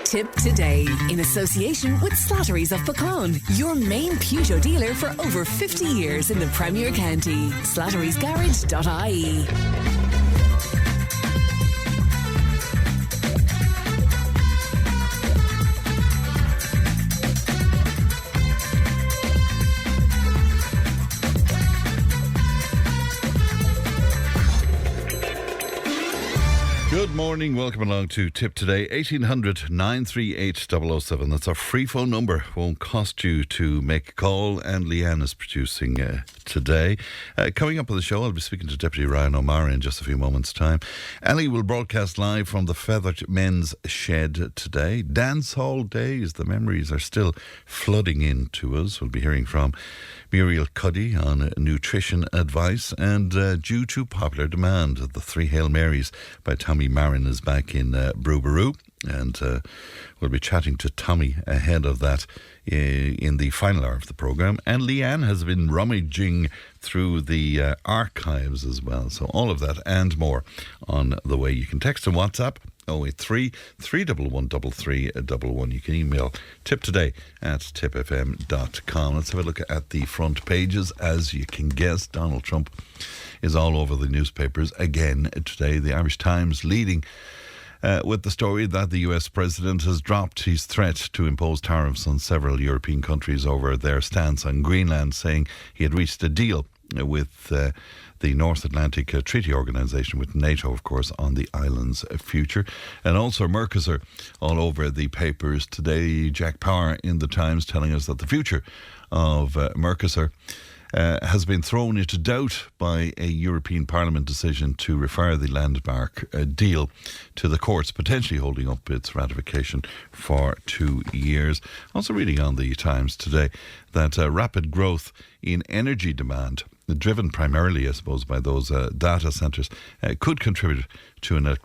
Tipp Today, in association with Slattery's of Pecan, your main Peugeot dealer for over 50 years in the Premier County. Slattery'sGarage.ie. Good morning, welcome along to Tipp Today, 1800 938 007. That's our free phone number, won't cost you to make a call, and Leanne is producing today. Coming up on the show, I'll be speaking to Deputy Ryan O'Meara in just a few moments' time. Ellie will broadcast live from the Fethard Men's Shed today. Dance Hall Days, the memories are still flooding into us. We'll be hearing from Muriel Cuddy on nutrition advice, and due to popular demand, the Three Hail Marys by Tommy Marren is back in Brewbaroo, and we'll be chatting to Tommy ahead of that in the final hour of the programme. And Leanne has been rummaging through the archives as well, so all of that and more on the way. You can text and WhatsApp 083 311 3311. You can email tiptoday@tipfm.com. Let's have a look at the front pages. As you can guess, Donald Trump is all over the newspapers again today. The Irish Times leading with the story that the US president has dropped his threat to impose tariffs on several European countries over their stance on Greenland, saying he had reached a deal with the North Atlantic Treaty Organisation, with NATO, of course, on the island's future. And also Mercosur all over the papers today. Jack Power in the Times telling us that the future of Mercosur has been thrown into doubt by a European Parliament decision to refer the landmark deal to the courts, potentially holding up its ratification for 2 years. Also reading on the Times today that rapid growth in energy demand, driven primarily, I suppose, by those data centres, could contribute to an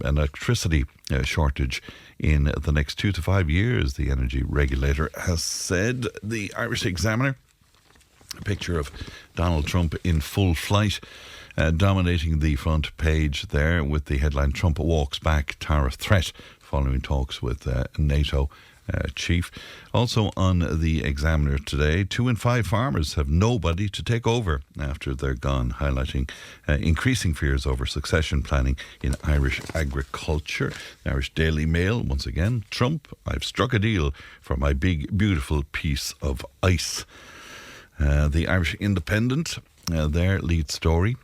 electricity shortage in the next 2 to 5 years, the energy regulator has said. The Irish Examiner, a picture of Donald Trump in full flight, dominating the front page there with the headline, Trump walks back tariff threat, following talks with NATO chief. Also on the Examiner today, 2 in 5 farmers have nobody to take over after they're gone, highlighting increasing fears over succession planning in Irish agriculture. The Irish Daily Mail, once again, Trump, I've struck a deal for my big, beautiful piece of ice. The Irish Independent, their lead story,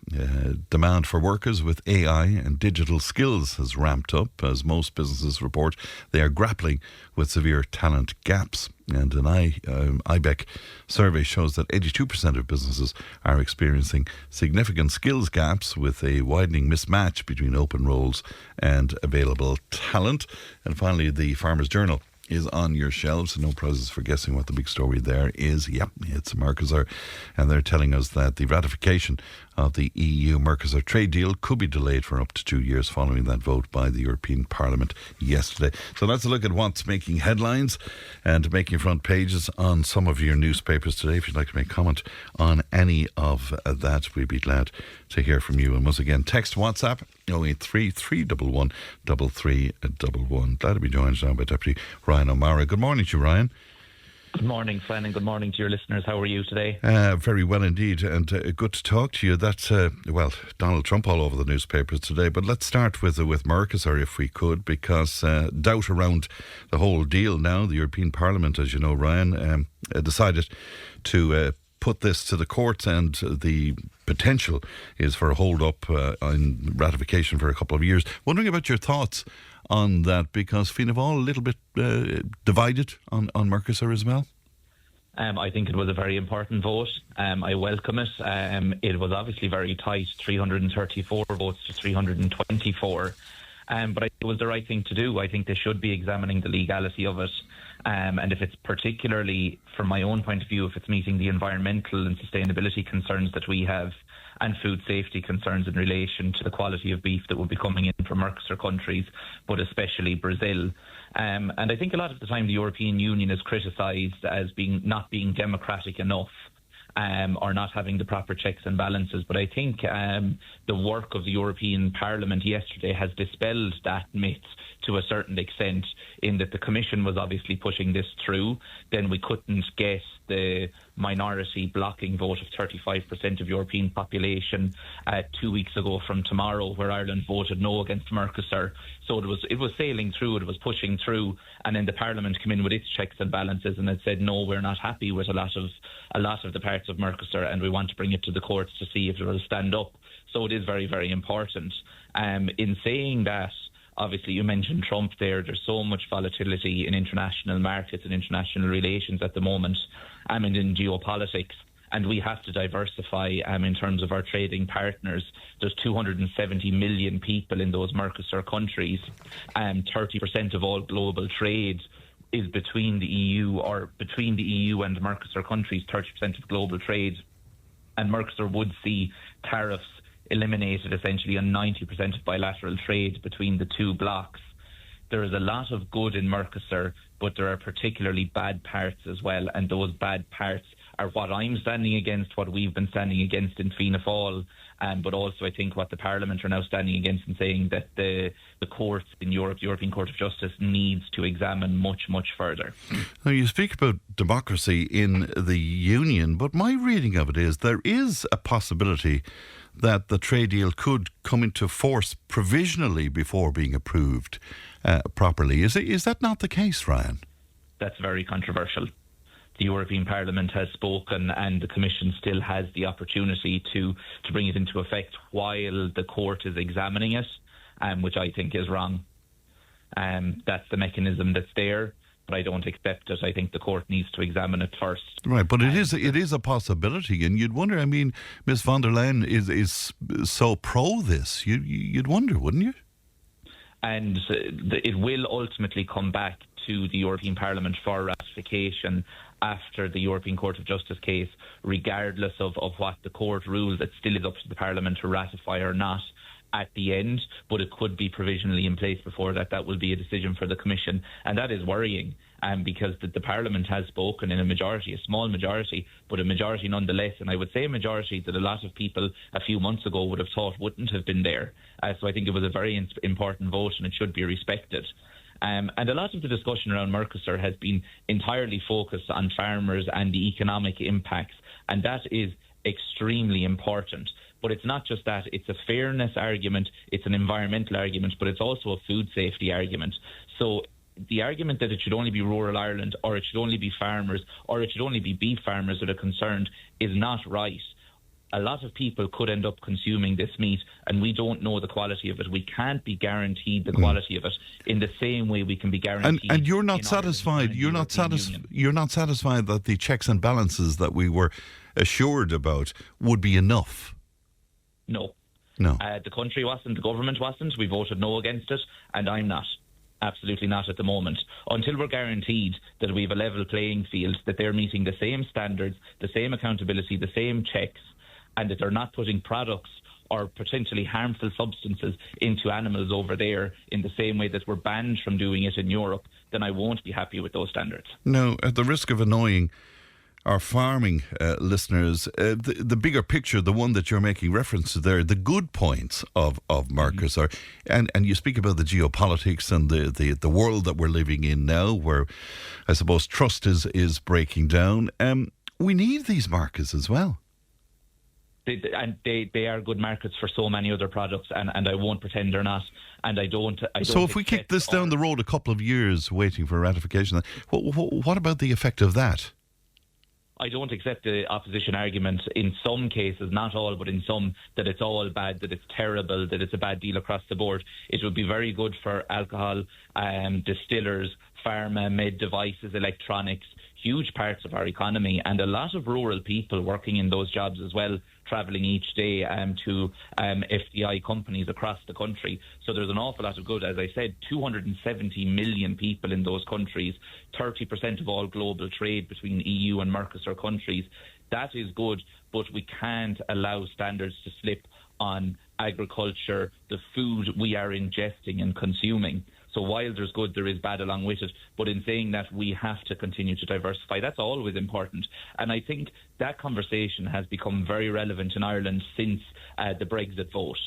demand for workers with AI and digital skills has ramped up as most businesses report they are grappling with severe talent gaps. And an IBEC survey shows that 82% of businesses are experiencing significant skills gaps, with a widening mismatch between open roles and available talent. And finally, the Farmers Journal is on your shelves. No prizes for guessing what the big story there is. Yep, it's Mercosur, and they're telling us that the ratification of the EU-Mercosur trade deal could be delayed for up to 2 years following that vote by the European Parliament yesterday. So let's look at what's making headlines and making front pages on some of your newspapers today. If you'd like to make comment on any of that, we'd be glad to hear from you. And once again, text WhatsApp 083 311 3311. Glad to be joined now by Deputy Ryan O'Meara. Good morning to you, Ryan. Good morning, Fran, and good morning to your listeners. How are you today? Very well indeed, and good to talk to you. That's, Donald Trump all over the newspapers today, but let's start with Mercosur, if we could, because doubt around the whole deal now. The European Parliament, as you know, Ryan, decided to put this to the courts, and the potential is for a hold-up on ratification for a couple of years. Wondering about your thoughts on that, because Fianna Fáil a little bit divided on Mercosur as well. I think it was a very important vote. I welcome it. It was obviously very tight, 334 votes to 324. But I think it was the right thing to do. I think they should be examining the legality of it. And if it's particularly, from my own point of view, if it's meeting the environmental and sustainability concerns that we have, and food safety concerns in relation to the quality of beef that will be coming in from Mercosur countries, but especially Brazil. And I think a lot of the time the European Union is criticised as not being democratic enough, or not having the proper checks and balances. But I think the work of the European Parliament yesterday has dispelled that myth to a certain extent, in that the Commission was obviously pushing this through. Then we couldn't get the minority blocking vote of 35% of European population 2 weeks ago from tomorrow, where Ireland voted no against Mercosur. So it was sailing through, it was pushing through, and then the Parliament came in with its checks and balances and it said, no, we're not happy with a lot of the parts of Mercosur, and we want to bring it to the courts to see if it will stand up. So it is very, very important. In saying that, obviously, you mentioned Trump there. There's so much volatility in international markets and international relations at the moment, and in geopolitics. And we have to diversify in terms of our trading partners. There's 270 million people in those Mercosur countries. 30% of all global trade is between the EU and Mercosur countries, 30% of global trade. And Mercosur would see tariffs eliminated essentially on 90% of bilateral trade between the two blocs. There is a lot of good in Mercosur, but there are particularly bad parts as well, and those bad parts are what I'm standing against, what we've been standing against in Fianna Fáil, but also I think what the Parliament are now standing against and saying that the courts in Europe, the European Court of Justice, needs to examine much, much further. Now, you speak about democracy in the Union, but my reading of it is there is a possibility that the trade deal could come into force provisionally before being approved properly. Is that not the case, Ryan? That's very controversial. The European Parliament has spoken, and the Commission still has the opportunity to bring it into effect while the court is examining it, which I think is wrong. That's the mechanism that's there, but I don't accept it. I think the court needs to examine it first. Right, but it is a possibility, and you'd wonder. I mean, Ms von der Leyen is so pro this. You'd wonder, wouldn't you? And it will ultimately come back to the European Parliament for ratification after the European Court of Justice case, regardless of what the court rules. It still is up to the Parliament to ratify or not at the end, but it could be provisionally in place before that. That will be a decision for the Commission, and that is worrying because the Parliament has spoken in a majority, a small majority, but a majority nonetheless, and I would say a majority that a lot of people a few months ago would have thought wouldn't have been there. So I think it was a very important vote, and it should be respected. And a lot of the discussion around Mercosur has been entirely focused on farmers and the economic impacts, and that is extremely important. But it's not just that, it's a fairness argument, it's an environmental argument, but it's also a food safety argument. So the argument that it should only be rural Ireland, or it should only be farmers, or it should only be beef farmers that are concerned is not right. A lot of people could end up consuming this meat, and we don't know the quality of it. We can't be guaranteed the quality of it in the same way we can be guaranteed. And you're not satisfied. You're not satisfied that the checks and balances that we were assured about would be enough. No. The country wasn't. The government wasn't. We voted no against it, and I'm not. Absolutely not at the moment. Until we're guaranteed that we have a level playing field, that they're meeting the same standards, the same accountability, the same checks, and that they're not putting products or potentially harmful substances into animals over there in the same way that we're banned from doing it in Europe, then I won't be happy with those standards. Now, at the risk of annoying our farming listeners, the bigger picture, the one that you're making reference to there, the good points of Mercosur, and you speak about the geopolitics and the world that we're living in now, where I suppose trust is breaking down. We need these markets as well. They are good markets for so many other products, and I won't pretend they're not. And I don't. So if we kick this down the road a couple of years waiting for ratification, what about the effect of that? I don't accept the opposition argument in some cases, not all, but in some, that it's all bad, that it's terrible, that it's a bad deal across the board. It would be very good for alcohol, distillers, pharma, med devices, electronics, huge parts of our economy, and a lot of rural people working in those jobs as well, travelling each day to FDI companies across the country. So there's an awful lot of good. As I said, 270 million people in those countries, 30% of all global trade between EU and Mercosur countries. That is good, but we can't allow standards to slip on agriculture, the food we are ingesting and consuming. So while there's good, there is bad along with it. But in saying that, we have to continue to diversify. That's always important. And I think that conversation has become very relevant in Ireland since the Brexit vote.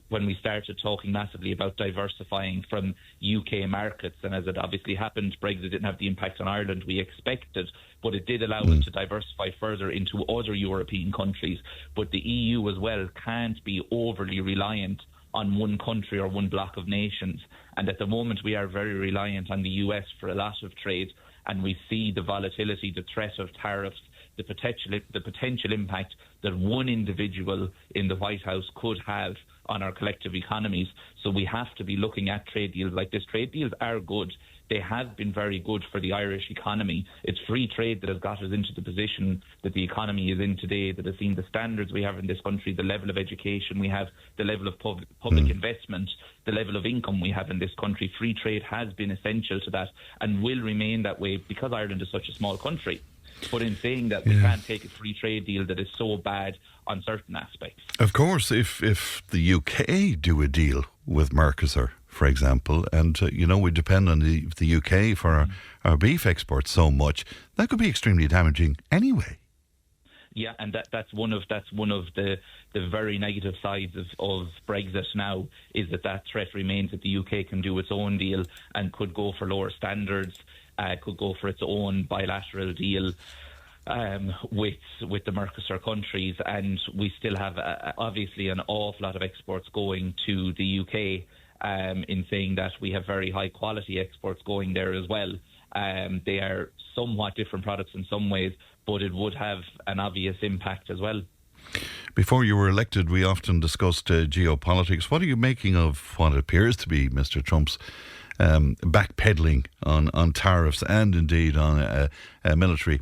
when we started talking massively about diversifying from UK markets, and as it obviously happened, Brexit didn't have the impact on Ireland we expected, but it did allow us to diversify further into other European countries. But the EU as well can't be overly reliant on one country or one block of nations. And at the moment, we are very reliant on the US for a lot of trade, and we see the volatility, the threat of tariffs, the potential impact that one individual in the White House could have on our collective economies. So we have to be looking at trade deals like this. Trade deals are good. They have been very good for the Irish economy. It's free trade that has got us into the position that the economy is in today, that has seen the standards we have in this country, the level of education we have, the level of public investment, the level of income we have in this country. Free trade has been essential to that and will remain that way because Ireland is such a small country. But in saying that, we can't take a free trade deal that is so bad on certain aspects. Of course, if the UK do a deal with Mercosur, for example, and we depend on the UK for our beef exports so much, that could be extremely damaging anyway. Yeah, and that's one of the very negative sides of Brexit now, is that threat remains that the UK can do its own deal and could go for lower standards, could go for its own bilateral deal with the Mercosur countries, and we still have obviously an awful lot of exports going to the UK. In saying that, we have very high quality exports going there as well. They are somewhat different products in some ways, but it would have an obvious impact as well. Before you were elected, we often discussed geopolitics. What are you making of what appears to be Mr. Trump's backpedaling on tariffs and indeed on a military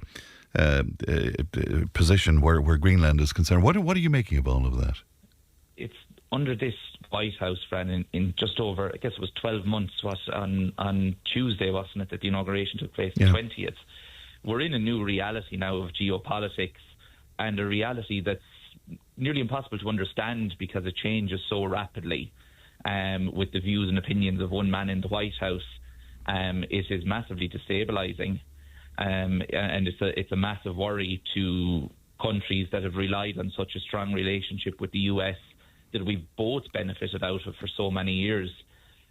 position where Greenland is concerned? What are you making of all of that? It's under this White House, Fran, in just over, I guess it was 12 months, on Tuesday, wasn't it, that the inauguration took place, the 20th. We're in a new reality now of geopolitics, and a reality that's nearly impossible to understand because it changes so rapidly with the views and opinions of one man in the White House. It is massively destabilising, and it's a massive worry to countries that have relied on such a strong relationship with the US that we've both benefited out of for so many years.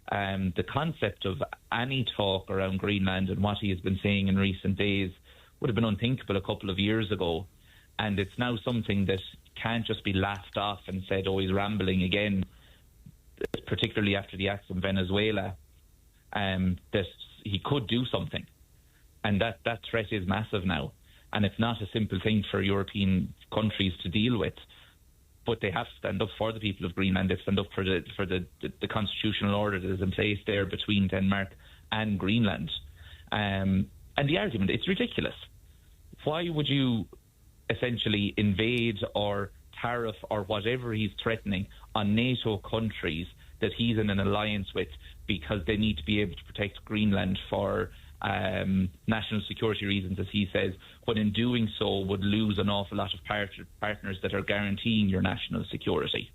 The concept of any talk around Greenland and what he has been saying in recent days would have been unthinkable a couple of years ago. And it's now something that can't just be laughed off and said, oh, he's rambling again, particularly after the acts in Venezuela, that he could do something. And that threat is massive now. And it's not a simple thing for European countries to deal with. But they have to stand up for the people of Greenland. They stand up for the constitutional order that is in place there between Denmark and Greenland. And the argument, it's ridiculous. Why would you essentially invade or tariff or whatever he's threatening on NATO countries that he's in an alliance with because they need to be able to protect Greenland for national security reasons, as he says, when in doing so would lose an awful lot of partners that are guaranteeing your national security.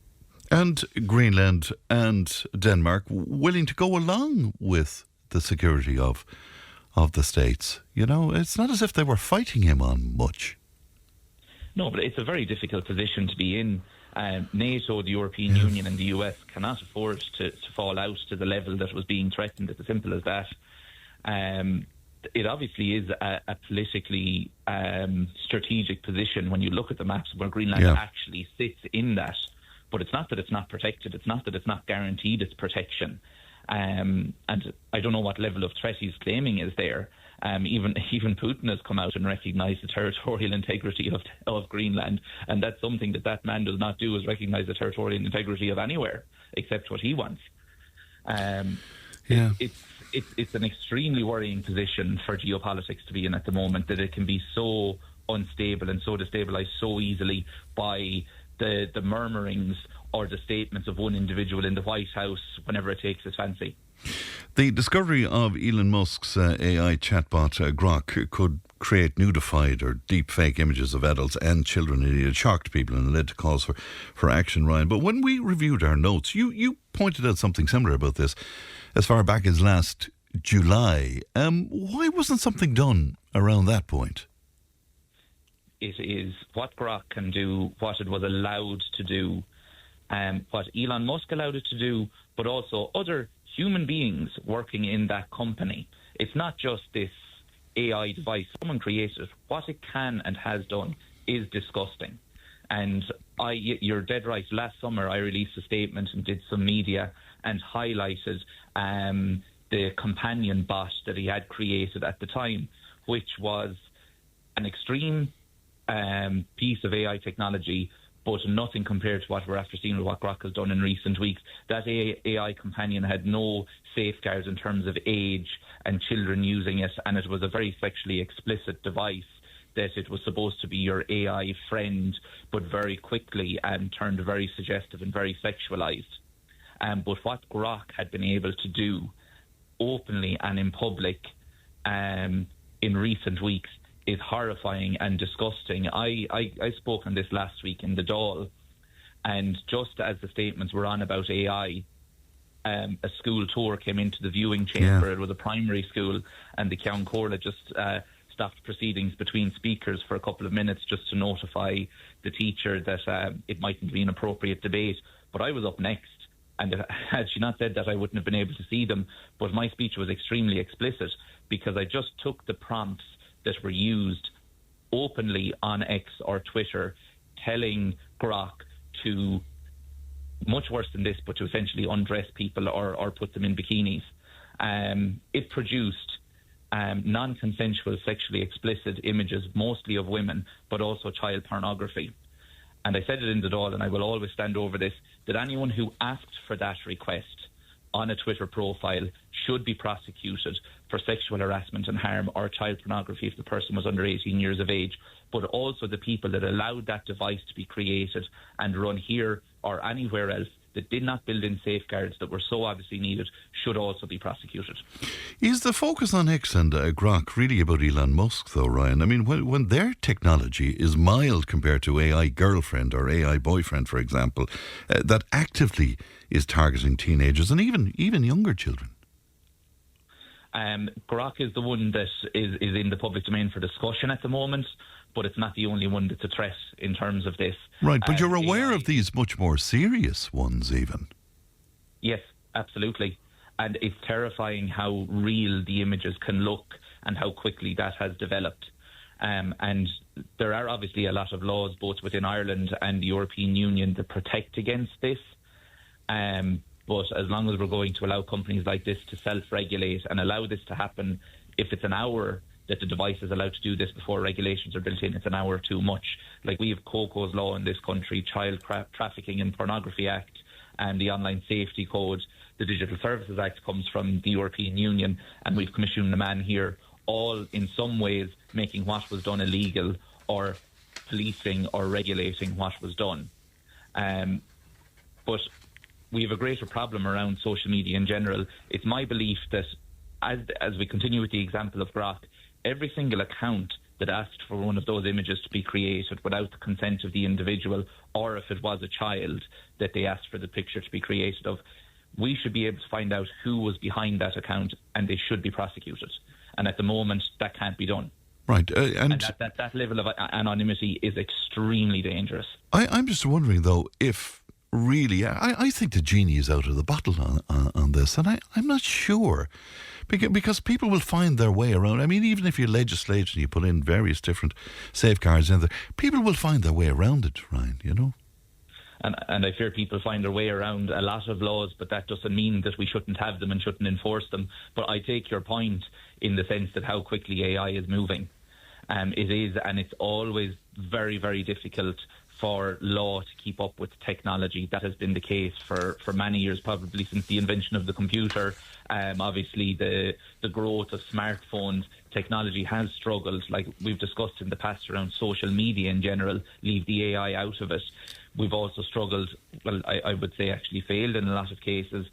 And Greenland and Denmark willing to go along with the security of the states. It's not as if they were fighting him on much. No, but it's a very difficult position to be in. NATO, the European Union and the US cannot afford to fall out to the level that was being threatened. It's as simple as that. It obviously is a politically strategic position when you look at the maps where Greenland actually sits in that. But it's not that it's not protected. It's not that it's not guaranteed its protection. And I don't know what level of threat he's claiming is there. Even Putin has come out and recognised the territorial integrity of Greenland, and that's something that man does not do, is recognise the territorial integrity of anywhere except what he wants. It's an extremely worrying position for geopolitics to be in at the moment, that it can be so unstable and so destabilised so easily by the murmurings or the statements of one individual in the White House whenever it takes its fancy. The discovery of Elon Musk's AI chatbot Grok could create nudified or deep fake images of adults and children. It shocked people and led to calls for action, Ryan. But when we reviewed our notes, you pointed out something similar about this as far back as last July. Why wasn't something done around that point? It is what Grok can do, what it was allowed to do what Elon Musk allowed it to do, but also other human beings working in that company. It's not just this AI device. Someone created it. What it can and has done is disgusting. And you're dead right. Last summer, I released a statement and did some media and highlighted the companion bot that he had created at the time, which was an extreme piece of AI technology, but nothing compared to what we're after seeing with what Grok has done in recent weeks. That AI companion had no safeguards in terms of age and children using it, and it was a very sexually explicit device that it was supposed to be your AI friend, but very quickly turned very suggestive and very sexualized. But what Grok had been able to do openly and in public in recent weeks is horrifying and disgusting. I spoke on this last week in the Dáil, and just as the statements were on about AI, a school tour came into the viewing chamber. Yeah. It was a primary school, and the Ceann Comhairle just stopped proceedings between speakers for a couple of minutes just to notify the teacher that it mightn't be an appropriate debate. But I was up next, and had she not said that, I wouldn't have been able to see them. But my speech was extremely explicit because I just took the prompts that were used openly on X or Twitter, telling Grok to, much worse than this, but to essentially undress people or put them in bikinis. It produced non-consensual, sexually explicit images, mostly of women, but also child pornography. And I said it in the Dáil, and I will always stand over this, that anyone who asked for that request on a Twitter profile should be prosecuted for sexual harassment and harm or child pornography if the person was under 18 years of age. But also the people that allowed that device to be created and run here or anywhere else that did not build in safeguards that were so obviously needed should also be prosecuted. Is the focus on X and Grok really about Elon Musk, though, Ryan? I mean, when their technology is mild compared to AI girlfriend or AI boyfriend, for example, that actively is targeting teenagers and even younger children. Grok is the one that is in the public domain for discussion at the moment, but it's not the only one that's a threat in terms of this. Right, but you're aware of these much more serious ones even. Yes, absolutely. And it's terrifying how real the images can look and how quickly that has developed. And there are obviously a lot of laws both within Ireland and the European Union that protect against this. But as long as we're going to allow companies like this to self-regulate and allow this to happen, if it's an hour that the device is allowed to do this before regulations are built in, it's an hour too much. Like we have COCO's law in this country, Child Trafficking and Pornography Act, and the Online Safety Code. The Digital Services Act comes from the European Union, and we've commissioned a man here, all in some ways making what was done illegal or policing or regulating what was done. But we have a greater problem around social media in general. It's my belief that as we continue with the example of Grok, every single account that asked for one of those images to be created without the consent of the individual, or if it was a child that they asked for the picture to be created of, we should be able to find out who was behind that account, and they should be prosecuted. And at the moment, that can't be done. Right. And that level of anonymity is extremely dangerous. I'm just wondering, though, if really, I think the genie is out of the bottle on this, and I'm not sure. Because people will find their way around. I mean, even if you legislate and you put in various different safeguards in there, people will find their way around it, Ryan, you know? And I fear people find their way around a lot of laws, but that doesn't mean that we shouldn't have them and shouldn't enforce them. But I take your point in the sense that how quickly AI is moving. It is, and it's always very, very difficult for law to keep up with technology. That has been the case for many years, probably since the invention of the computer. Obviously, the growth of smartphones, technology has struggled, like we've discussed in the past around social media in general, leave the AI out of it. We've also struggled, well, I would say actually failed in a lot of cases,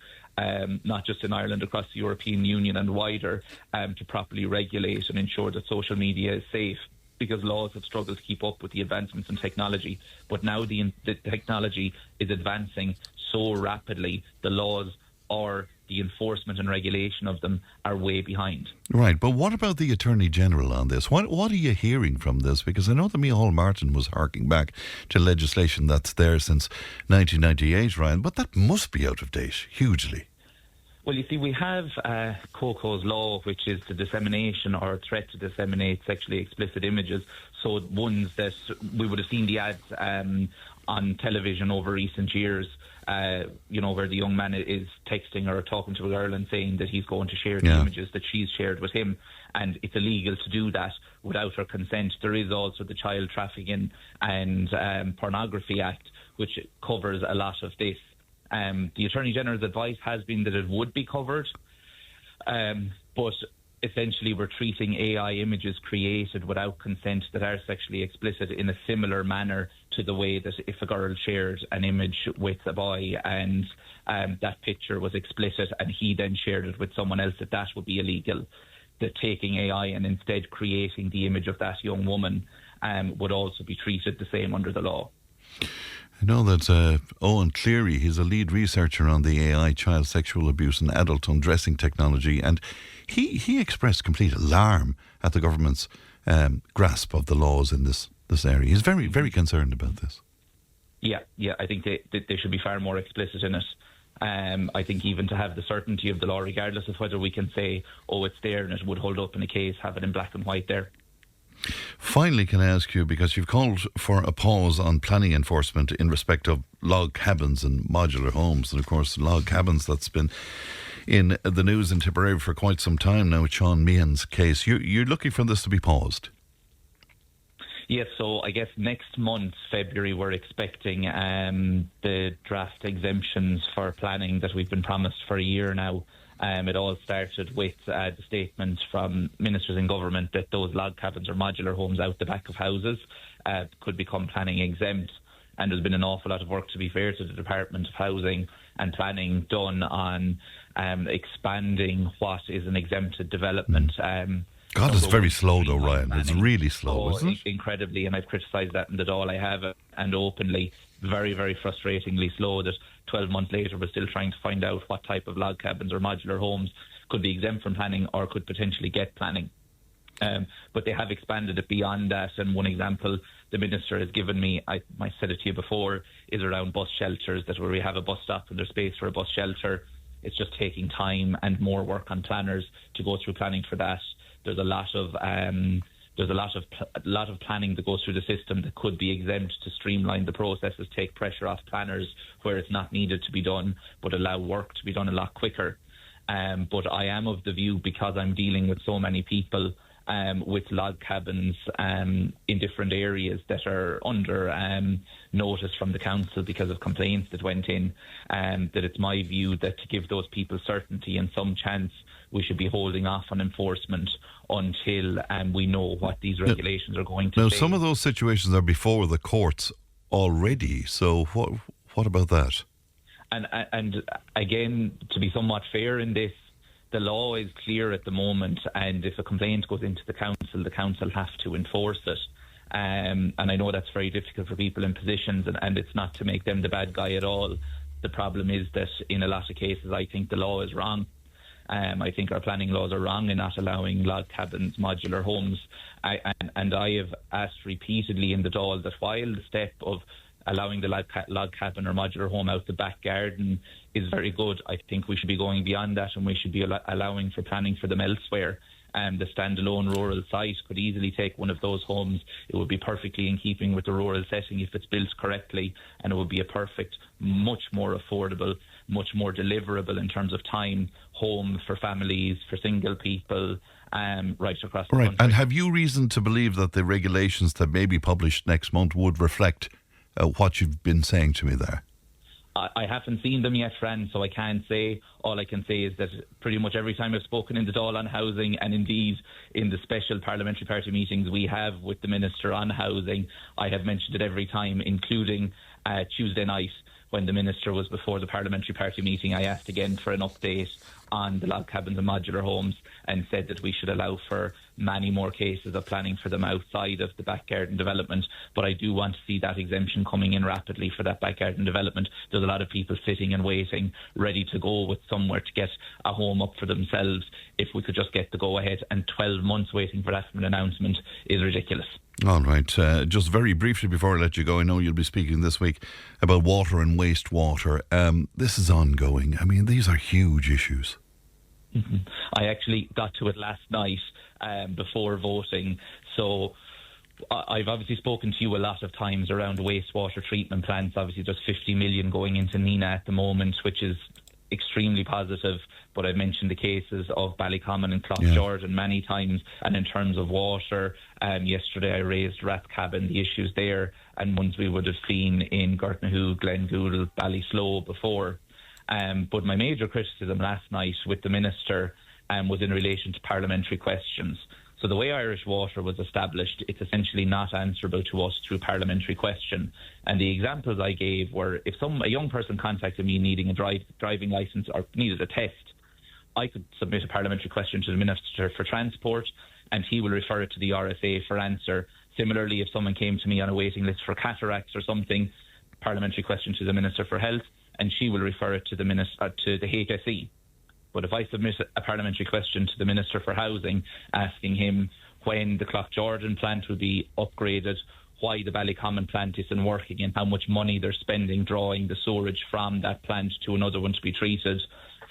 not just in Ireland, across the European Union and wider, to properly regulate and ensure that social media is safe, because laws have struggled to keep up with the advancements in technology. But now the technology is advancing so rapidly, the laws or the enforcement and regulation of them are way behind. Right, but what about the Attorney General on this? What are you hearing from this? Because I know that Micheál Martin was harking back to legislation that's there since 1998, Ryan, but that must be out of date, hugely. Well, you see, we have COCO's law, which is the dissemination or threat to disseminate sexually explicit images. So ones that we would have seen the ads on television over recent years, where the young man is texting or talking to a girl and saying that he's going to share the images that she's shared with him. And it's illegal to do that without her consent. There is also the Child Trafficking and Pornography Act, which covers a lot of this. The Attorney General's advice has been that it would be covered, but essentially we're treating AI images created without consent that are sexually explicit in a similar manner to the way that if a girl shared an image with a boy and that picture was explicit and he then shared it with someone else, that would be illegal. That taking AI and instead creating the image of that young woman would also be treated the same under the law. I know that Owen Cleary, he's a lead researcher on the AI child sexual abuse and adult undressing technology, and he expressed complete alarm at the government's grasp of the laws in this area. He's very, very concerned about this. Yeah, I think they should be far more explicit in it. I think even to have the certainty of the law, regardless of whether we can say, oh, it's there and it would hold up in a case, have it in black and white there. Finally, can I ask you, because you've called for a pause on planning enforcement in respect of log cabins and modular homes, and of course log cabins, that's been in the news in Tipperary for quite some time now with Sean Meehan's case. You're looking for this to be paused? Yes, so I guess next month, February, we're expecting the draft exemptions for planning that we've been promised for a year now. It all started with the statement from ministers in government that those log cabins or modular homes out the back of houses could become planning exempt. And there's been an awful lot of work, to be fair, to the Department of Housing and Planning done on expanding what is an exempted development. God, it's very slow though, Ryan. It's really slow, isn't it? Incredibly, and I've criticised that in the Dáil I have, and openly. Very, very frustratingly slow that 12 months later we're still trying to find out what type of log cabins or modular homes could be exempt from planning or could potentially get planning. But they have expanded it beyond that, and one example the Minister has given me, I said it to you before, is around bus shelters, that where we have a bus stop and there's space for a bus shelter. It's just taking time and more work on planners to go through planning for that. There's a lot of planning that goes through the system that could be exempt to streamline the processes, take pressure off planners where it's not needed to be done, but allow work to be done a lot quicker. But I am of the view, because I'm dealing with so many people with log cabins in different areas that are under notice from the council because of complaints that went in, that it's my view that to give those people certainty and some chance, we should be holding off on enforcement until we know what these regulations are going to be. Now, some of those situations are before the courts already, so what about that? And again, to be somewhat fair in this, the law is clear at the moment, and if a complaint goes into the council have to enforce it. And I know that's very difficult for people in positions, and it's not to make them the bad guy at all. The problem is that in a lot of cases, I think the law is wrong. I think our planning laws are wrong in not allowing log cabins, modular homes. And I have asked repeatedly in the Dáil that while the step of allowing the log cabin or modular home out the back garden is very good, I think we should be going beyond that, and we should be allowing for planning for them elsewhere. The standalone rural site could easily take one of those homes. It would be perfectly in keeping with the rural setting if it's built correctly, and it would be a perfect, much more affordable, much more deliverable in terms of time, home for families, for single people, right across the country. And have you reason to believe that the regulations that may be published next month would reflect what you've been saying to me there? I haven't seen them yet, Fran, so I can't say. All I can say is that pretty much every time I've spoken in the Dáil on housing, and indeed in the special parliamentary party meetings we have with the Minister on housing, I have mentioned it every time, including Tuesday night, when the Minister was before the Parliamentary Party meeting, I asked again for an update on the log cabins and modular homes and said that we should allow for many more cases of planning for them outside of the back garden development. But I do want to see that exemption coming in rapidly for that back garden development. There's a lot of people sitting and waiting, ready to go with somewhere to get a home up for themselves. If we could just get the go-ahead, and 12 months waiting for that from an announcement is ridiculous. All right. Just very briefly before I let you go, I know you'll be speaking this week about water and wastewater. This is ongoing. I mean, these are huge issues. Mm-hmm. I actually got to it last night before voting. So I've obviously spoken to you a lot of times around wastewater treatment plants. Obviously, there's 50 million going into Nina at the moment, which is extremely positive. But I've mentioned the cases of Ballycommon and Cloughjordan many times. And in terms of water, yesterday I raised Rathcabin, the issues there, and ones we would have seen in Gartnahoe, Glengoodle, Ballysloe before. But my major criticism last night with the Minister was in relation to parliamentary questions. So the way Irish Water was established, it's essentially not answerable to us through parliamentary question. And the examples I gave were, if a young person contacted me needing a driving licence or needed a test, I could submit a parliamentary question to the Minister for Transport, and he will refer it to the RSA for answer. Similarly, if someone came to me on a waiting list for cataracts or something, parliamentary question to the Minister for Health, and she will refer it to the HSE. But if I submit a parliamentary question to the Minister for Housing, asking him when the Cloughjordan plant will be upgraded, why the Ballycommon plant isn't working, and how much money they're spending drawing the sewerage from that plant to another one to be treated,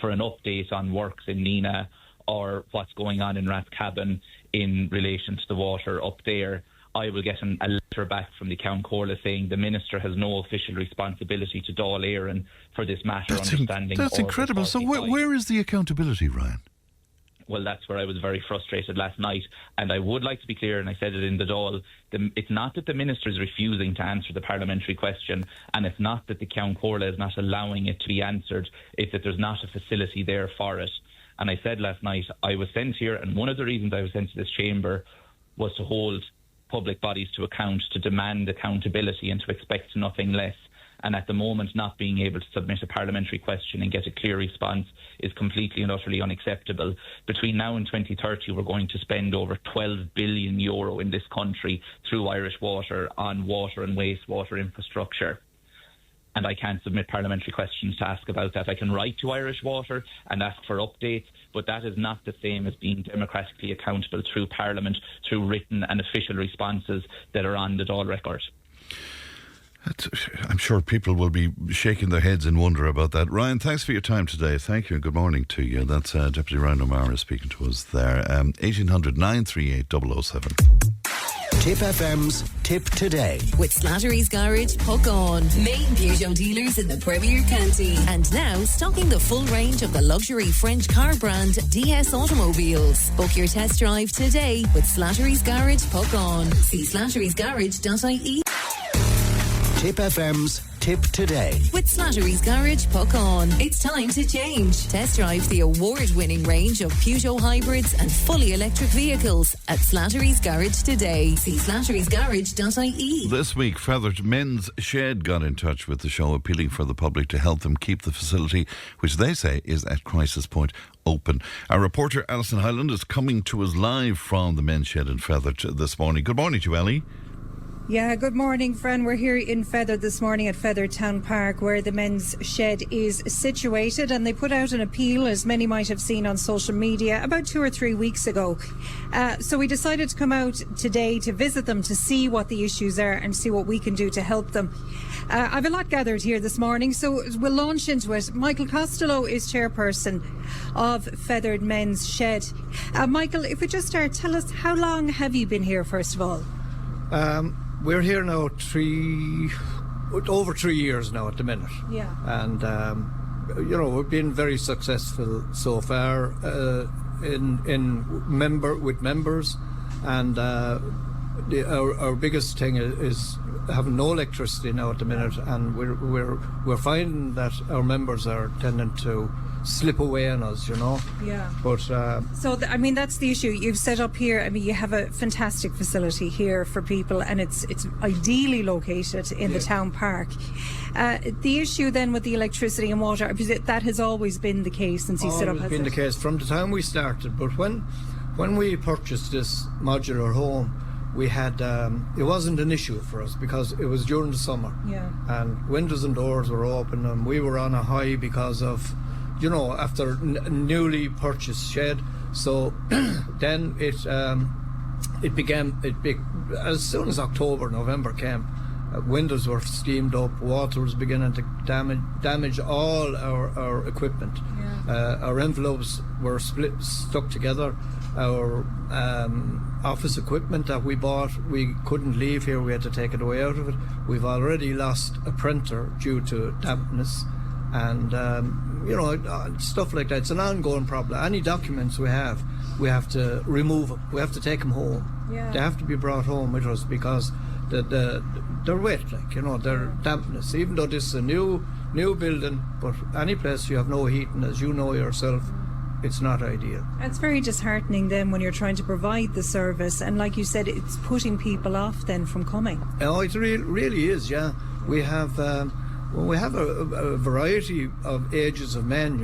for an update on works in Nina or what's going on in Rathcabin in relation to the water up there, I will get a letter back from the Count Corla saying the Minister has no official responsibility to Dáil Éireann for this matter. That's incredible. So where is the accountability, Ryan? Well, that's where I was very frustrated last night. And I would like to be clear, and I said it in the Dáil, it's not that the Minister is refusing to answer the parliamentary question, and it's not that the Count Corla is not allowing it to be answered, it's that there's not a facility there for it. And I said last night, I was sent here, and one of the reasons I was sent to this chamber was to hold public bodies to account, to demand accountability and to expect nothing less. And at the moment, not being able to submit a parliamentary question and get a clear response is completely and utterly unacceptable. Between now and 2030, we're going to spend over €12 billion in this country through Irish Water on water and wastewater infrastructure. And I can't submit parliamentary questions to ask about that. I can write to Irish Water and ask for updates, but that is not the same as being democratically accountable through Parliament, through written and official responses that are on the Dáil record. I'm sure people will be shaking their heads in wonder about that. Ryan, thanks for your time today. Thank you and good morning to you. That's Deputy Ryan O'Meara speaking to us there. 1800 938 007. Tipp FM's Tipp Today. With Slattery's Garage, Hook On. Main Peugeot dealers in the Premier County. And now stocking the full range of the luxury French car brand DS Automobiles. Book your test drive today with Slattery's Garage, Hook On. See slatterysgarage.ie. Tipp FM's Tipp Today. With Slattery's Garage, Puck On. It's time to change. Test drive the award-winning range of Peugeot hybrids and fully electric vehicles at Slattery's Garage today. See slatterysgarage.ie. This week, Fethard Men's Shed got in touch with the show, appealing for the public to help them keep the facility, which they say is at crisis point, open. Our reporter Alison Hyland is coming to us live from the Men's Shed in Fethard this morning. Good morning to you, Ellie. Yeah, good morning, Fran. We're here in Fethard this morning at Fethard Town Park, where the Men's Shed is situated, and they put out an appeal, as many might have seen on social media, about 2 or 3 weeks ago. So we decided to come out today to visit them, to see what the issues are and see what we can do to help them. I've a lot gathered here this morning, so we'll launch into it. Michael Costello is chairperson of Fethard Men's Shed. Michael, if we just start, tell us, how long have you been here, first of all? We're here now over 3 years now at the minute. Yeah. And, we've been very successful so far with members. And our biggest thing is having no electricity now at the minute. And we're finding that our members are tending to slip away on us, Yeah. But So, that's the issue. You've set up here, you have a fantastic facility here for people, and it's ideally located in the town park. The issue then with the electricity and water, that has always been the case since you set up. Always been the case from the time we started. But when we purchased this modular home, we had it wasn't an issue for us because it was during the summer, and windows and doors were open, and we were on a high because of, after newly purchased shed. So then it began. As soon as October, November came, windows were steamed up, water was beginning to damage all our equipment. Our envelopes were stuck together. Our office equipment that we bought, we couldn't leave here, we had to take it away out of it. We've already lost a printer due to dampness, and stuff like that. It's an ongoing problem. Any documents we have to remove them. We have to take them home. They have to be brought home with us because they're wet, they're dampness. Even though this is a new building, but any place you have no heating, as you know yourself, it's not ideal. It's very disheartening then when you're trying to provide the service, and like you said, it's putting people off then from coming. Oh, it really is. Yeah, we have a variety of ages of men,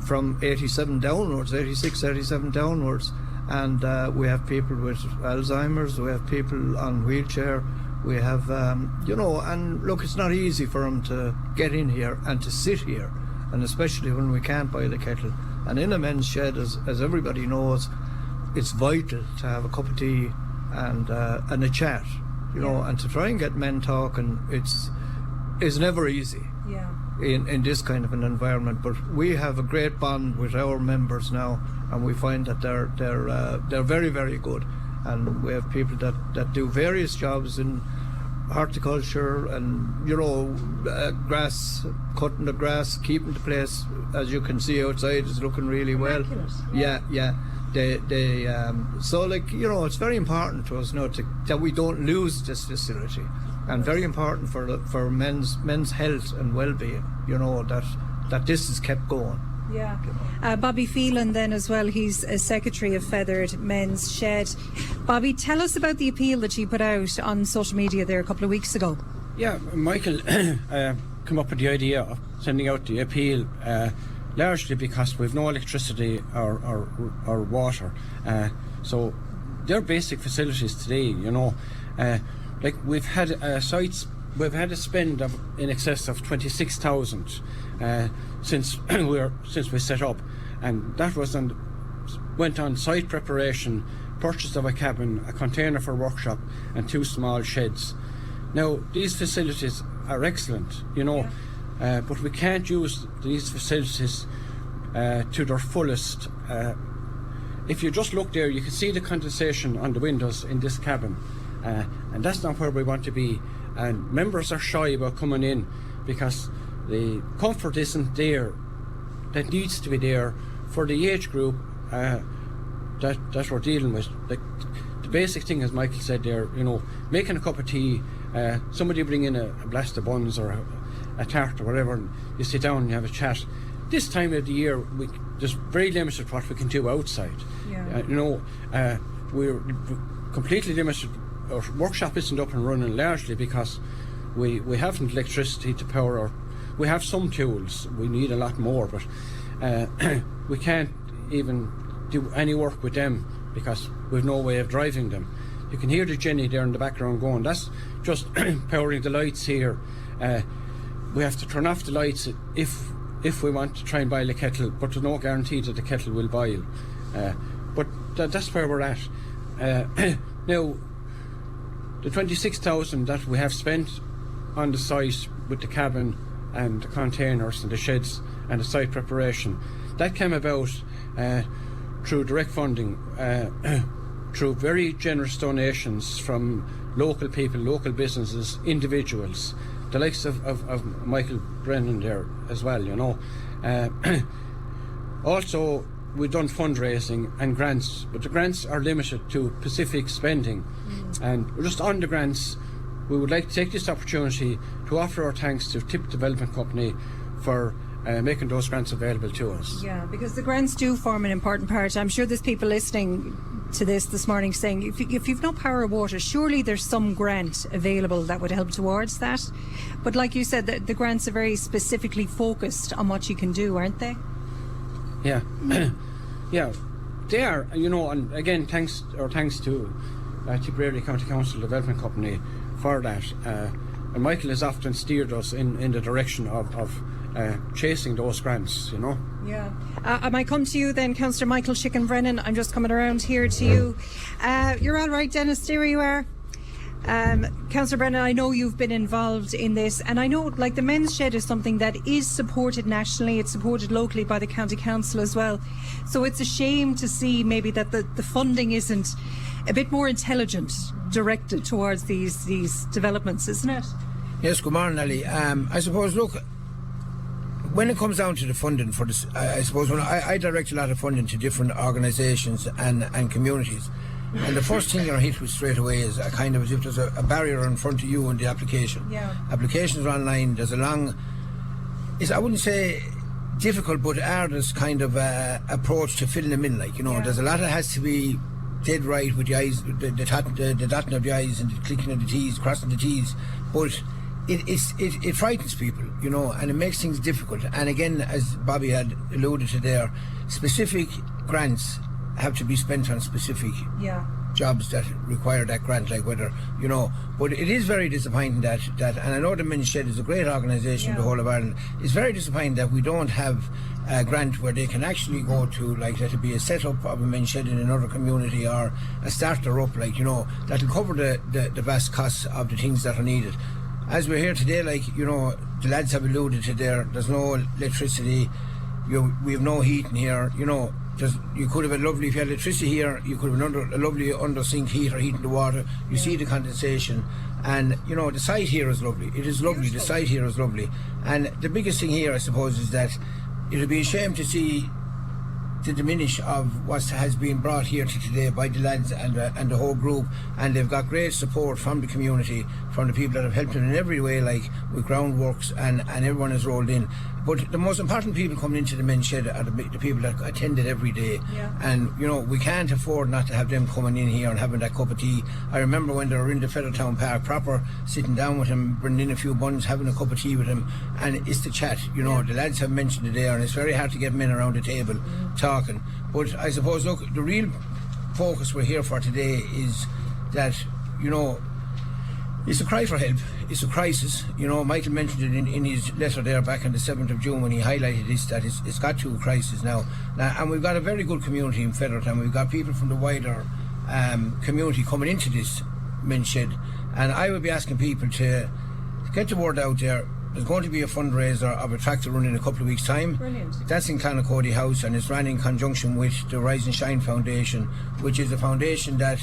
from 87 downwards, 86, 87 downwards, and we have people with Alzheimer's, we have people on wheelchair, we have and look, it's not easy for them to get in here and to sit here, and especially when we can't buy the kettle. And in a men's shed, as everybody knows, it's vital to have a cup of tea and a chat, and to try and get men talking, it's never easy. In this kind of an environment. But we have a great bond with our members now, and we find that they're very, very good. And we have people that do various jobs in horticulture and grass, cutting the grass, keeping the place, as you can see outside, is looking really well. Yeah. They so it's very important to us now that we don't lose this facility, and very important for men's health and well-being, that this is kept going. Bobby Phelan then as well, he's a secretary of Fethard Men's Shed. Bobby, tell us about the appeal that you put out on social media there a couple of weeks ago. Yeah, Michael came up with the idea of sending out the appeal largely because we've no electricity or water. So they're basic facilities today, like we've had sites, we've had a spend of in excess of 26,000 since we set up, and that went on site preparation, purchase of a cabin, a container for workshop, and 2 small sheds. Now these facilities are excellent, but we can't use these facilities to their fullest. If you just look there, you can see the condensation on the windows in this cabin, and that's not where we want to be. And members are shy about coming in because the comfort isn't there that needs to be there for the age group that we're dealing with. Like the basic thing, as Michael said there, making a cup of tea, somebody bring in a blast of buns or a tart or whatever, and you sit down and you have a chat. This time of the year, there's very limited what we can do outside. We're completely limited. Our workshop isn't up and running largely because we haven't electricity to power we have some tools, we need a lot more, but we can't even do any work with them because we've no way of driving them. You can hear the Jenny there in the background going, that's just powering the lights here. We have to turn off the lights if we want to try and boil a kettle, but there's no guarantee that the kettle will boil. But that's where we're at. Now, the 26,000 that we have spent on the site with the cabin and the containers and the sheds and the site preparation, that came about through direct funding, through very generous donations from local people, local businesses, individuals, the likes of Michael Brennan there as well, Also, we've done fundraising and grants, but the grants are limited to specific spending. And just on the grants, we would like to take this opportunity to offer our thanks to Tipp Development Company for making those grants available to us. Yeah, because the grants do form an important part. I'm sure there's people listening to this morning saying, if you've no power or water, surely there's some grant available that would help towards that. But like you said, the grants are very specifically focused on what you can do, aren't they? Yeah, yeah, they are. And again, thanks to Tipperary County Council Development Company for that. And Michael has often steered us in the direction of chasing those grants, Yeah. I might come to you then, Councillor Michael Chicken Brennan. I'm just coming around here to you. You're all right, Dennis, there you are. Councillor Brennan, I know you've been involved in this, and I know like the men's shed is something that is supported nationally, it's supported locally by the County Council as well. So it's a shame to see maybe that the funding isn't a bit more intelligent directed towards these developments, isn't it? Yes, good morning, Ali. I suppose, look, when it comes down to the funding for this, I suppose when I direct a lot of funding to different organisations and communities, and the first thing you're hit with straight away is a kind of as if there's a barrier in front of you in the application. Yeah. Applications are online, there's a long, I wouldn't say difficult, but arduous kind of approach to filling them in, there's a lot that has to be dead right with the eyes, the dotting of the I's and the clicking of the T's, crossing the T's, but it frightens people, and it makes things difficult. And again, as Bobby had alluded to there, specific grants have to be spent on specific jobs that require that grant, like whether, but it is very disappointing that and I know the Men's Shed is a great organisation in the whole of Ireland. It's very disappointing that we don't have a grant where they can actually go to, like, that would be a set-up of a Men's Shed in another community or a starter up, that'll cover the vast costs of the things that are needed. As we're here today, the lads have alluded to there's no electricity, we have no heating here, you could have a lovely, if you had electricity here, you could have a lovely under-sink heater heating the water, you see the condensation, and the site here is lovely, it is lovely, the site here is lovely, and the biggest thing here, I suppose, is that it would be a shame to see the diminish of what has been brought here to today by the lads and the whole group, and they've got great support from the community, from the people that have helped them in every way, like with groundworks, and everyone has rolled in. But the most important people coming into the Men's Shed are the people that attend it every day. And we can't afford not to have them coming in here and having that cup of tea. I remember when they were in the Fethard Town Park proper, sitting down with him, bringing in a few buns, having a cup of tea with him, and it's the chat. The lads have mentioned it there, and it's very hard to get men around the table talking. But I suppose, look, the real focus we're here for today is that, it's a cry for help. It's a crisis. Michael mentioned it in his letter there back on the 7th of June when he highlighted this, that it's got to a crisis now. And we've got a very good community in Fethard, and we've got people from the wider community coming into this Men's Shed. And I would be asking people to get the word out there. There's going to be a fundraiser of a tractor run in a couple of weeks' time. Brilliant. That's in Clonacody House, and it's run in conjunction with the Rise and Shine Foundation, which is a foundation that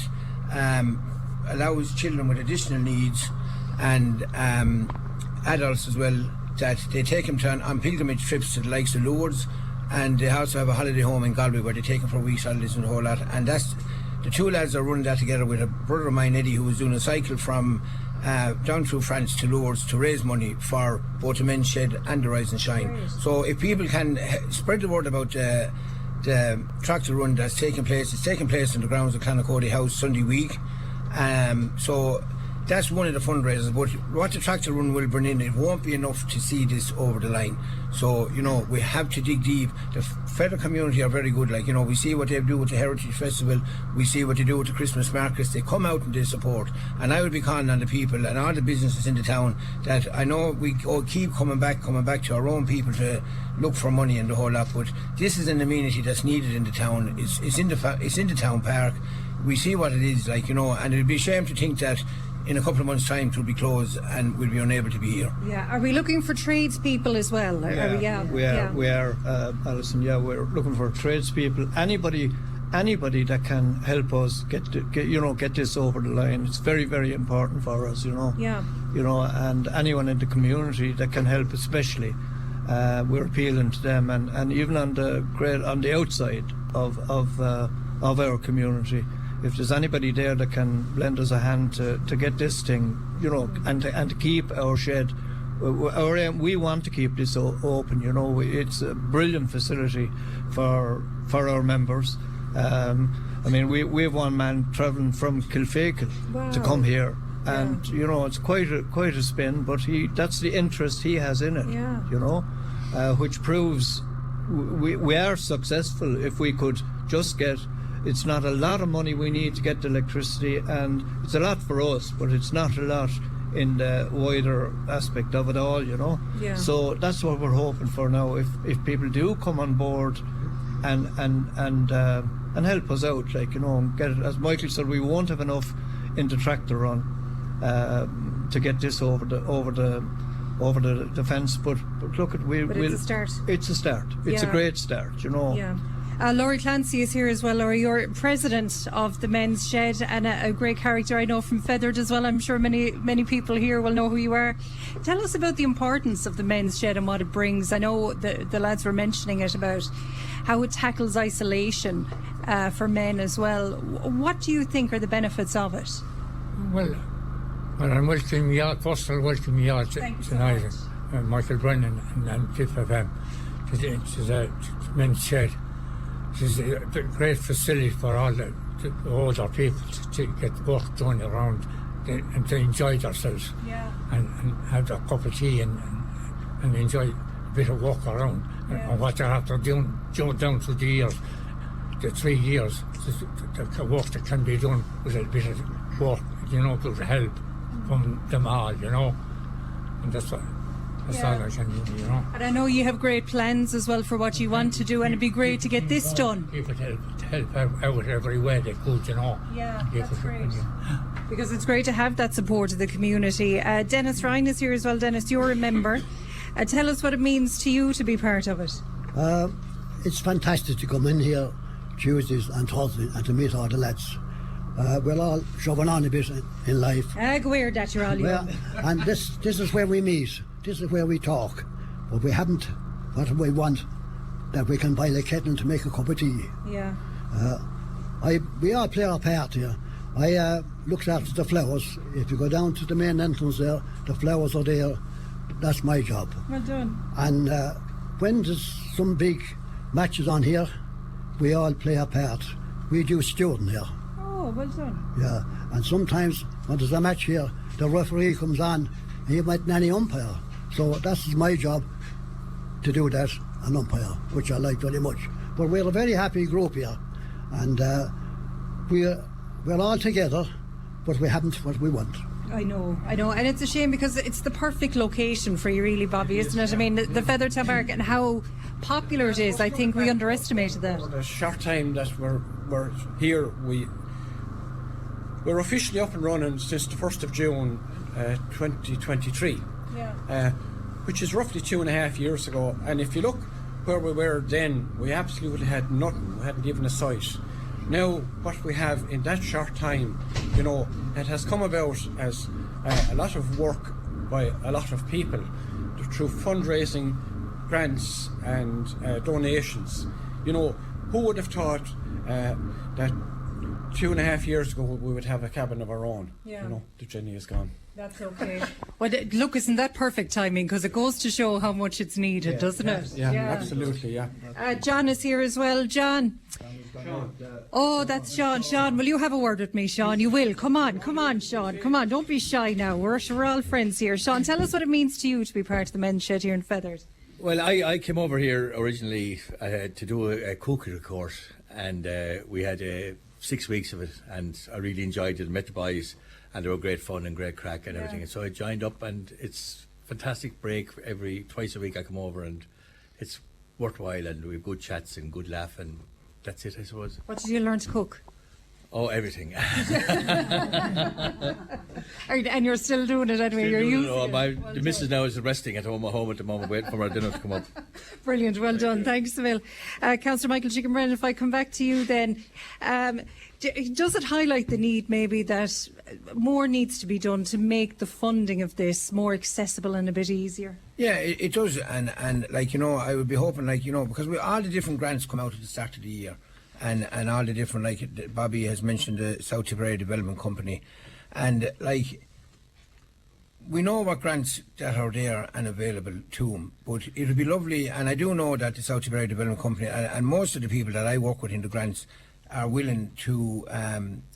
allows children with additional needs and adults as well, that they take them on pilgrimage trips to the likes of Lourdes, and they also have a holiday home in Galway where they take them for weeks, holidays and the whole lot. And that's the two lads are running that together with a brother of mine, Eddie, who was doing a cycle from down through France to Lourdes to raise money for both the Men's Shed and the Rise and Shine. Great. So if people can spread the word about the tractor run that's taking place, it's taking place in the grounds of Clonacody House Sunday week. So that's one of the fundraisers, but what the tractor run will bring in, it won't be enough to see this over the line. So, we have to dig deep. The Fethard community are very good, we see what they do with the Heritage Festival, we see what they do with the Christmas markets, they come out and they support. And I would be calling on the people and all the businesses in the town that I know we keep coming back to our own people to look for money and the whole lot, but this is an amenity that's needed in the town. It's in the town park. We see what it is, and it'd be a shame to think that in a couple of months' time it will be closed and we'll be unable to be here. Yeah. Are we looking for tradespeople as well? We are, Alison. Yeah, we're looking for tradespeople. Anybody that can help us get this over the line. It's very, very important for us. Yeah. And anyone in the community that can help, especially, we're appealing to them. And even on the outside of our community. If there's anybody there that can lend us a hand to get this thing, and to keep our shed our aim, we want to keep this open. You know, it's a brilliant facility for our members. I mean, we have one man travelling from Kilfeacle to come here, and you know, it's quite a spin. But that's the interest he has in it. You know, which proves we are successful if we could just get. It's not a lot of money we need to get the electricity, and it's a lot for us, but it's not a lot in the wider aspect of it all, you know. So that's what we're hoping for now. If people do come on board and help us out, like, you know, and get it, as Michael said, we won't have enough in the tractor run to get this over the fence. But look, it's a start. It's a start. It's a great start, you know. Laurie Clancy is here as well. Laurie, you're president of the Men's Shed, and a great character I know from Fethard as well. I'm sure many people here will know who you are. Tell us about the importance of the Men's Shed and what it brings. I know the lads were mentioning it about how it tackles isolation for men as well. What do you think are the benefits of it? Well, I'm welcoming you all. First I'll welcome you all tonight. Michael Brennan and Tipp FM. It's a Men's Shed. It's a great facility for all the older people to get work done around and to enjoy themselves and have their cup of tea and enjoy a bit of walk around and what they're after doing down through the years, the 3 years, the work that can be done with a bit of work, you know, with help from them all, you know, and that's all I can do, you know. And I know you have great plans as well for what you want to do, and it'd be great to get this done. People help out every way they could, you know. That's great. Because it's great to have that support of the community. Dennis Ryan is here as well. Dennis, you're a member. Tell us what it means to you to be part of it. It's fantastic to come in here Tuesdays and Thursdays and to meet all the lads. We're all shoving on a bit in life. Go where that you're all young. And this is where we meet. This is where we talk. But we haven't what we want, that we can buy a kettle to make a cup of tea. We all play our part here. I looked after the flowers. If you go down to the main entrance there, the flowers are there. That's my job. Well done. And when there's some big matches on here, we all play our part. We do stewarding here. Oh, well done. Yeah, and sometimes when there's a match here, the referee comes on and you might nanny umpire. So that's my job, to do that, an umpire, which I like very much. But we're a very happy group here, and we're all together, but we haven't what we want. I know, and it's a shame because it's the perfect location for you, really, Bobby, isn't it? I mean, the Fethard Town Park and how popular it is, I think we underestimated that. For the short time that we're here, we're officially up and running since the 1st of June 2023, which is roughly 2.5 years ago. And if you look where we were then, we absolutely had nothing. We hadn't even a site. Now, what we have in that short time, you know, it has come about as a lot of work by a lot of people through fundraising, grants and donations. You know, who would have thought that 2.5 years ago we would have a cabin of our own? You know, the Jenny is gone. That's okay. Well, look, isn't that perfect timing? Because it goes to show how much it's needed, doesn't it? Yeah, absolutely, John is here as well. John. Oh, that's Sean. Sean, will you have a word with me, Sean? You will. Come on, Sean. Come on, don't be shy now. We're all friends here. Sean, tell us what it means to you to be part of the Men's Shed here in Fethard. Well, I came over here originally to do a cookery course, and we had 6 weeks of it, and I really enjoyed it. Met the boys, and they were great fun and great crack and everything. And so I joined up, and it's fantastic break. Twice a week I come over, and it's worthwhile, and we have good chats and good laugh, and that's it, I suppose. What did you learn to cook? Oh, everything. And you're still doing it anyway. You're using it. The missus now is resting at home at the moment, waiting for our dinner to come up. Brilliant, well done. Thanks, Emil. Councillor Michael Chicken-Brennan, if I come back to you then, does it highlight the need maybe that more needs to be done to make the funding of this more accessible and a bit easier? Yeah, it does, and like, you know, I would be hoping, like, you know, because all the different grants come out at the start of the year, and all the different, like Bobby has mentioned, the South Tipperary Development Company, and like we know what grants that are there and available to them, but it would be lovely, and I do know that the South Tipperary Development Company and most of the people that I work with in the grants are willing to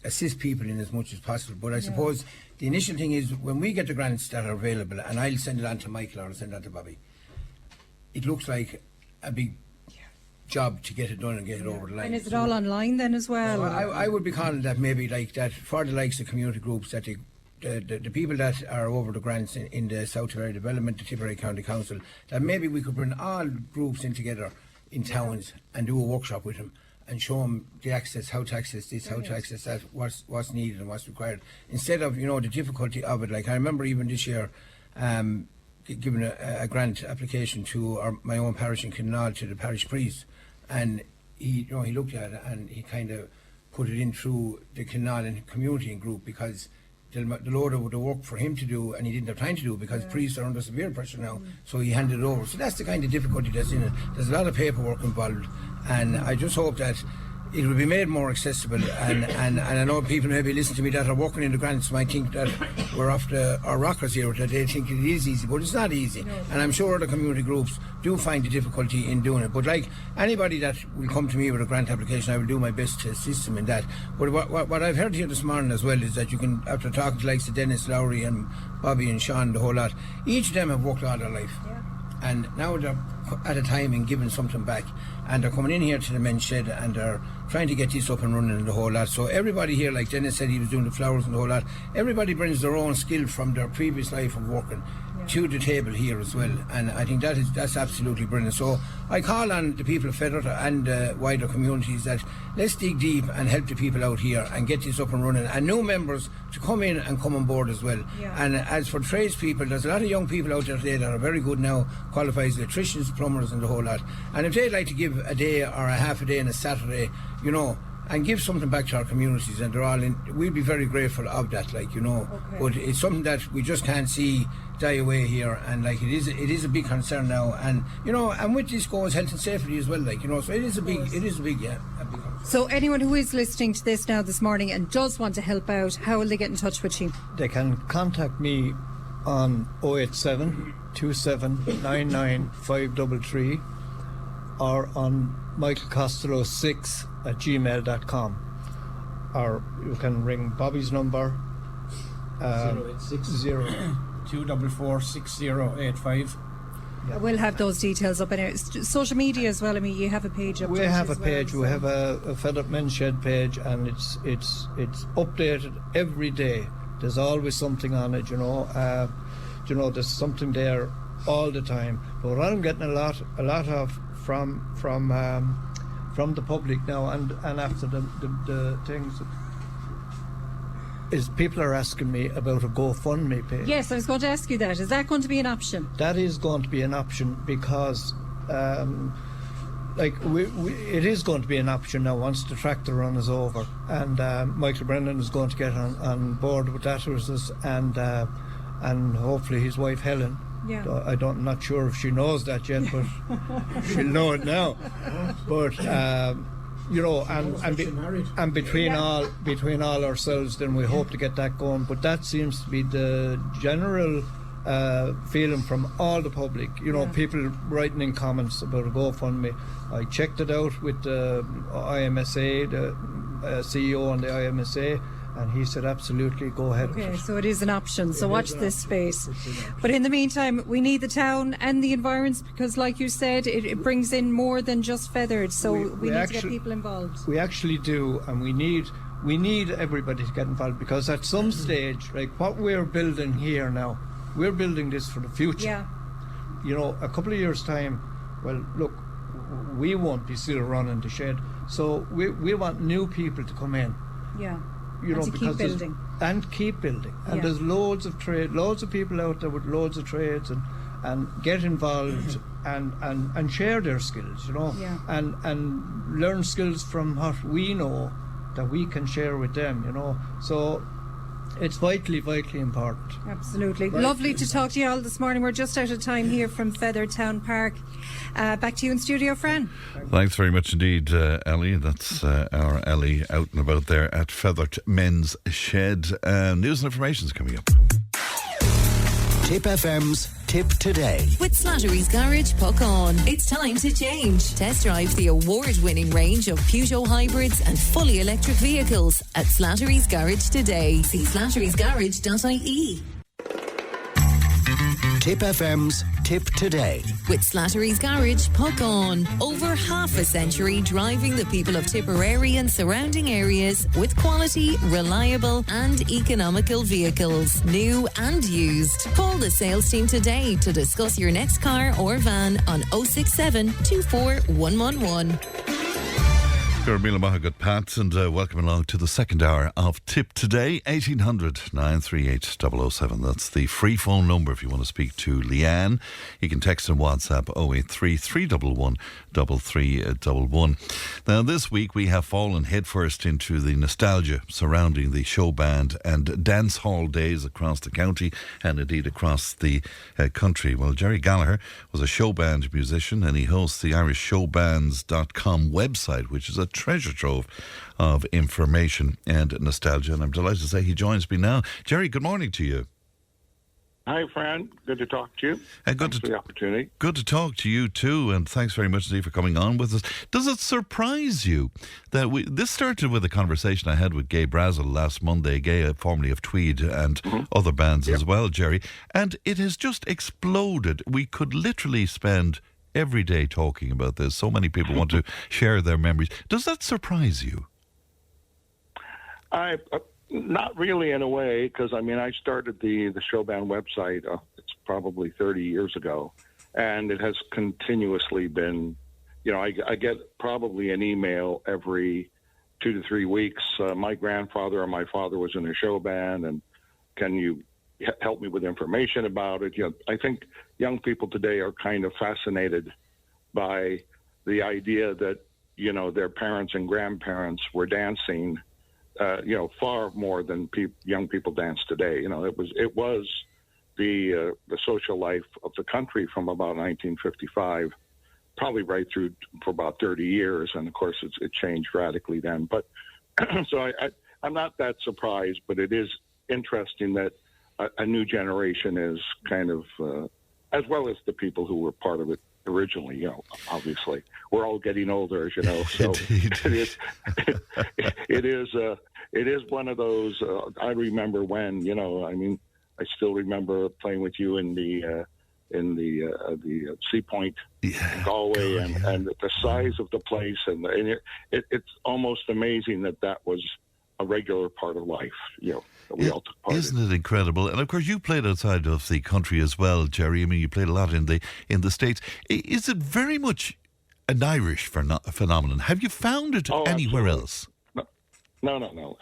assist people in as much as possible. But I suppose the initial thing is when we get the grants that are available, and I'll send it on to Michael or I'll send it on to Bobby, it looks like a big job to get it done and get it over the line. And is it all online then as well? I would be calling that maybe like that for the likes of community groups, that the people that are over the grants in the South Tipperary Development, the Tipperary County Council, that maybe we could bring all groups in together in towns and do a workshop with them and show them the access, how to access this, how to access that, what's needed and what's required, instead of, you know, the difficulty of it. Like I remember even this year giving a grant application to my own parish in Kinnall, to the parish priest, and he looked at it and he kind of put it in through the Kinnall community group, because the load of the work for him to do, and he didn't have time to do it because priests are under severe pressure now, so he handed it over. So that's the kind of difficulty that's in it. There's a lot of paperwork involved, and I just hope that it will be made more accessible, and I know people maybe listen to me that are working in the grants might think that we're off our rockers here, that they think it is easy, but it's not easy. And I'm sure the community groups do find the difficulty in doing it, but like anybody that will come to me with a grant application, I will do my best to assist them in that. But what I've heard here this morning as well is that you can, after talking to likes of Dennis, Lowry and Bobby and Sean, the whole lot, each of them have worked all their life, and now they're at a time in giving something back, and they're coming in here to the men's shed and they're trying to get this up and running and the whole lot. So everybody here, like Dennis said, he was doing the flowers and the whole lot, everybody brings their own skill from their previous life of working to the table here as well, and I think that's absolutely brilliant. So I call on the people of Fethard and wider communities that let's dig deep and help the people out here and get this up and running, and new members to come in and come on board as well. And as for tradespeople, there's a lot of young people out there today that are very good now, qualified as electricians, plumbers and the whole lot, and if they'd like to give a day or a half a day on a Saturday, you know, and give something back to our communities, and they're all in, we'd be very grateful of that, like, you know. But it's something that we just can't see die away here, and like it is a big concern now, and you know, and with this goes health and safety as well, like, you know, so it is a big concern. So anyone who is listening to this now this morning and does want to help out, how will they get in touch with you? They can contact me on 087 2799 533 or on michaelcostello6@gmail.com, or you can ring Bobby's number 080 244 6085. We'll have those details up anyway. Social media as well. I mean, you have a page up. We have a page. We have a Fethard Men's Shed page, and it's updated every day. There's always something on it, you know. There's something there all the time. But what I'm getting a lot of from the public now, and after the things, is people are asking me about a GoFundMe page. Yes, I was going to ask you that. Is that going to be an option? That is going to be an option, because it is going to be an option now once the tractor run is over, and Michael Brennan is going to get on board with that with us, and hopefully his wife Helen. I'm not sure if she knows that yet, but she'll know it now. But you know, and between all ourselves, then we hope to get that going. But that seems to be the general feeling from all the public. You know, people writing in comments about a GoFundMe. I checked it out with the IMSA, the CEO on the IMSA, and he said absolutely go ahead. Okay, so it is an option, so watch this space. But in the meantime, we need the town and the environs, because like you said, it brings in more than just Fethard, so we need to get people involved. We actually do, and we need everybody to get involved, because at some stage, like what we're building here now, we're building this for the future. You know, a couple of years time, well, look, we won't be still running the shed, so we want new people to come in. You know, keep building. And there's loads of people out there with loads of trades, and get involved and share their skills, you know, and learn skills from what we know that we can share with them, you know. So it's vitally important. Absolutely. Lovely to talk to you all this morning. We're just out of time here from Fethard Town Park. Back to you in studio, Fran. Thanks very much indeed, Ellie. That's our Ellie out and about there at Fethard Men's Shed. News and information is coming up. Tipp FM's Tipp Today. With Slattery's Garage, puck on. It's time to change. Test drive the award-winning range of Peugeot hybrids and fully electric vehicles at Slattery's Garage today. See slatterysgarage.ie. Tipp FM's Tipp Today. With Slattery's Garage, puck on. Over half a century driving the people of Tipperary and surrounding areas with quality, reliable and economical vehicles, new and used. Call the sales team today to discuss your next car or van on 067 24111. Muriel Cuddy, good Pat, and welcome along to the second hour of Tipp Today. 1800 938 007. That's the free phone number if you want to speak to Leanne. You can text and WhatsApp 083 311 3311. Now, this week we have fallen headfirst into the nostalgia surrounding the show band and dance hall days across the county and indeed across the country. Well, Gerry Gallagher was a show band musician and he hosts the irishshowbands.com website, which is a treasure trove of information and nostalgia, and I'm delighted to say he joins me now. Gerry, good morning to you. Hi, Fran. Good to talk to you. Thanks for the opportunity. Good to talk to you too, and thanks very much indeed for coming on with us. Does it surprise you that this started with a conversation I had with Gay Brazel last Monday, Gay, formerly of Tweed, and other bands as well, Gerry, and it has just exploded. We could literally spend every day talking about this. So many people want to share their memories. Does that surprise you? Not really, in a way, because I started the Showband website. It's probably 30 years ago, and it has continuously been. I get probably an email every 2 to 3 weeks. My grandfather or my father was in a show band, and can you help me with information about it? I think young people today are kind of fascinated by the idea that, their parents and grandparents were dancing, far more than young people dance today. It was the social life of the country from about 1955, probably right through for about 30 years. And of course it changed radically then. But so I'm not that surprised, but it is interesting that a new generation is kind of, as well as the people who were part of it originally, obviously. We're all getting older, as you know. So it is one of those, I remember when, I still remember playing with you in the Sea Point in Galway, and the size of the place, and it's almost amazing that was a regular part of life, that we all took part in. Isn't it incredible? And of course, you played outside of the country as well, Gerry. You played a lot in the States. Is it very much an Irish phenomenon? Have you found it anywhere else? No.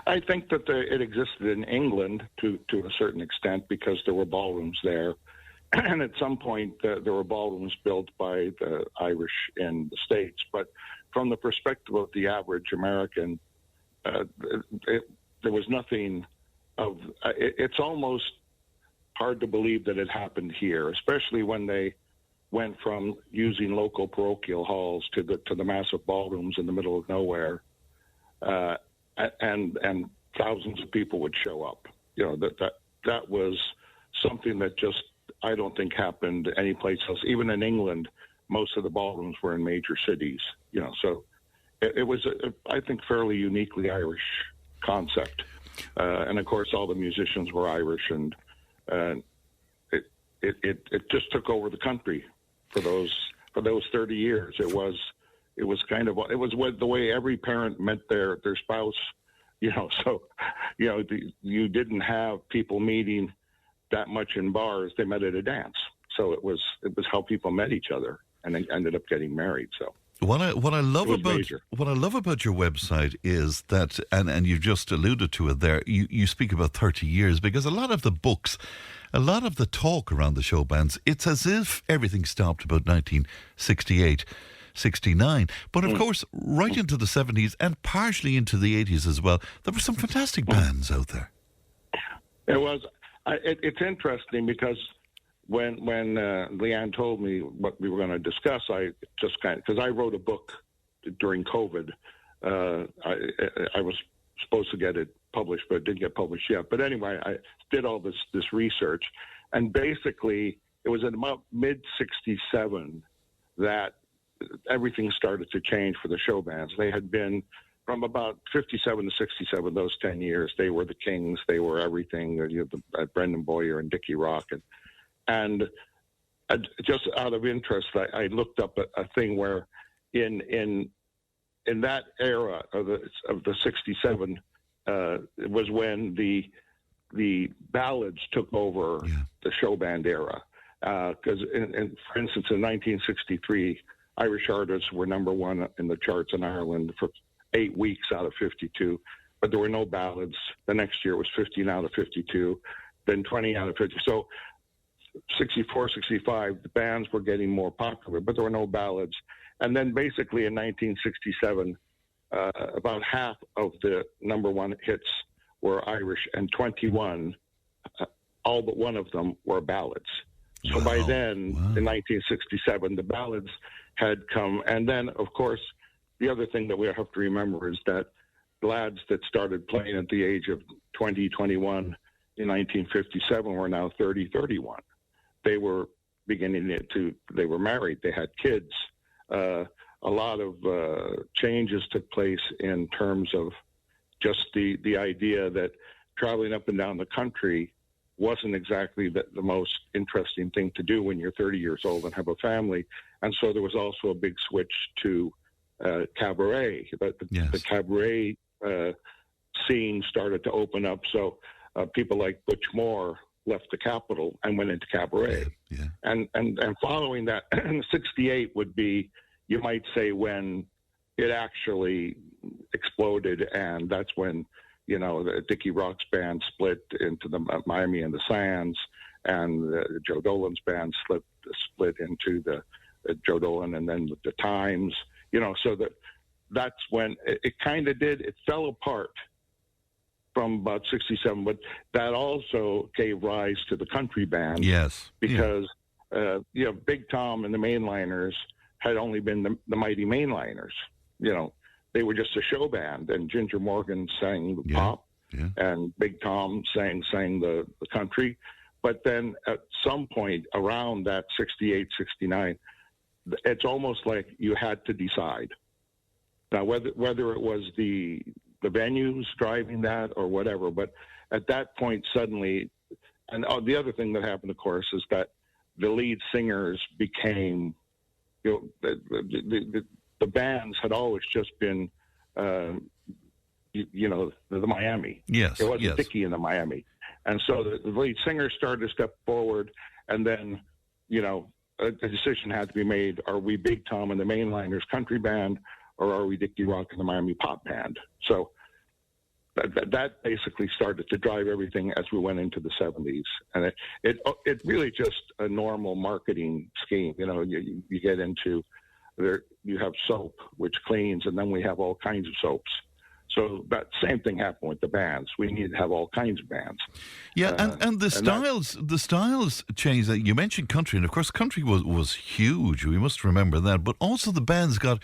I think that it existed in England to a certain extent because there were ballrooms there. And at some point, there were ballrooms built by the Irish in the States. But from the perspective of the average American, there was nothing of. It's almost hard to believe that it happened here, especially when they went from using local parochial halls to the massive ballrooms in the middle of nowhere, and thousands of people would show up. That was something that just I don't think happened anyplace else. Even in England, most of the ballrooms were in major cities. So. It was, I think, fairly uniquely Irish concept, and of course, all the musicians were Irish, and it just took over the country for those 30 years. It was the way every parent met their spouse, So, you didn't have people meeting that much in bars; they met at a dance. So it was how people met each other, and they ended up getting married. So. What I love about your website is that, and you've just alluded to it there, you speak about 30 years, because a lot of the books, a lot of the talk around the show bands, it's as if everything stopped about 1968, 69. But of course, right into the 70s and partially into the 80s as well, there were some fantastic bands out there. It was. It's interesting because when Leanne told me what we were going to discuss, I just because I wrote a book during COVID. I was supposed to get it published, but it didn't get published yet. But anyway, I did all this research, And basically, it was in about mid-'67 that everything started to change for the show bands. They had been, from about 57 to 67, those 10 years, they were the kings. They were everything. You know, Brendan Boyer and Dickie Rock. And just out of interest, I looked up a thing where in that era of the 67 was when the ballads took over the show band era. Because, for instance, in 1963, Irish artists were number one in the charts in Ireland for 8 weeks out of 52, but there were no ballads. The next year was 15 out of 52, then 20 out of 50. So 64, 65, the bands were getting more popular, but there were no ballads. And then basically in 1967, about half of the number one hits were Irish, and 21, all but one of them were ballads. So by then, in 1967, the ballads had come. And then, of course, the other thing that we have to remember is that lads that started playing at the age of 20, 21 in 1957 were now 30, 31. They were they were married, they had kids. A lot of changes took place in terms of just the idea that traveling up and down the country wasn't exactly the most interesting thing to do when you're 30 years old and have a family. And so there was also a big switch to cabaret. The cabaret scene started to open up. So people like Butch Moore left the capital and went into cabaret. And following that, 68 would be, you might say, when it actually exploded, and that's when, you know, the Dickie Rock's band split into the Miami and the Sands, and Joe Dolan's band split into the Joe Dolan and then the Times, you know, so that's when it kind of did. It fell apart from about 67, but that also gave rise to the country band. Yes. Because, you know, Big Tom and the Mainliners had only been the Mighty Mainliners. You know, they were just a show band, and Ginger Morgan sang the pop, and Big Tom sang the country. But then at some point around that 68, 69, it's almost like you had to decide. Now, whether it was the venues driving that or whatever, but at that point suddenly, and the other thing that happened, of course, is that the lead singers became, you know, the bands had always just been, you know, the Miami. Yes. It wasn't Dickie in the Miami. And so the lead singer started to step forward, and then, you know, a decision had to be made. Are we Big Tom and the Mainliners country band, or are we Dickie Rock and the Miami pop band? So that basically started to drive everything as we went into the 70s. And it really just a normal marketing scheme. You know, you get into there, you have soap, which cleans, and then we have all kinds of soaps. So that same thing happened with the bands. We need to have all kinds of bands. Yeah, and the styles changed. You mentioned country, and of course country was huge. We must remember that. But also the bands got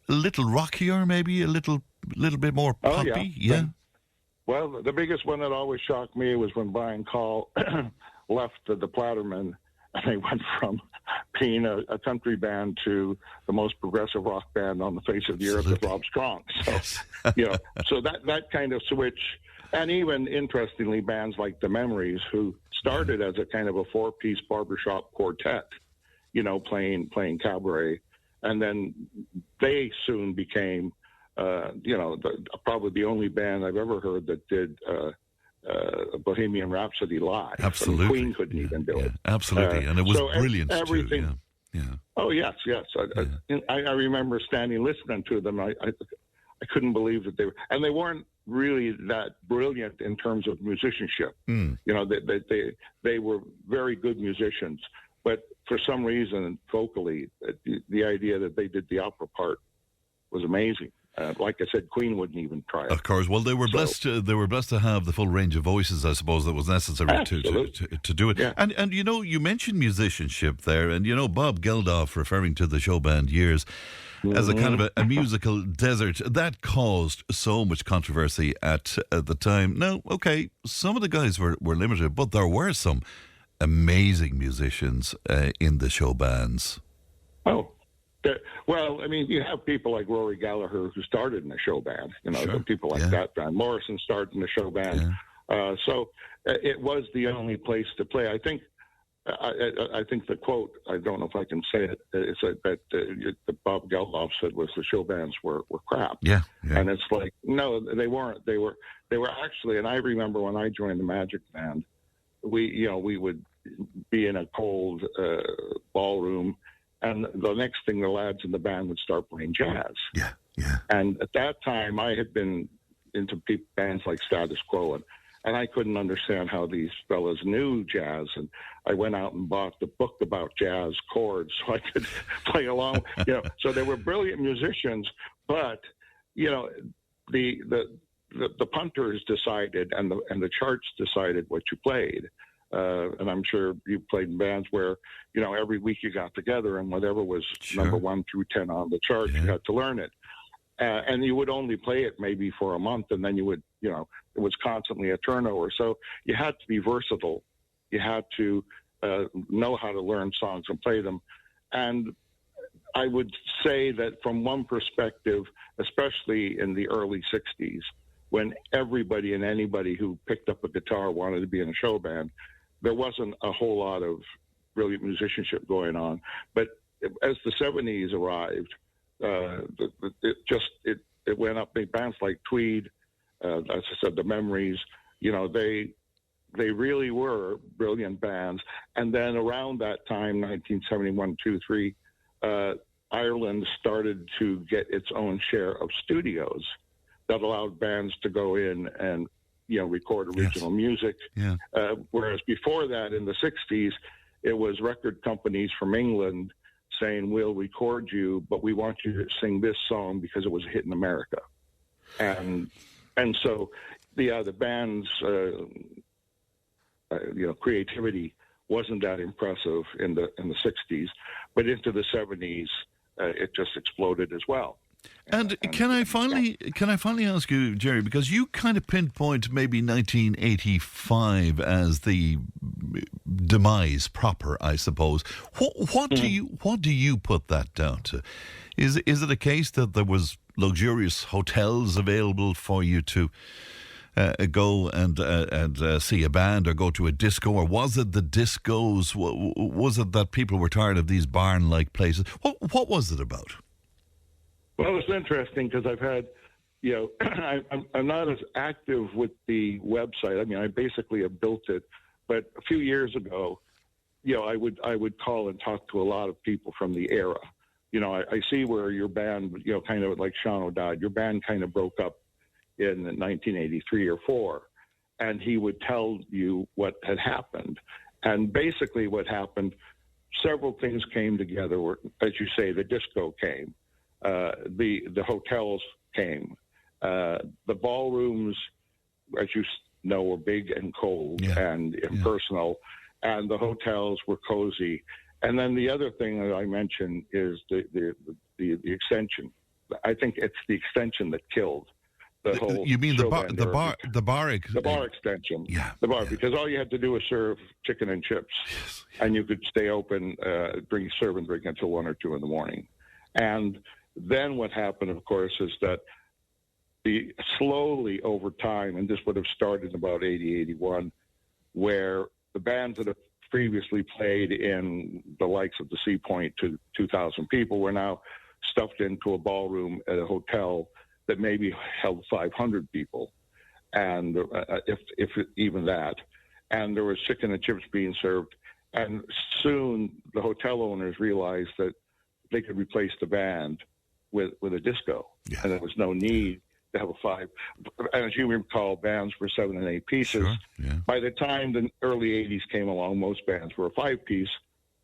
a little rockier, maybe a little bit more poppy. Oh, yeah. Well, the biggest one that always shocked me was when Brian Call left the Platterman, and they went from being a country band to the most progressive rock band on the face of the earth with Rob Strong. So, you know, so that kind of switch, and even interestingly, bands like the Memories, who started as a kind of a 4-piece barbershop quartet, you know, playing cabaret, and then they soon became, you know, probably the only band I've ever heard that did Bohemian Rhapsody live. Absolutely. I mean, Queen couldn't even do it. Absolutely, and it was brilliant everything, too. Yeah. Oh, yes. I remember standing listening to them. I couldn't believe that they weren't really that brilliant in terms of musicianship. You know, they were very good musicians, but for some reason, vocally, the idea that they did the opera part was amazing. Like I said, Queen wouldn't even try it. Of course. Well, they were blessed. They were blessed to have the full range of voices, I suppose, that was necessary to do it. Yeah. And you know, you mentioned musicianship there, and you know, Bob Geldof referring to the show band years as a kind of a musical desert that caused so much controversy at the time. Now, okay, some of the guys were limited, but there were some amazing musicians in the show bands. Oh, well, I mean, you have people like Gerry Gallagher who started in a show band. People like that. Van Morrison started in a show band. So it was the only place to play. I think the quote, I don't know if I can say it, is that Bob Geldof said was the show bands were crap. Yeah. And it's like, no, they weren't. They were actually, and I remember when I joined the Magic Band, we would be in a cold ballroom, and the next thing the lads in the band would start playing jazz. Yeah. And at that time, I had been into bands like Status Quo, and I couldn't understand how these fellas knew jazz. And I went out and bought the book about jazz chords so I could play along. So they were brilliant musicians, but the punters decided and the charts decided what you played. And I'm sure you played in bands where every week you got together and whatever was number 1 through 10 on the chart, you had to learn it. And you would only play it maybe for a month, and then you would, it was constantly a turnover. So you had to be versatile. You had to know how to learn songs and play them. And I would say that from one perspective, especially in the early 60s, when everybody and anybody who picked up a guitar wanted to be in a show band, there wasn't a whole lot of brilliant musicianship going on. But as the 70s arrived, it went up. Big bands like Tweed, as I said, the Memories, they really were brilliant bands. And then around that time, 1971, 2, 3, Ireland started to get its own share of studios that allowed bands to go in and record original music. Whereas before that, in the 60s, it was record companies from England saying, we'll record you, but we want you to sing this song because it was a hit in America. And so the band's creativity wasn't that impressive in the 60s, but into the 70s it just exploded as well. And can I finally ask you, Gerry, because you kind of pinpoint maybe 1985 as the demise proper, I suppose. What do you put that down to? Is it a case that there was luxurious hotels available for you to go and see a band or go to a disco, or was it the discos? Was it that people were tired of these barn-like places? What was it about? Well, it's interesting because I've had, I'm not as active with the website. I mean, I basically have built it, but a few years ago, I would call and talk to a lot of people from the era. I see where your band, kind of like Sean O'Dowd, your band kind of broke up in 1983 or 4, and he would tell you what had happened. And basically what happened, several things came together. Where, as you say, the disco came. The hotels came. The ballrooms, as you know, were big and cold and impersonal, and the hotels were cozy. And then the other thing that I mentioned is the extension. I think it's the extension that killed the whole. You mean the bar extension? Yeah, the bar, because all you had to do was serve chicken and chips, and you could stay open, serve and drink until 1 or 2 in the morning, and then what happened, of course, is that slowly over time, and this would have started in about 80, 81, where the bands that have previously played in the likes of the Sea Point to 2,000 people were now stuffed into a ballroom at a hotel that maybe held 500 people, and if even that. And there was chicken and chips being served. And soon the hotel owners realized that they could replace the band with a disco, and there was no need to have a 5. And as you recall, bands were 7 and 8 pieces. By the time the early 80s came along, most bands were a 5-piece,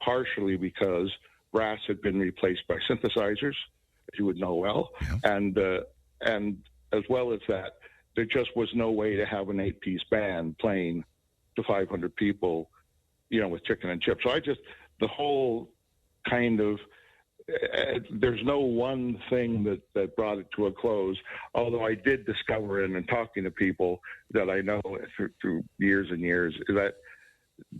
partially because brass had been replaced by synthesizers, as you would know well, and as well as that, there just was no way to have an 8-piece band playing to 500 people, with chicken and chips. So the whole kind of, there's no one thing that brought it to a close, although I did discover in talking to people that I know through years and years that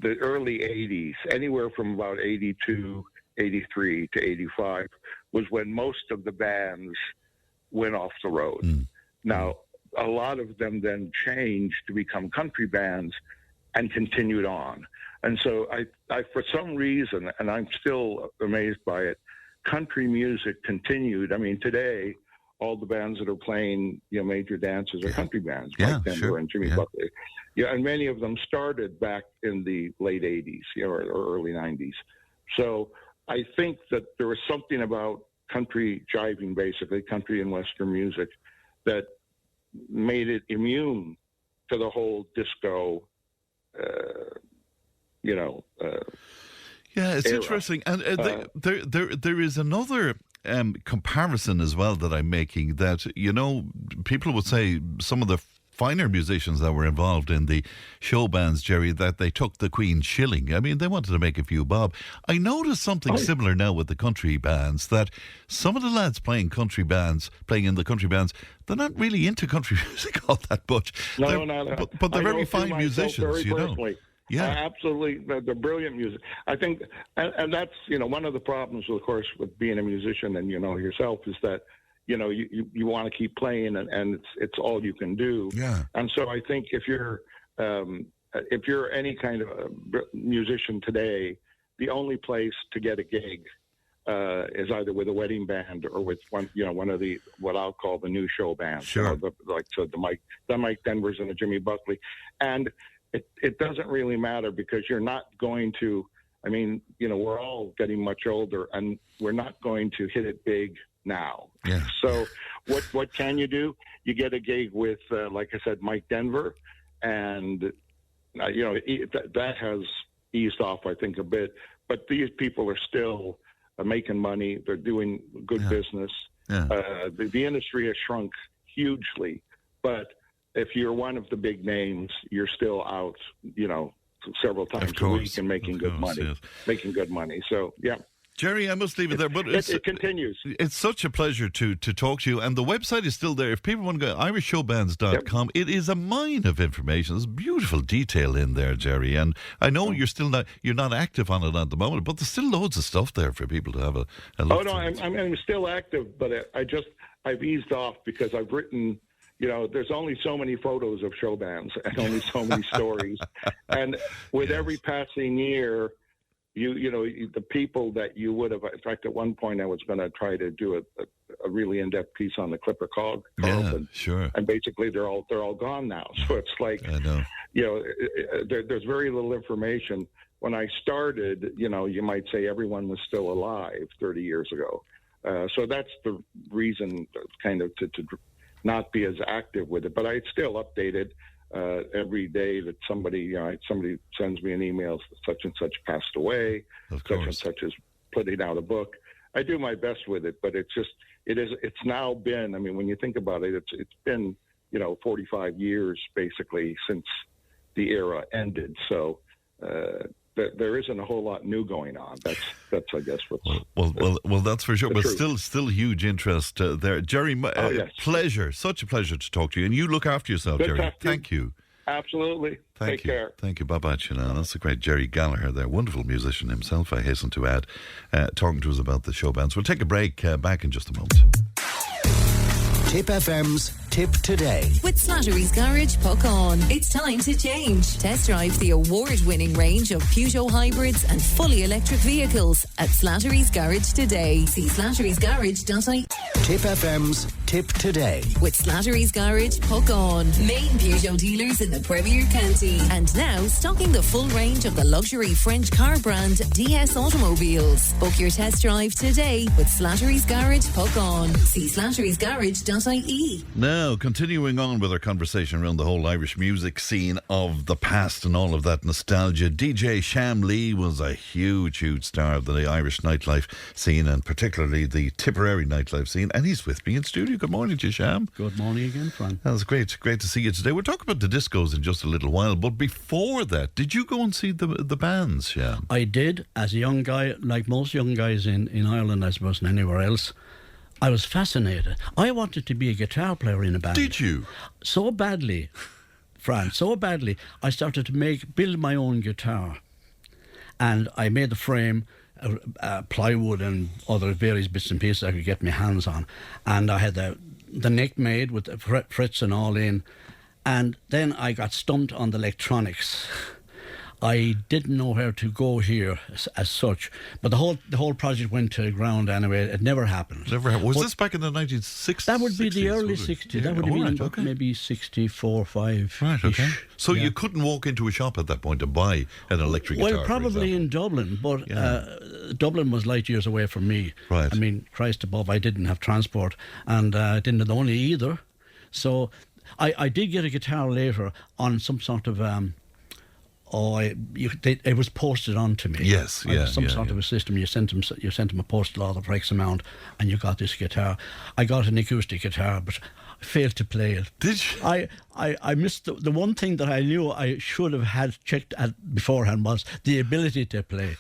the early 80s, anywhere from about 82, 83 to 85, was when most of the bands went off the road. Now, a lot of them then changed to become country bands and continued on. And so I for some reason, and I'm still amazed by it, country music continued. I mean, today, all the bands that are playing, major dances are country bands, Mike Denver and Jimmy Buckley. Yeah, and many of them started back in the late 80s, or early 90s. So I think that there was something about country jiving, basically, country and Western music, that made it immune to the whole disco, yeah, it's era. Interesting. And there is another comparison as well that I'm making, that, people would say some of the finer musicians that were involved in the show bands, Gerry, that they took the Queen's shilling. I mean, they wanted to make a few bob. I noticed something similar now with the country bands, that some of the lads playing in the country bands, they're not really into country music all that much. No. But they're very fine musicians, Personally. Yeah, absolutely. They're brilliant music. I think, and that's, one of the problems, of course, with being a musician and, yourself, is that, you want to keep playing and it's all you can do. Yeah. And so I think if you're any kind of musician today, the only place to get a gig is either with a wedding band or with one of the, what I'll call the new show bands. Sure. The Mike Denvers and the Jimmy Buckley. And it doesn't really matter, because you're not going to, we're all getting much older, and we're not going to hit it big now. Yeah. So what can you do? You get a gig with, like I said, Mike Denver, and, that has eased off, I think, a bit. But these people are still making money. They're doing good business. Yeah. The industry has shrunk hugely, but if you're one of the big names, you're still out, several times a week and making good money. Yes. Making good money. So, yeah. Gerry, I must leave it there, but it continues. It's such a pleasure to talk to you, and the website is still there. If people want to go, irishshowbands.com, It is a mine of information. There's beautiful detail in there, Gerry, and I know you're not active on it at the moment, but there's still loads of stuff there for people to have a look. Oh no, I'm still active, but I've eased off because I've written. There's only so many photos of show bands and only so many stories, and with every passing year. The people that you would have. In fact, at one point, I was going to try to do a really in-depth piece on the Clipper Cog. Yeah, sure. And basically, they're all gone now. So it's like, I know. There's very little information. When I started, you might say everyone was still alive 30 years ago. So that's the reason, kind of, to not be as active with it. But I still update it. Every day that somebody sends me an email, such and such passed away, such and such is putting out a book. I do my best with it, but it's now been, when you think about it, it's been, 45 years basically since the era ended. So, there isn't a whole lot new going on. That's I guess what's well, that's for sure. But truth. still huge interest there, Gerry. Yes. Pleasure, such a pleasure to talk to you, and you look after yourself, Good Gerry. Thank you. Absolutely. Take care. Thank you. Bye-bye, Shannon. That's the great Gerry Gallagher there. Wonderful musician himself, I hasten to add, talking to us about the show bands. We'll take a break, back in just a moment. Tipp FM's Tipp Today. With Slattery's Garage, puck on. It's time to change. Test drive the award-winning range of Peugeot hybrids and fully electric vehicles at Slattery's Garage today. See slatterysgarage.ie. Tipp FM's Tipp Today. With Slattery's Garage, puck on. Main Peugeot dealers in the Premier County. And now stocking the full range of the luxury French car brand DS Automobiles. Book your test drive today with Slattery's Garage, puck on. See slatterysgarage.ie. Now, continuing on with our conversation around the whole Irish music scene of the past and all of that nostalgia, DJ Sham Lee was a huge star of the Irish nightlife scene, and particularly the Tipperary nightlife scene, and he's with me in studio. Good morning to you, Sham. Good morning again, Fran. That's great to see you today. We'll talk about the discos in just a little while, but before that, did you go and see the bands, Sham? I did, as a young guy, like most young guys in Ireland, I suppose, and anywhere else. I was fascinated. I wanted to be a guitar player in a band. Did you? So badly. Fran, so badly, I started to build my own guitar. And I made the frame, plywood and other various bits and pieces I could get my hands on. And I had the neck made with the frets and all in. And then I got stumped on the electronics. I didn't know where to go here as such, but the whole project went to the ground anyway. It never happened. Was this back in the 1960s? That would be the early 60s. Yeah, that would have been maybe 64, 5. Right, okay. So you couldn't walk into a shop at that point to buy an electric guitar? Well, probably in Dublin, but Dublin was light years away from me. Right. I mean, Christ above, I didn't have transport, and I didn't know any either. So I did get a guitar later on some sort of... it was posted on to me. Yes, some sort of a system. You sent them a postal order for X amount, and you got this guitar. I got an acoustic guitar, but I failed to play it. Did you? I missed the one thing that I knew I should have had checked at beforehand was the ability to play.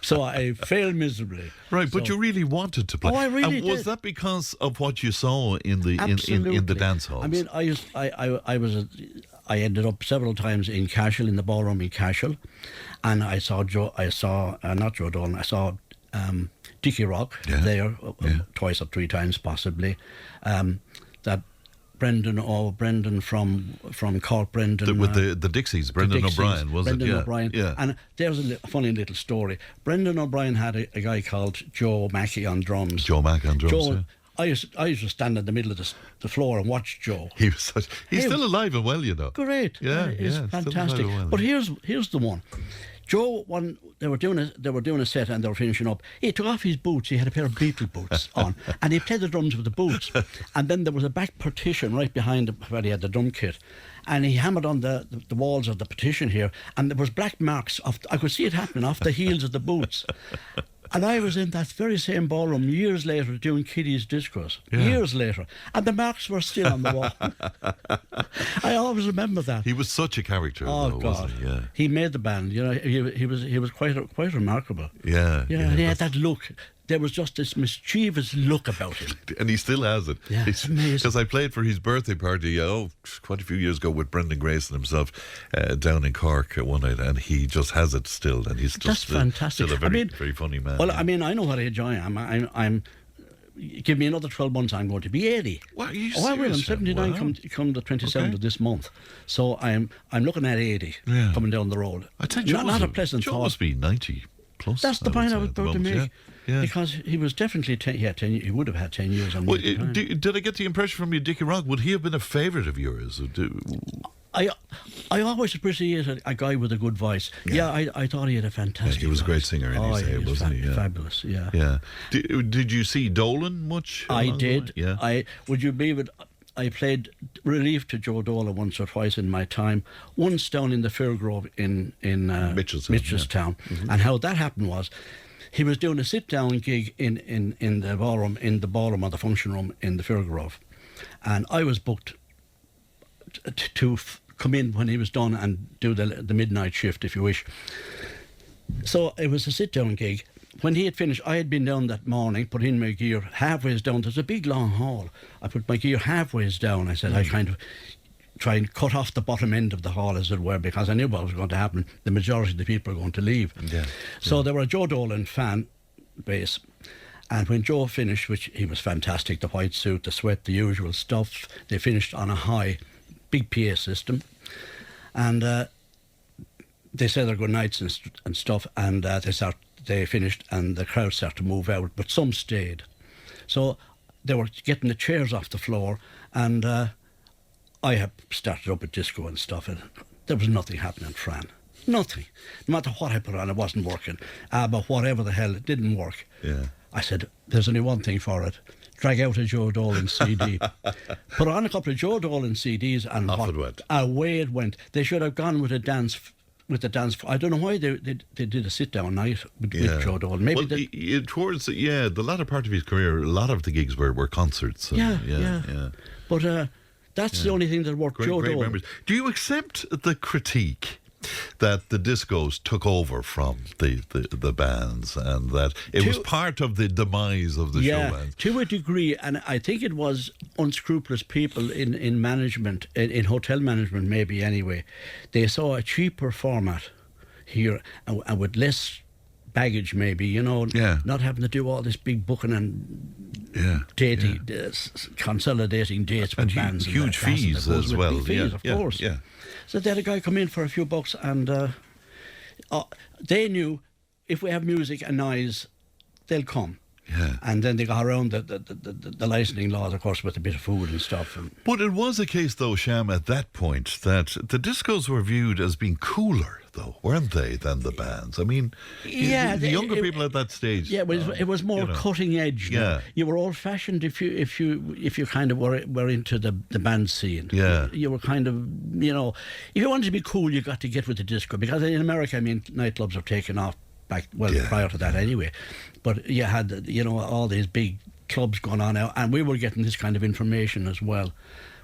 So I failed miserably. Right, but you really wanted to play. Oh, I really did. Was that because of what you saw in the in the dance halls? I mean, I ended up several times in Cashel, in the ballroom in Cashel, and I saw not Joe Dolan, I saw Dickie Rock there twice or three times possibly. That Brendan from Cork, Brendan with the Dixies, Brendan O'Brien, was Brendan it? Yeah, O'Brien. yeah. And there's a funny little story. Brendan O'Brien had a guy called Joe Mackey on drums. Joe Mackey on drums. Joe, I used to stand in the middle of the floor and watch Joe. He's still alive and well, you know. Great. He's fantastic. Well, but here's the one. Joe, they were doing a set and they were finishing up. He took off his boots. He had a pair of Beatle boots on, and he played the drums with the boots. And then there was a back partition right behind where he had the drum kit, and he hammered on the walls of the partition here, and there was black marks I could see it happening off the heels of the boots. And I was in that very same ballroom years later doing Kiddies Discos. Yeah. Years later. And the marks were still on the wall. I always remember that. He was such a character, oh, though, God. wasn't he? Yeah. He made the band. You know, he was quite remarkable. Yeah. And he had that look. There was just this mischievous look about him. And he still has it. Yeah, it's amazing. Because I played for his birthday party, quite a few years ago with Brendan Grayson himself down in Cork one night, and he just has it still, and he's just that's fantastic. Still a very funny man. Well, I mean, I know what age I am. I'm give me another 12 months, I'm going to be 80. What, are you I will. I'm 79 wow. come the 27th of this month. So I'm looking at 80 coming down the road. I think not a pleasant Joe thought. Must be 90 plus. That's the point I was about to make. Yeah. Because he was definitely 10. He would have had 10 years on me. Did I get the impression from you, Dickie Rock? Would he have been a favourite of yours? I always appreciated a guy with a good voice. Yeah, I thought he had a fantastic. He was voice. a great singer in his day, wasn't he? Yeah. Fabulous. Yeah. Yeah. Did you see Dolan much? I did. Yeah. Would you believe it? I played relief to Joe Dolan once or twice in my time. Once down in the Fairgrove in Mitchelstown. Mm-hmm. And how that happened was, he was doing a sit-down gig in the ballroom or the function room in the Fairgrove, and I was booked to come in when he was done and do the midnight shift, if you wish. So it was a sit-down gig. When he had finished, I had been down that morning, put in my gear halfways down. There's a big long hall. I put my gear halfways down. I said, I kind of try and cut off the bottom end of the hall, as it were, because I knew what was going to happen. The majority of the people were going to leave. So there were a Joe Dolan fan base, and when Joe finished, which he was fantastic, the white suit, the sweat, the usual stuff, they finished on a high, big PA system, and they said their good nights and stuff, and they finished, and the crowd started to move out, but some stayed. So they were getting the chairs off the floor, and I had started up at disco and stuff, and there was nothing happening, Fran. Nothing. No matter what I put on, it wasn't working. But whatever the hell, it didn't work. Yeah. I said, there's only one thing for it. Drag out a Joe Dolan CD. Put on a couple of Joe Dolan CDs, and off it went. Away it went. They should have gone with a dance. I don't know why they did a sit-down night with Joe Dolan. Maybe towards the latter part of his career, a lot of the gigs were concerts. Yeah. But that's the only thing that worked. Joe Dolan. Memories. Do you accept the critique that the discos took over from the bands, and that it was part of the demise of the show bands. To a degree, and I think it was unscrupulous people in management, in hotel management maybe anyway. They saw a cheaper format here and with less baggage maybe, not having to do all this big booking and dating, consolidating dates with bands. Huge fees as well. Big fees, of course. Yeah. So they had a guy come in for a few bucks, and they knew if we have music and noise, they'll come. Yeah. And then they got around the licensing laws, of course, with a bit of food and stuff. But it was a case, though, Sham, at that point, that the discos were viewed as being cooler, though, weren't they, than the bands? I mean, the younger people at that stage. Yeah, it was more cutting edge. Yeah. You were old-fashioned if you kind of were into the band scene. Yeah. You were kind of, if you wanted to be cool, you got to get with the disco. Because in America, nightclubs are taken off prior to that anyway. But you had, all these big clubs going on now, and we were getting this kind of information as well.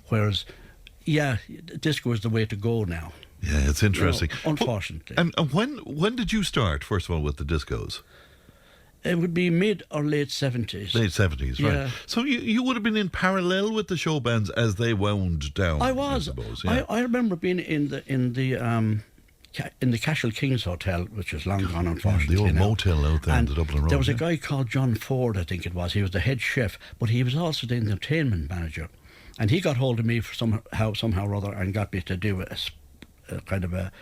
Whereas, disco is the way to go now. Yeah, it's interesting. Unfortunately. And when did you start, first of all, with the discos? It would be mid or late 70s. Late 70s, right. Yeah. So you would have been in parallel with the show bands as they wound down. I was. I suppose, yeah. I remember being in the Cashel King's Hotel, which is long gone, unfortunately. The old now. motel out there in the Dublin Road. There was a guy called John Ford, I think it was. He was the head chef, but he was also the entertainment manager. And he got hold of me somehow or other, and got me to do a kind of a...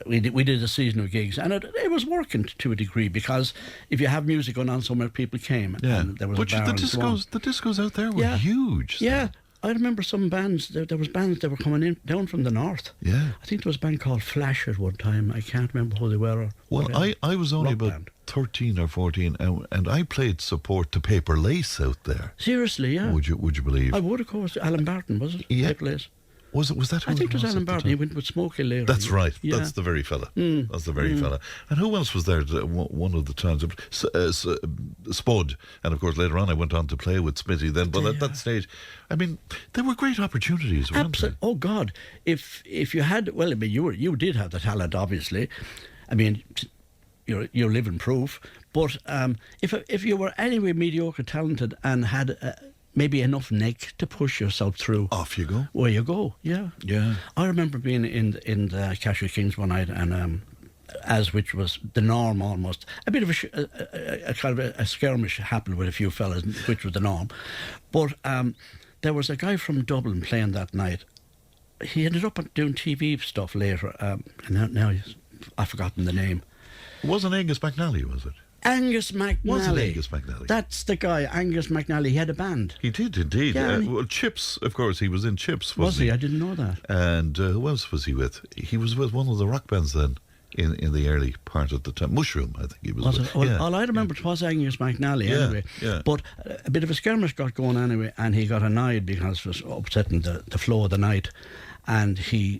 We did a season of gigs, and it was working to a degree, because if you have music going on somewhere, people came. Yeah, and there was but a bar the discos out there were huge. Yeah. I remember some bands, there was bands that were coming down from the north. Yeah. I think there was a band called Flash at one time. I can't remember who they were. Well, I was only about 13 or 14, and I played support to Paper Lace out there. Seriously, yeah. Would you believe? I would, of course. Alan Barton, was it? Yeah. Paper Lace. Was that who I think it was Alan Barton. He time? went with Smokey later. That's right. Yeah. That's the very fella. That's the very fella. And who else was there one of the times? Spud. And of course, later on, I went on to play with Smitty then. But at that stage, I mean, there were great opportunities, weren't there? Oh, God. If you had... Well, I mean, you did have the talent, obviously. I mean, you're living proof. But if you were anyway mediocre talented and had... maybe enough neck to push yourself through. Off you go. Where you go, yeah. Yeah. I remember being in the Cashel Kings one night, and which was the norm almost. A bit of a kind of a skirmish happened with a few fellas, which was the norm. But there was a guy from Dublin playing that night. He ended up doing TV stuff later, and now I've forgotten the name. It wasn't Angus McNally, was it? Angus McNally. Was it Angus McNally? That's the guy, Angus McNally. He had a band. He did, indeed. Yeah, well, Chips, of course, he was in Chips, was he? I didn't know that. And who else was he with? He was with one of the rock bands then, in the early part of the time. Mushroom, I think he was with. Well, all I remember was Angus McNally anyway. Yeah. But a bit of a skirmish got going anyway, and he got annoyed because it was upsetting the flow of the night. And he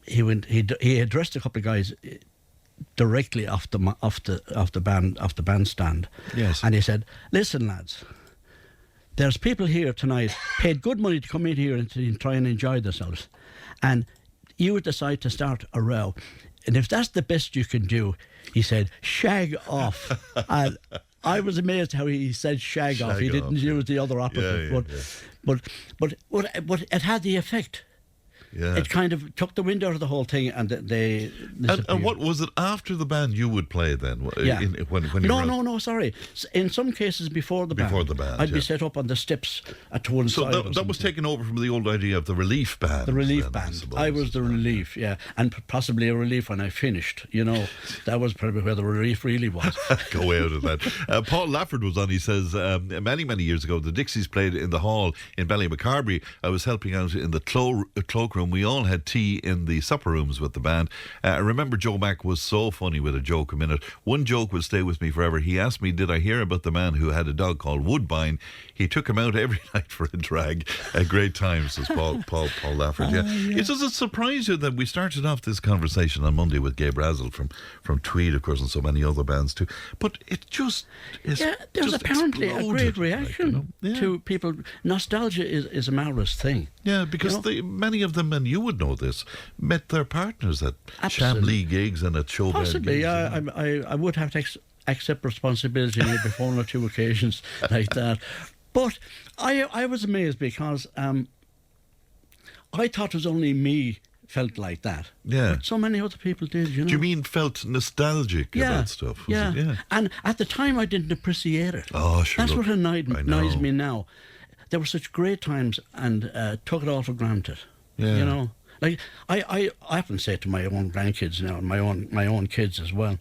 addressed a couple of guys directly off the bandstand. Yes. And he said, "Listen, lads, there's people here tonight paid good money to come in here and to try and enjoy themselves, and you decide to start a row. And if that's the best you can do," he said, "shag off." And I was amazed how he said shag off. He didn't use the other opposite. But it had the effect. Yeah. It kind of took the wind out of the whole thing, and they... And what was it after the band you would play then? Yeah. No, sorry. In some cases before the band. Before the band, I'd be set up on the steps at one side. So that was taken over from the old idea of the relief band. The relief band. I was the relief, yeah. And possibly a relief when I finished, That was probably where the relief really was. Go out of that. Paul Lafford was on. He says, many, many years ago, the Dixies played in the hall in Ballymacarbery. I was helping out in the cloakroom. We all had tea in the supper rooms with the band. I remember Joe Mack was so funny with a joke a minute. One joke will stay with me forever. He asked me, did I hear about the man who had a dog called Woodbine? He took him out every night for a drag. A great time, says Paul Lafford. Yeah. Does it surprise you that we started off this conversation on Monday with Gabe Razzle from Tweed, of course, and so many other bands too. But it just is. Yeah, there's apparently a great reaction to people. Nostalgia is a marvellous thing. Yeah, because many of them and you would know this, met their partners at Sham Lee gigs and at showbands. Possibly, gigs, I would have to accept responsibility maybe for one or two occasions like that. But I was amazed because I thought it was only me felt like that. Yeah. But so many other people did, you know. Do you mean felt nostalgic about stuff? Was it? Yeah. And at the time I didn't appreciate it. Oh, sure. That's what annoys me now. There were such great times and took it all for granted. Yeah. You know. Like I often say to my own grandkids now and my own kids as well,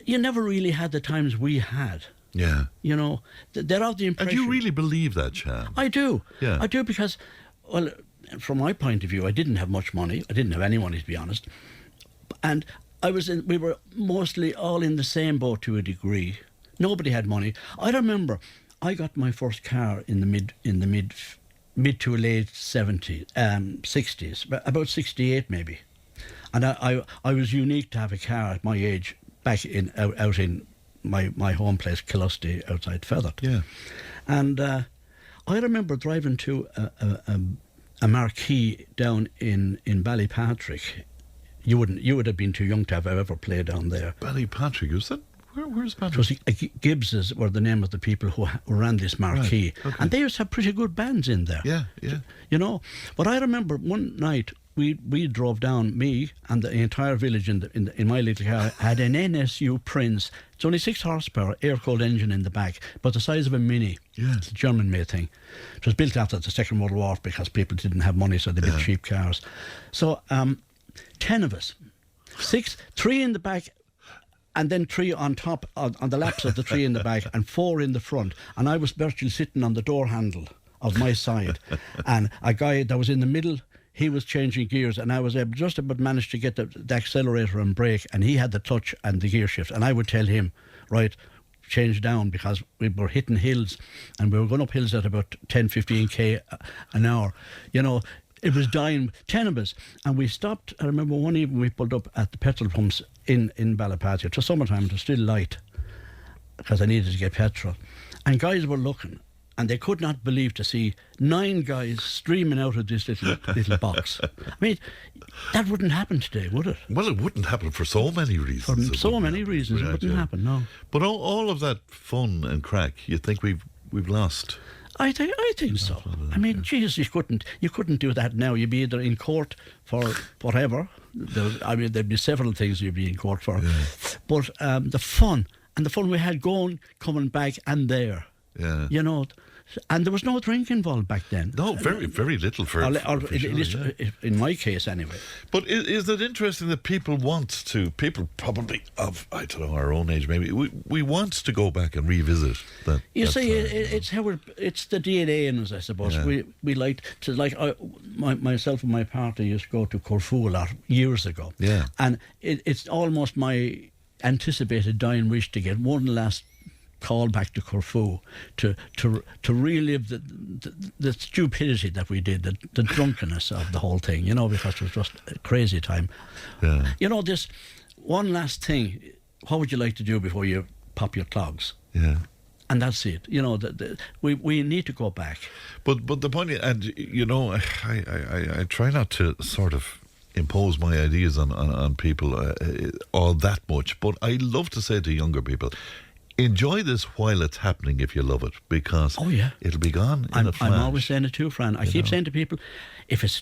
you never really had the times we had. Yeah. You know, they're of the impression. And you really believe that, Sham? I do. Yeah. I do because, well, from my point of view, I didn't have much money. I didn't have any money, to be honest. And we were mostly all in the same boat to a degree. Nobody had money. I remember I got my first car in the mid to late 60s, about 68 maybe. And I was unique to have a car at my age back out in my home place, Killusty, outside Fethard. Yeah. And I remember driving to a marquee down in Ballypatrick. You would have been too young to have ever played down there. Ballypatrick, was that? Where's Ballypatrick? It was Gibbses were the name of the people who ran this marquee. Right, okay. And they used to have pretty good bands in there. Yeah. You know, but I remember one night we drove down, me and the entire village in my little car had an NSU Prince. It's only 6 horsepower, air-cooled engine in the back, but the size of a Mini. Yeah. It's a German-made thing. It was built after the Second World War because people didn't have money, so they built cheap cars. So 10 of us, 3 in the back, and then 3 on top, on the laps of the 3 in the back, and 4 in the front. And I was virtually sitting on the door handle of my side. And a guy that was in the middle, he was changing gears, and I was able just about managed to get the accelerator and brake, and he had the clutch and the gear shift. And I would tell him, right, change down, because we were hitting hills, and we were going up hills at about 10-15 an hour. You know, it was dying, 10 of us. And we stopped, I remember one evening we pulled up at the petrol pumps in Ballypatrick. It was summertime, it was still light, because I needed to get petrol. And guys were looking, and they could not believe to see 9 guys streaming out of this little box. I mean, that wouldn't happen today, would it? Well, it wouldn't happen for so many reasons. For so many reasons, it wouldn't happen, no. But all of that fun and crack, you think we've lost? I think so. I mean, Jesus, you couldn't do that now. You'd be either in court for whatever. There'd be several things you'd be in court for. Yeah. But the fun we had coming back and there. Yeah. You know, and there was no drink involved back then. No, very, very little for sure, in my case anyway. But is it interesting that people probably of, I don't know, our own age maybe, we want to go back and revisit that. You see, it's the DNA in us, I suppose. Yeah. We like to, myself and my partner used to go to Corfu a lot years ago. Yeah. And it's almost my anticipated dying wish to get one last call back to Corfu to relive the stupidity that we did, the drunkenness of the whole thing, you know, because it was just a crazy time. Yeah. You know, this one last thing, what would you like to do before you pop your clogs? Yeah. And that's it. You know, we need to go back. But the point, and you know, I try not to sort of impose my ideas on people all that much, but I love to say to younger people, enjoy this while it's happening if you love it, because it'll be gone in a flash. I'm always saying it too, Fran. I keep saying to people, if it's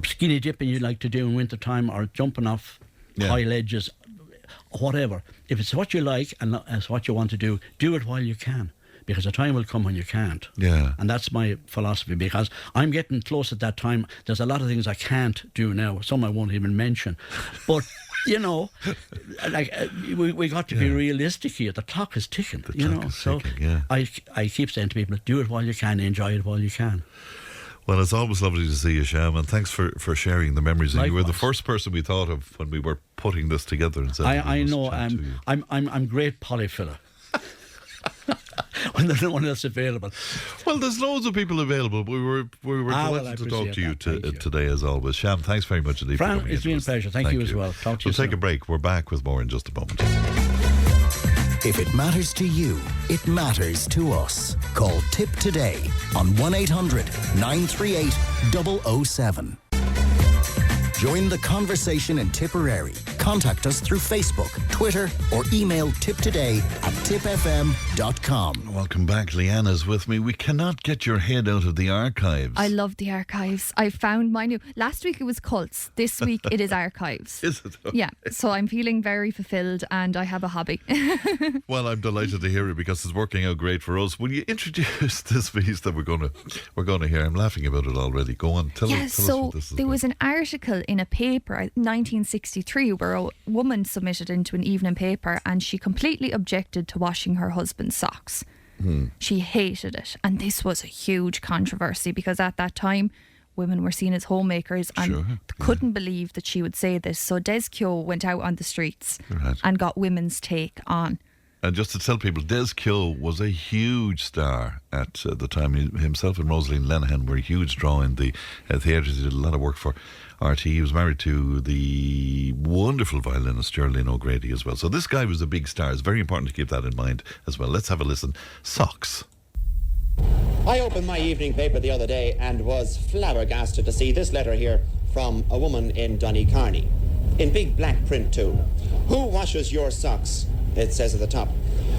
skinny dipping you like to do in winter time, or jumping off high ledges, whatever, if it's what you like and it's what you want to do it while you can, because a time will come when you can't. Yeah. And that's my philosophy, because I'm getting close at that time. There's a lot of things I can't do now, some I won't even mention, but you know, like we got to be realistic here. The clock is ticking. I keep saying to people, do it while you can, enjoy it while you can. Well, it's always lovely to see you, Sham, and thanks for sharing the memories. And you were the first person we thought of when we were putting this together. And I know. I'm great polyfiller. When there's no one else available. Well, there's loads of people available. We were delighted to talk to you today, as always. Sham, thanks very much indeed. Fran, it's been a pleasure. Thank you as well. Talk to you soon. We'll take a break. We're back with more in just a moment. If it matters to you, it matters to us. Call Tipp today on 1-800-938-007. Join the conversation in Tipperary. Contact us through Facebook, Twitter, or email tiptoday@tippfm.com. Welcome back. Leanna's with me. We cannot get your head out of the archives. I love the archives. I found my new... Last week it was cults. This week it is archives. Is it? Okay. Yeah. So I'm feeling very fulfilled and I have a hobby. Well, I'm delighted to hear it because it's working out great for us. Will you introduce this piece that we're going to hear? I'm laughing about it already. Go on. Tell us what this is there about. was an article in a paper, 1963, where a woman submitted into an evening paper and she completely objected to washing her husband's socks. She hated it, and this was a huge controversy because at that time women were seen as homemakers and couldn't believe that she would say this. So Des Keogh went out on the streets and got women's take on. And just to tell people, Des Keogh was a huge star at the time. Himself and Rosaline Lenihan were a huge draw in the theatres. He did a lot of work for RT. He was married to the wonderful violinist Geraldine O'Grady as well. So this guy was a big star. It's very important to keep that in mind as well. Let's have a listen. Socks. I opened my evening paper the other day and was flabbergasted to see this letter here from a woman in Donecarney. In big black print too. Who washes your socks? It says at the top.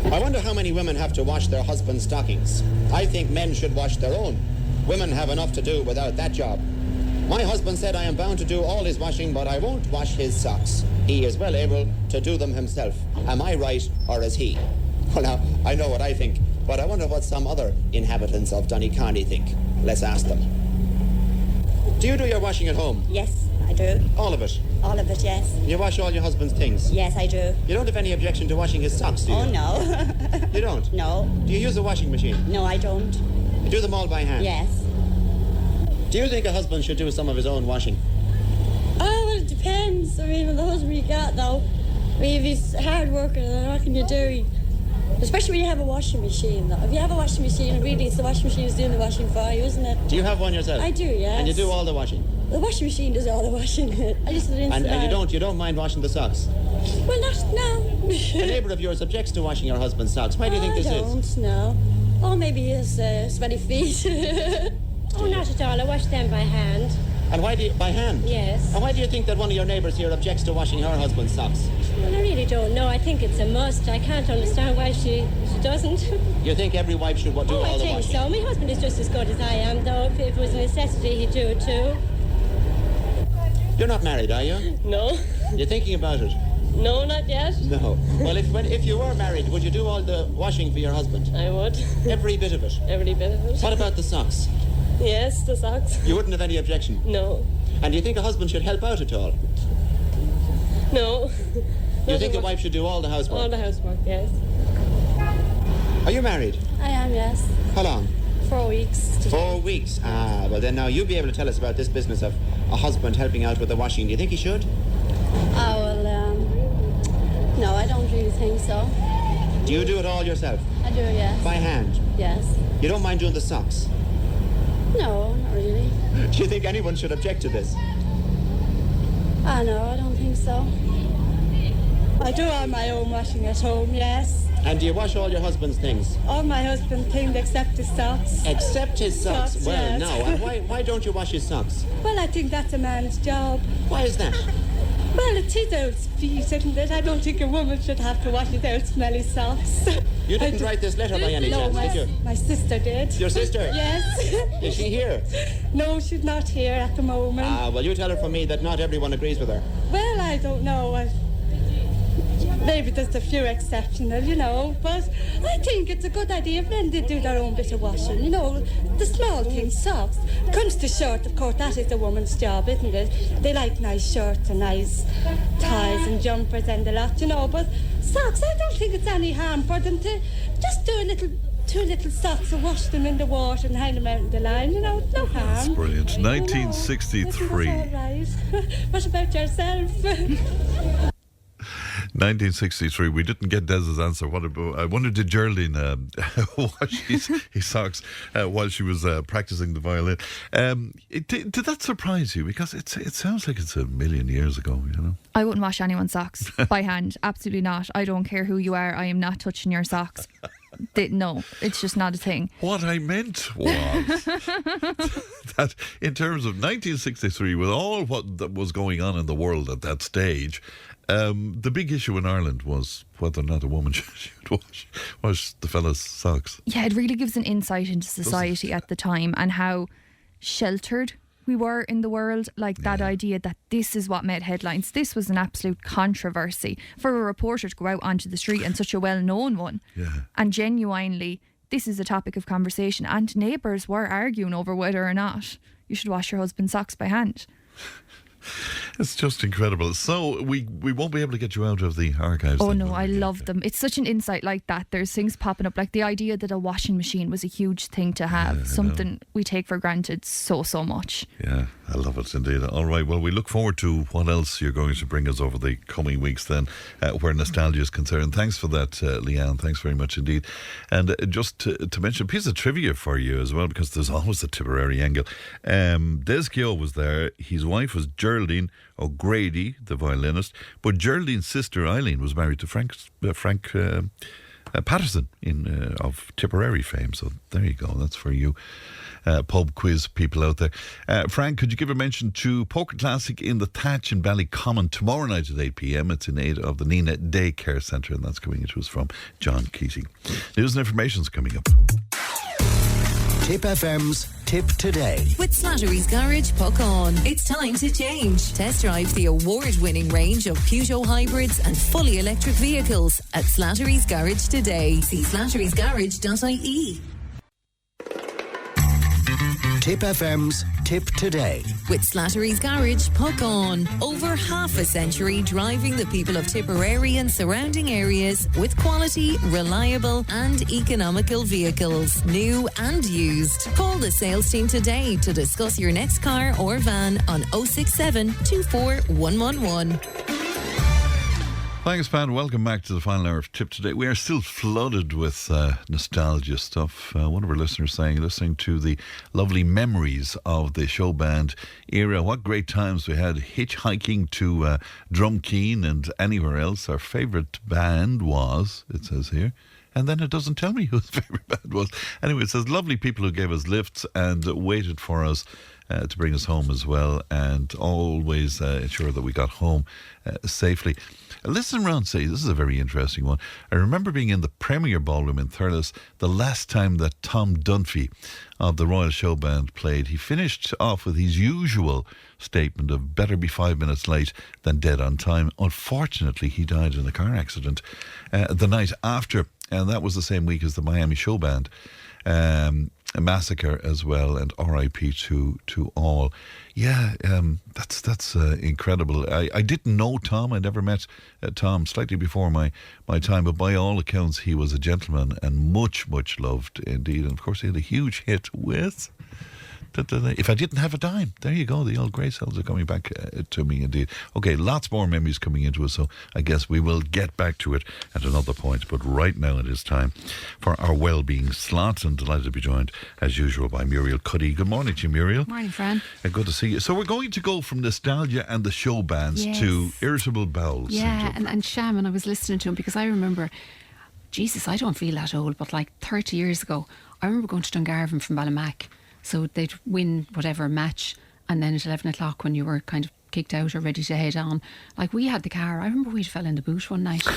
I wonder how many women have to wash their husband's stockings. I think men should wash their own. Women have enough to do without that job. My husband said I am bound to do all his washing, but I won't wash his socks. He is well able to do them himself. Am I right, or is he? Well, now, I know what I think, but I wonder what some other inhabitants of Donecarney think. Let's ask them. Do you do your washing at home? Yes, I do. All of it? All of it, yes. You wash all your husband's things? Yes, I do. You don't have any objection to washing his socks, do you? Oh, no. You don't? No. Do you use a washing machine? No, I don't. You do them all by hand? Yes. Do you think a husband should do some of his own washing? Oh, well, it depends. I mean, with the husband you got, though. I mean, if he's hard working, then what can you do? Especially when you have a washing machine, though. If you have a washing machine, really, it's the washing machine is doing the washing for you, isn't it? Do you have one yourself? I do, yes. And you do all the washing? The washing machine does all the washing. I just rinse and it out. you don't mind washing the socks? Well, no. A neighbour of yours objects to washing her husband's socks. Why do you think this is? I don't, no. Oh, maybe his sweaty feet. Oh, not at all. I wash them by hand. And why do you, by hand? Yes. And why do you think that one of your neighbours here objects to washing her husband's socks? Well, I really don't know. I think it's a must. I can't understand why she doesn't. You think every wife should do all the washing? I think so. My husband is just as good as I am, though. If it was a necessity, he'd do it too. You're not married, are you? No. You're thinking about it? No, not yet. No. Well, if you were married, would you do all the washing for your husband? I would. Every bit of it? Every bit of it. What about the socks? Yes, the socks. You wouldn't have any objection? No. And do you think a husband should help out at all? No. You think a wife should do all the housework? All the housework, yes. Are you married? I am, yes. How long? 4 weeks. 4 weweeks. Ah, well then now you'll be able to tell us about this business of a husband helping out with the washing. Do you think he should? No, I don't really think so. Do you do it all yourself? I do, yes. By hand? Yes. You don't mind doing the socks? No, not really. Do you think anyone should object to this? No, I don't think so. I do all my own washing at home, yes. And do you wash all your husband's things? All my husband's things except his socks. Except his socks? Well, yes. no. And why don't you wash his socks? Well, I think that's a man's job. Why is that? Well, it's his old feet, isn't it? I don't think a woman should have to wash his old smelly socks. You didn't write this letter by any chance, did you? My sister did. Your sister? Yes. Is she here? No, she's not here at the moment. Ah, well, you tell her from me that not everyone agrees with her. Well, I don't know. Maybe there's a few exceptional, but I think it's a good idea if men did do their own bit of washing, the small things, socks. Comes to shirt, of course, that is a woman's job, isn't it? They like nice shirts and nice ties and jumpers and the lot, but socks, I don't think it's any harm for them to just do two little socks and wash them in the water and hang them out in the line, no harm. That's brilliant. 1963. All right. What about yourself? 1963. We didn't get Des's answer. I wonder, did Geraldine wash his socks while she was practicing the violin? Did that surprise you? Because it sounds like it's a million years ago, you know? I wouldn't wash anyone's socks by hand. Absolutely not. I don't care who you are. I am not touching your socks. No, it's just not a thing. What I meant was that in terms of 1963, with all what was going on in the world at that stage, the big issue in Ireland was whether or not a woman should wash the fella's socks. Yeah, it really gives an insight into society at the time and how sheltered we were in the world. Like that idea that this is what made headlines. This was an absolute controversy for a reporter to go out onto the street, and such a well-known one. Yeah. And genuinely, this is a topic of conversation. And neighbours were arguing over whether or not you should wash your husband's socks by hand. It's just incredible. So we won't be able to get you out of the archives. Oh no, I love them. It's such an insight like that. There's things popping up, like the idea that a washing machine was a huge thing to have. Something we take for granted so much. Yeah, I love it indeed. All right, well, we look forward to what else you're going to bring us over the coming weeks then, where nostalgia is concerned. Thanks for that, Leanne. Thanks very much indeed. And just to mention a piece of trivia for you as well, because there's always a Tipperary angle. Des Keogh was there. His wife was Geraldine O'Grady, the violinist, but Geraldine's sister Eileen was married to Frank Patterson of Tipperary fame. So there you go. That's for you pub quiz people out there. Frank, could you give a mention to Poker Classic in the Thatch in Ballycommon tomorrow night at 8 p.m. It's in aid of the Nina Day Care Centre, and that's coming to us from John Keating. News and information's coming up. Tip FM's Tip Today. With Slattery's Garage, puck on. It's time to change. Test drive the award-winning range of Peugeot hybrids and fully electric vehicles at Slattery's Garage today. See slatterysgarage.ie. Tip FM's Tip Today. With Slattery's Garage, puck on. Over half a century driving the people of Tipperary and surrounding areas with quality, reliable and economical vehicles, new and used. Call the sales team today to discuss your next car or van on 067 24111. Thanks, Pat. Welcome back to the final hour of Tip Today. We are still flooded with nostalgia stuff. One of our listeners saying, listening to the lovely memories of the show band era. What great times we had hitchhiking to Drumkeen and anywhere else. Our favourite band was, it says here, and then it doesn't tell me who the favourite band was. Anyway, it says lovely people who gave us lifts and waited for us to bring us home as well, and always ensure that we got home safely. Listen around say, this is a very interesting one. I remember being in the Premier Ballroom in Thurles the last time that Tom Dunphy of the Royal Show Band played. He finished off with his usual statement of better be 5 minutes late than dead on time. Unfortunately, he died in a car accident the night after, and that was the same week as the Miami Show Band a massacre as well, and R.I.P. to all. Yeah, that's incredible. I didn't know Tom. I never met Tom, slightly before my time, but by all accounts he was a gentleman and much loved indeed. And of course he had a huge hit with If I Didn't Have a Dime. There you go, the old grey cells are coming back to me indeed. Okay, lots more memories coming into us, so I guess we will get back to it at another point. But right now it is time for our well-being slot, and delighted to be joined as usual by Muriel Cuddy. Good morning to you, Muriel. Morning, Fran. Good to see you. So we're going to go from nostalgia and the show bands to irritable bowel syndrome. And Sham, and I was listening to him because I remember, Jesus, I don't feel that old, but like 30 years ago, I remember going to Dungarvan from Ballamac. So they'd win whatever match, and then at 11 o'clock when you were kind of kicked out or ready to head on, like we had the car. I remember we fell in the boot one night.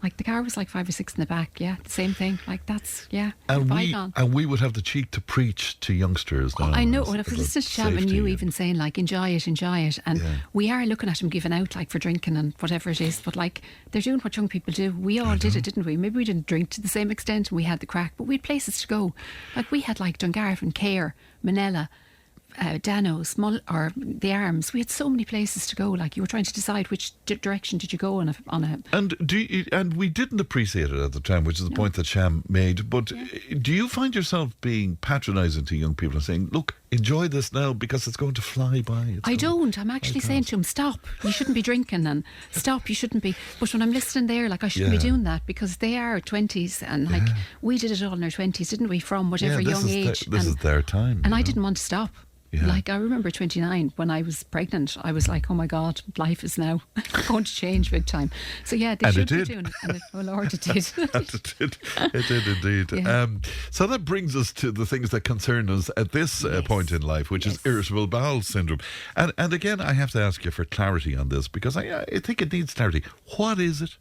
Like the car was like 5 or 6 in the back. Yeah, the same thing. Like that's, and we would have the cheek to preach to youngsters now. I know. Well, I was listening to Sham and you even saying like enjoy it, and we are looking at them giving out like for drinking and whatever it is, but like they're doing what young people do. We all did it, didn't we? Maybe we didn't drink to the same extent and we had the crack, but we had places to go. Like we had like Dungarvan, Cahir, Manila, Danos, or the Arms. We had so many places to go. Like, you were trying to decide which direction did you go on a. And we didn't appreciate it at the time, which is the point that Sham made. But do you find yourself being patronising to young people and saying, "Look, enjoy this now because it's going to fly by"? I don't. I'm actually saying to them, "Stop! You shouldn't be drinking, and stop! You shouldn't be." But when I'm listening there, like, I shouldn't be doing that, because they are 20s, and like we did it all in our 20s, didn't we? From whatever young age. This is their time, and I didn't want to stop. Yeah. Like, I remember 29, when I was pregnant, I was like, oh my God, life is now going to change big time. So yeah, they should be doing it. And oh Lord, it did. It did indeed. Yeah. So that brings us to the things that concern us at this point in life, which is irritable bowel syndrome. And again, I have to ask you for clarity on this, because I think it needs clarity. What is it?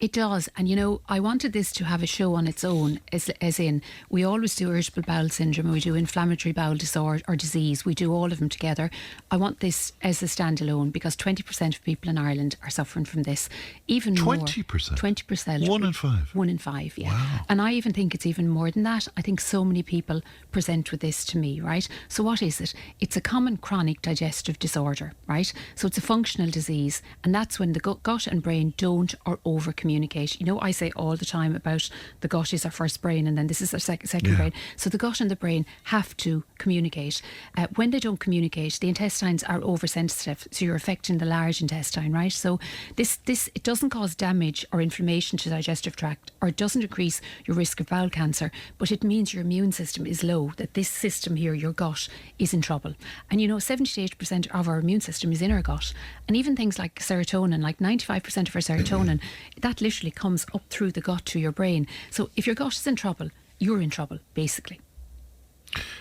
It does. And you know, I wanted this to have a show on its own, as in, we always do irritable bowel syndrome, and we do inflammatory bowel disorder or disease. We do all of them together. I want this as a standalone, because 20% of people in Ireland are suffering from this. Even 20%? More. 20%. 1 in 5? 1 in 5, yeah. Wow. And I even think it's even more than that. I think so many people present with this to me, right? So what is it? It's a common chronic digestive disorder, right? So it's a functional disease, and that's when the gut and brain don't or over communicate. You know, I say all the time about the gut is our first brain, and then this is our second brain. So the gut and the brain have to communicate. When they don't communicate, the intestines are oversensitive, so you're affecting the large intestine, right? So this it doesn't cause damage or inflammation to the digestive tract, or it doesn't increase your risk of bowel cancer, but it means your immune system is low, that this system here, your gut, is in trouble. And you know, 78% of our immune system is in our gut, and even things like serotonin, like 95% of our serotonin, that literally comes up through the gut to your brain. So if your gut is in trouble, you're in trouble, basically.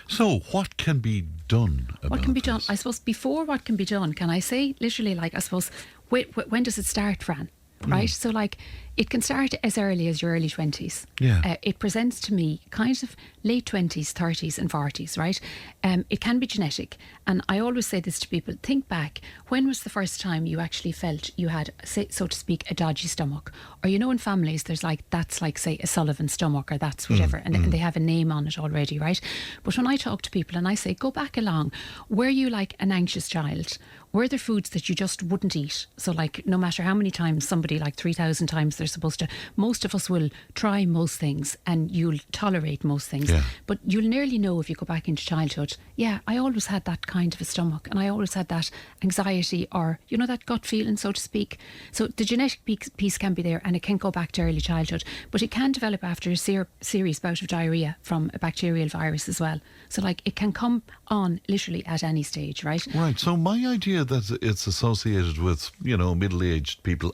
So what can be done about What can be done? this? I suppose before what can be done, can I say literally, like, I suppose, when does it start, Fran? Right? So like, it can start as early as your early 20s. Yeah. It presents to me kind of late 20s, 30s and 40s, right? It can be genetic. And I always say this to people, think back, when was the first time you actually felt you had, say, so to speak, a dodgy stomach? Or, you know, in families, there's like, that's like, say, a Sullivan stomach, or that's whatever, and they have a name on it already, right? But when I talk to people and I say, go back along, were you like an anxious child? Were there foods that you just wouldn't eat? So like, no matter how many times somebody, like 3,000 times they're supposed to, most of us will try most things and you'll tolerate most things. Yeah. But you'll nearly know if you go back into childhood, yeah, I always had that kind of a stomach, and I always had that anxiety, or, you know, that gut feeling, so to speak. So the genetic piece can be there, and it can go back to early childhood, but it can develop after a serious bout of diarrhea from a bacterial virus as well. So like, it can come on literally at any stage, right? Right. So my idea that it's associated with, you know, middle-aged people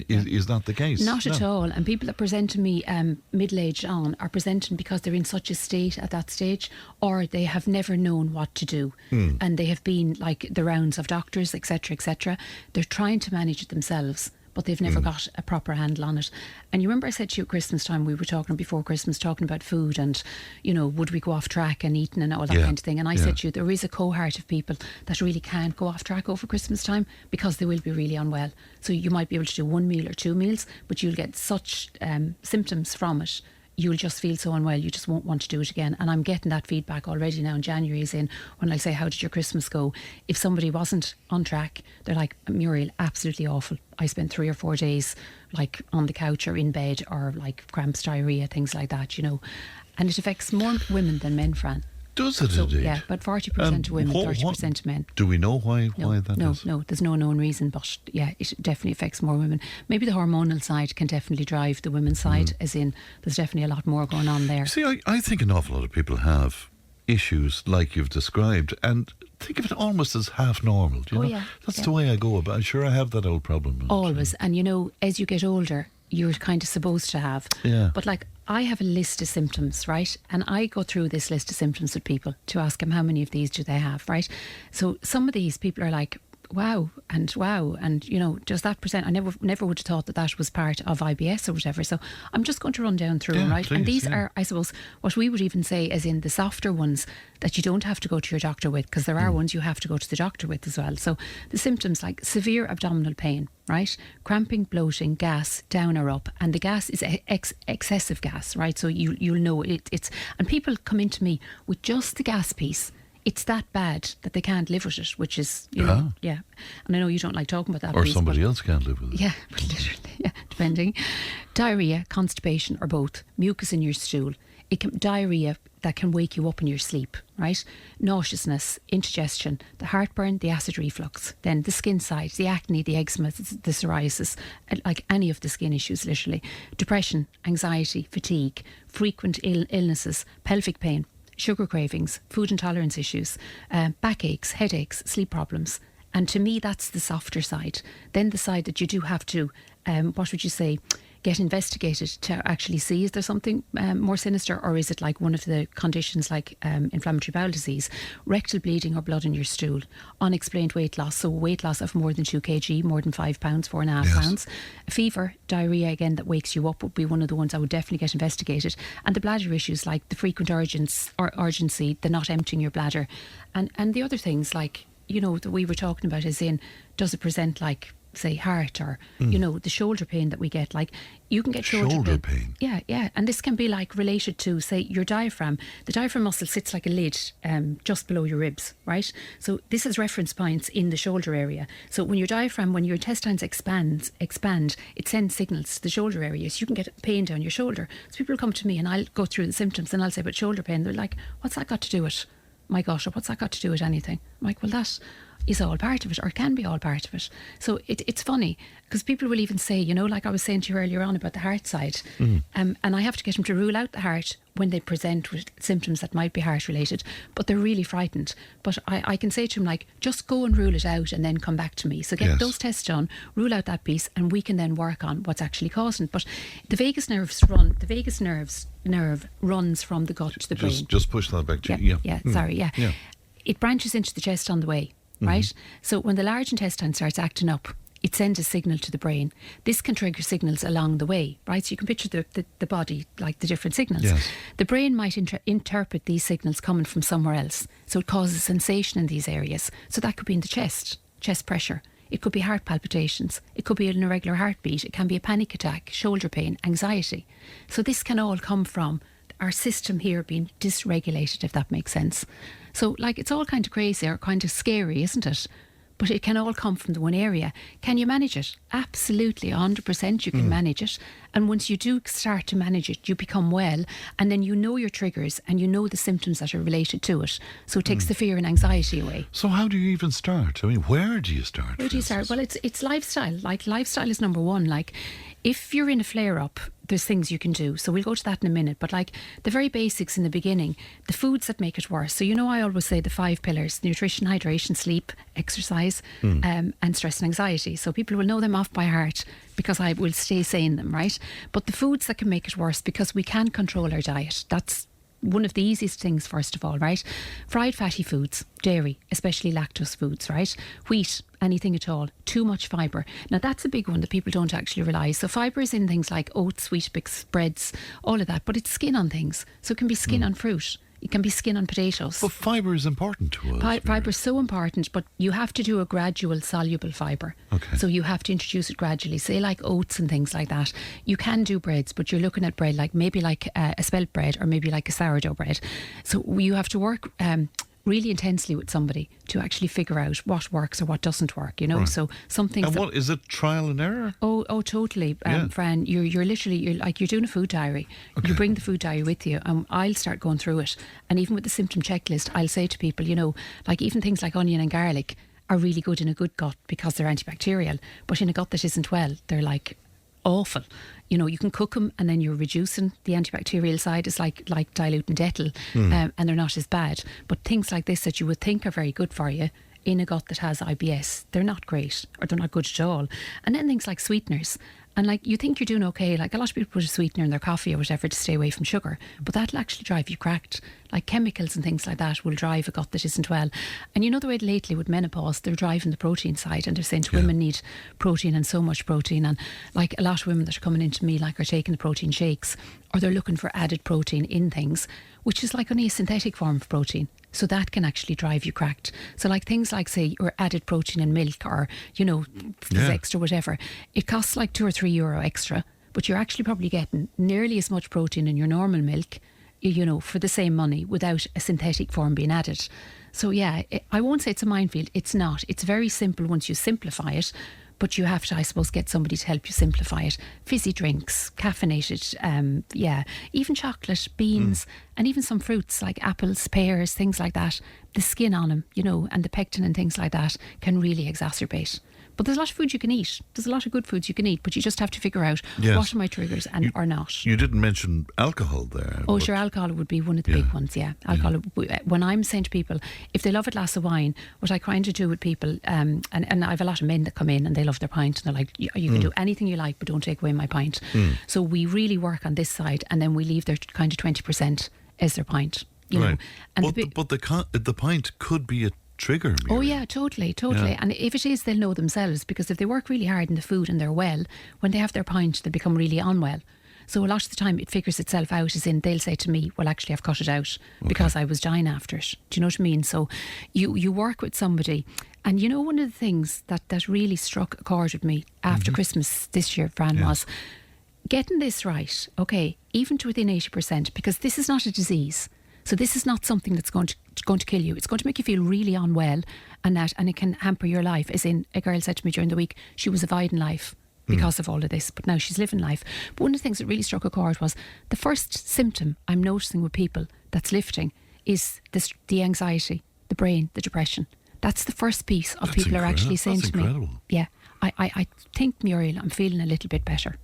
is not the case. Not at all. And people that present to me middle-aged on are presenting because they're in such a state at that stage, or they have never known what to do. And they have been like the rounds of doctors, etc., etc. They're trying to manage it themselves, but they've never got a proper handle on it. And you remember I said to you at Christmas time, we were talking before Christmas, talking about food and, you know, would we go off track and eating and all that kind of thing. And I said to you, there is a cohort of people that really can't go off track over Christmas time because they will be really unwell. So you might be able to do 1 meal or 2 meals, but you'll get such symptoms from it. You'll just feel so unwell, you just won't want to do it again. And I'm getting that feedback already now in January, as in, when I say, how did your Christmas go? If somebody wasn't on track, they're like, Muriel, absolutely awful. I spent 3 or 4 days like on the couch or in bed, or like cramps, diarrhea, things like that, you know. And it affects more women than men, Fran. Does it indeed? Yeah, about 40% of women, 30% of men. Do we know why that is? No, there's no known reason, but yeah, it definitely affects more women. Maybe the hormonal side can definitely drive the women's side, as in, there's definitely a lot more going on there. See, I think an awful lot of people have issues like you've described, and think of it almost as half normal. Do you know? Yeah. That's the way I go about it. Sure, I have that old problem. Always. And you know, as you get older, you're kind of supposed to have. Yeah. But like, I have a list of symptoms, right? And I go through this list of symptoms with people to ask them how many of these do they have, right? So some of these people are like, wow, and you know, does that present? I never would have thought that was part of IBS or whatever. So I'm just going to run down through them, right? Please, and these are, I suppose, what we would even say as in the softer ones that you don't have to go to your doctor with, because there are ones you have to go to the doctor with as well. So the symptoms like severe abdominal pain, right? Cramping, bloating, gas, down or up, and the gas is excessive gas, right? So you'll know it's, and people come into me with just the gas piece. it's that bad that they can't live with it, which is, you know, yeah. And I know you don't like talking about that. Or somebody else can't live with it. Yeah, but literally, yeah, depending. Diarrhea, constipation, or both. Mucus in your stool. Diarrhea that can wake you up in your sleep, right? Nauseousness, indigestion, the heartburn, the acid reflux, then the skin side, the acne, the eczema, the psoriasis, like any of the skin issues, literally. Depression, anxiety, fatigue, frequent illnesses, pelvic pain, sugar cravings, food intolerance issues, backaches, headaches, sleep problems. And to me, that's the softer side. Then the side that you do have to, what would you say, get investigated to actually see, is there something more sinister, or is it like one of the conditions like inflammatory bowel disease, rectal bleeding or blood in your stool, unexplained weight loss, so weight loss of more than 2 kg, more than 5 pounds, 4.5 pounds, fever, diarrhea again that wakes you up would be one of the ones I would definitely get investigated, and the bladder issues like the frequent urgency, the not emptying your bladder, and the other things like, you know, that we were talking about, as in, does it present like, say, heart, or you know, the shoulder pain that we get. Like, you can get shoulder pain. Yeah, and this can be like related to, say, your diaphragm. The diaphragm muscle sits like a lid just below your ribs, right? So this is reference points in the shoulder area. So when your diaphragm, when your intestines expand, it sends signals to the shoulder area. So you can get pain down your shoulder. So people come to me and I'll go through the symptoms and I'll say, but shoulder pain, they're like, what's that got to do with, my gosh, or what's that got to do with anything? I'm like, well, that is all part of it, or can be all part of it. So it's funny, because people will even say, you know, like I was saying to you earlier on about the heart side, and I have to get them to rule out the heart when they present with symptoms that might be heart related, but they're really frightened. But I can say to them, like, just go and rule it out and then come back to me. So get those tests done, rule out that piece, and we can then work on what's actually causing it. But the vagus nerve runs from the gut to the brain. Just push that back to you. Yeah. It branches into the chest on the way. Right? So when the large intestine starts acting up, it sends a signal to the brain. This can trigger signals along the way, right? So you can picture the body like the different signals. Yes. The brain might interpret these signals coming from somewhere else. So it causes sensation in these areas. So that could be in the chest pressure. It could be heart palpitations. It could be an irregular heartbeat. It can be a panic attack, shoulder pain, anxiety. So this can all come from our system here being dysregulated, if that makes sense. So, like, it's all kind of crazy or kind of scary, isn't it? But it can all come from the one area. Can you manage it? Absolutely, 100% you can manage it. And once you do start to manage it, you become well, and then you know your triggers and you know the symptoms that are related to it. So it takes the fear and anxiety away. So how do you even start? I mean, where do you start? Where do you start? Well, it's lifestyle. Like, lifestyle is number one. Like, if you're in a flare-up, there's things you can do. So we'll go to that in a minute. But like the very basics in the beginning, the foods that make it worse. So, you know, I always say the 5 pillars: nutrition, hydration, sleep, exercise, and stress and anxiety. So people will know them off by heart because I will stay saying them, right? But the foods that can make it worse, because we can control our diet. That's one of the easiest things, first of all, right? Fried fatty foods, dairy, especially lactose foods, right? Wheat, anything at all. Too much fibre. Now, that's a big one that people don't actually realise. So fibre is in things like oats, Weet-Bix, breads, all of that. But it's skin on things. So it can be skin on fruit. It can be skin on potatoes. But fibre is important to us. Fibre is so important, but you have to do a gradual soluble fibre. Okay. So you have to introduce it gradually. Say like oats and things like that. You can do breads, but you're looking at bread like maybe like a spelt bread or maybe like a sourdough bread. So you have to work really intensely with somebody to actually figure out what works or what doesn't work, you know. Right. So some things. And what is it? Trial and error? Oh, totally, Fran. You're literally like you're doing a food diary. Okay. You bring the food diary with you, and I'll start going through it. And even with the symptom checklist, I'll say to people, you know, like even things like onion and garlic are really good in a good gut because they're antibacterial. But in a gut that isn't well, they're like awful. You know, you can cook them and then you're reducing the antibacterial side. It's like diluting Dettol, and they're not as bad. But things like this that you would think are very good for you in a gut that has IBS, they're not great, or they're not good at all. And then things like sweeteners. And like you think you're doing okay, like a lot of people put a sweetener in their coffee or whatever to stay away from sugar, but that'll actually drive you cracked. Like chemicals and things like that will drive a gut that isn't well. And you know the way lately with menopause, they're driving the protein side, and they're saying to women need protein and so much protein. And like a lot of women that are coming into me like are taking the protein shakes, or they're looking for added protein in things, which is like only a synthetic form of protein. So that can actually drive you cracked. So like things like, say, your added protein in milk, or, you know, extra whatever, it costs like €2 or €3 extra, but you're actually probably getting nearly as much protein in your normal milk, you know, for the same money without a synthetic form being added. So yeah, I won't say it's a minefield. It's not. It's very simple once you simplify it. But you have to, I suppose, get somebody to help you simplify it. Fizzy drinks, caffeinated, even chocolate, beans, and even some fruits like apples, pears, things like that. The skin on them, and the pectin and things like that can really exacerbate. But there's a lot of food you can eat. There's a lot of good foods you can eat, but you just have to figure out what are my triggers and or not. You didn't mention alcohol there. Oh, sure, alcohol would be one of the big ones, yeah. Alcohol. When I'm saying to people, if they love a glass of wine, what I try to do with people, and I have a lot of men that come in and they love their pint, and they're like, you can do anything you like, but don't take away my pint. So we really work on this side, and then we leave their kind of 20% as their pint. You know. And but the pint could be a trigger. Muriel. Oh yeah, totally. Yeah. And if it is, they'll know themselves, because if they work really hard in the food and they're well, when they have their pint, they become really unwell. So a lot of the time it figures itself out, as in they'll say to me, well, actually I've cut it out because I was dying after it. Do you know what I mean? So you work with somebody, and one of the things that really struck a chord with me after Christmas this year, Fran, was getting this right, okay, even to within 80%, because this is not a disease. So this is not something that's going to kill you. It's going to make you feel really unwell, and it can hamper your life. As in, a girl said to me during the week, she was avoiding life because of all of this, but now she's living life. But one of the things that really struck a chord was the first symptom I'm noticing with people that's lifting is the anxiety, the brain, the depression. That's the first piece of people are actually saying to me, yeah, I think, Muriel, I'm feeling a little bit better